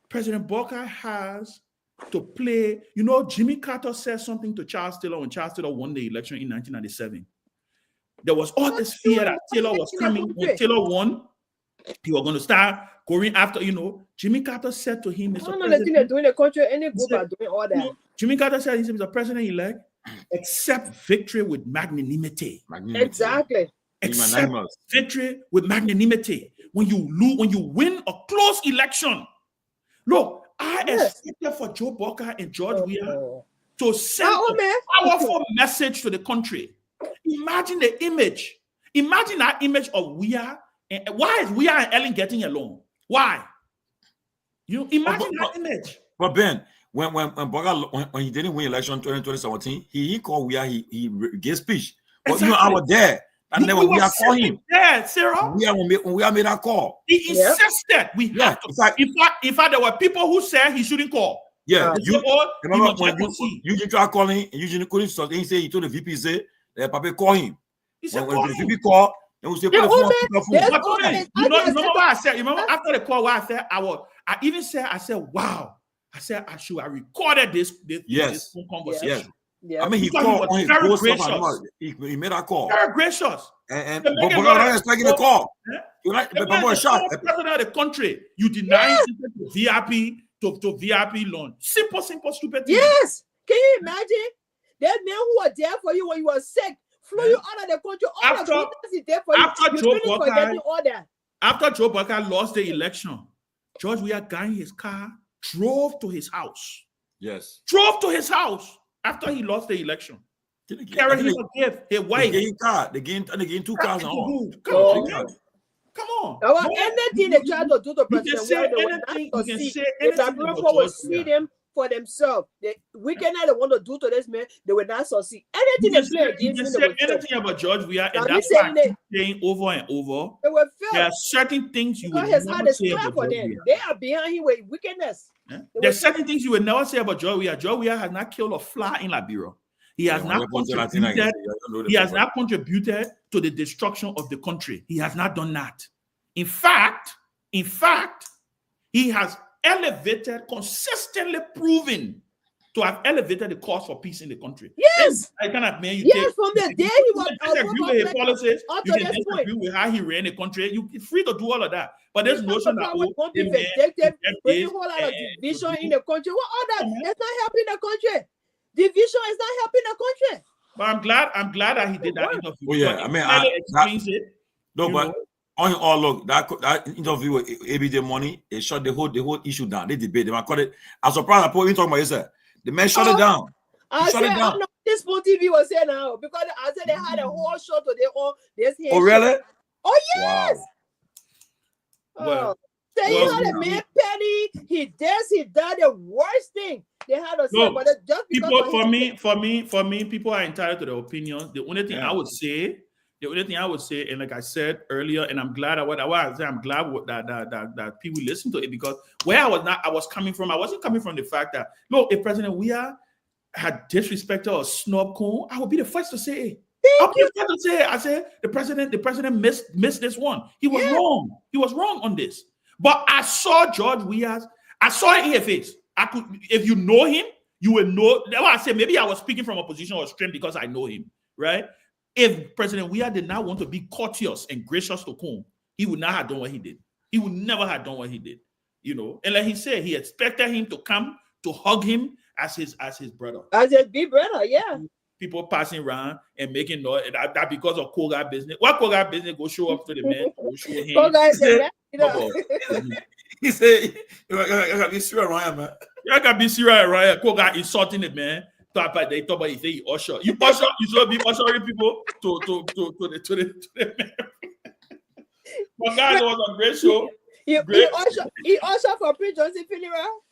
President Bokar has to play. You know, Jimmy Carter said something to Charles Taylor when Charles Taylor won the election in 1997. There was all this fear that Taylor was coming. When Taylor won, he was going to start going after, Jimmy Carter said to him, Mr. President, they're doing the country, any group are doing all that. Jimmy Carter said, he said, Mr. President-elect, accept victory with magnanimity. Exactly. Accept victory with magnanimity. When you win a close election, look, I expected for Joe Bokar and George Weah to send a powerful message to the country. Imagine the image. Imagine that image of Weah. Why is Weah and Ellen getting along? Why? You imagine that image. But Ben, when Bokar when he didn't win election 2017, he called Weah, he gave speech. But exactly. I was there. And then when we are calling him, yeah, Sarah. When we made that call. He insisted we have to. In fact, there were people who said he shouldn't call. Yeah, remember when you try calling and Eugene couldn't stop. He said he told the VP say Papa call him. He said when the VP call, and we say put the phone. You know what I said? You remember after the call what I said? I even said wow. I said I recorded this phone conversation. Yes. Yeah. I mean, he called on his very gracious. He made a call. Very gracious. And but not expecting the call. You're right. But Baba shot. The president of the country, you deny VIP to VIP loan. Simple, stupid thing. Yes. Can you imagine? That man who was there for you when you were sick, flew you out of the country. All the goodness is there for you. After Joe Bokar lost the election, George Weah got in his car, drove to his house. Yes. Drove to his house. After he lost the election, carried him a gift. His wife. They gained 2 cars. Come on. Anything they try to do to President Weah, will see them for themselves. The wickedness they want to do to this man, they will not succeed. Anything they play against him, say anything about George Weah, and that's why saying over and over. They will fail. There are certain things you will never say about George Weah. They are behind him with wickedness. There are certain things you will never say about George Weah. George Weah has not killed a fly in Liberia. He has not contributed to the destruction of the country. He has not done that. In fact, he has consistently proven to have elevated the cause for peace in the country. Yes. I cannot mean you. Yes, from the day he was disagree with his policies, you can disagree with how he ran the country. You're free to do all of that. But there's notion that division in the country. What other? It's not helping the country. division is not helping the country. But I'm glad that he did that interview. Oh yeah, I mean, explains it. No, but on all look, that interview with ABJ Money, it shut the whole issue down. They debate. They might call it. I'm surprised. I put even talking about this. The man shut it down. I know this full TV was saying now because I said they had a whole show today on this here. Oh really? Oh yes. Wow. Well, he had a man petty. He done the worst thing. They had to say, but just because for me, people are entitled to their opinions. The only thing I would say, and like I said earlier, and I'm glad I'm glad that people listen to it, because where I was coming from, I wasn't coming from the fact that if President Weah had disrespected or snubbed Coon, I would be the first to say, I said the president missed this one. He was wrong. He was wrong on this. But I saw George Weah's. I saw it in his face. I could, if you know him, you will know. That's why I said maybe I was speaking from a position of strength because I know him, right? If President Weah did not want to be courteous and gracious to Coon, he would not have done what he did. He would never have done what he did, And like he said, he expected him to come to hug him as his brother, as his big brother, yeah. People passing around and making noise that because of Togar business. What Togar business go show up to the man? Go show him. He said, "You gotta be serious around, man. You gotta be serious around." Togar insulting the man. They talk about he say he usher. You usher. You should be ushering people to the man. But guys, it was a great show. He usher for Prince Johnson funeral.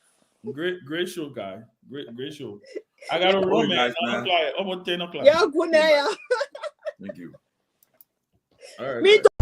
Great show, guy. Great show. I got a room, man. Almost 10 o'clock. Yeah, good night. Thank you. All right. Me too.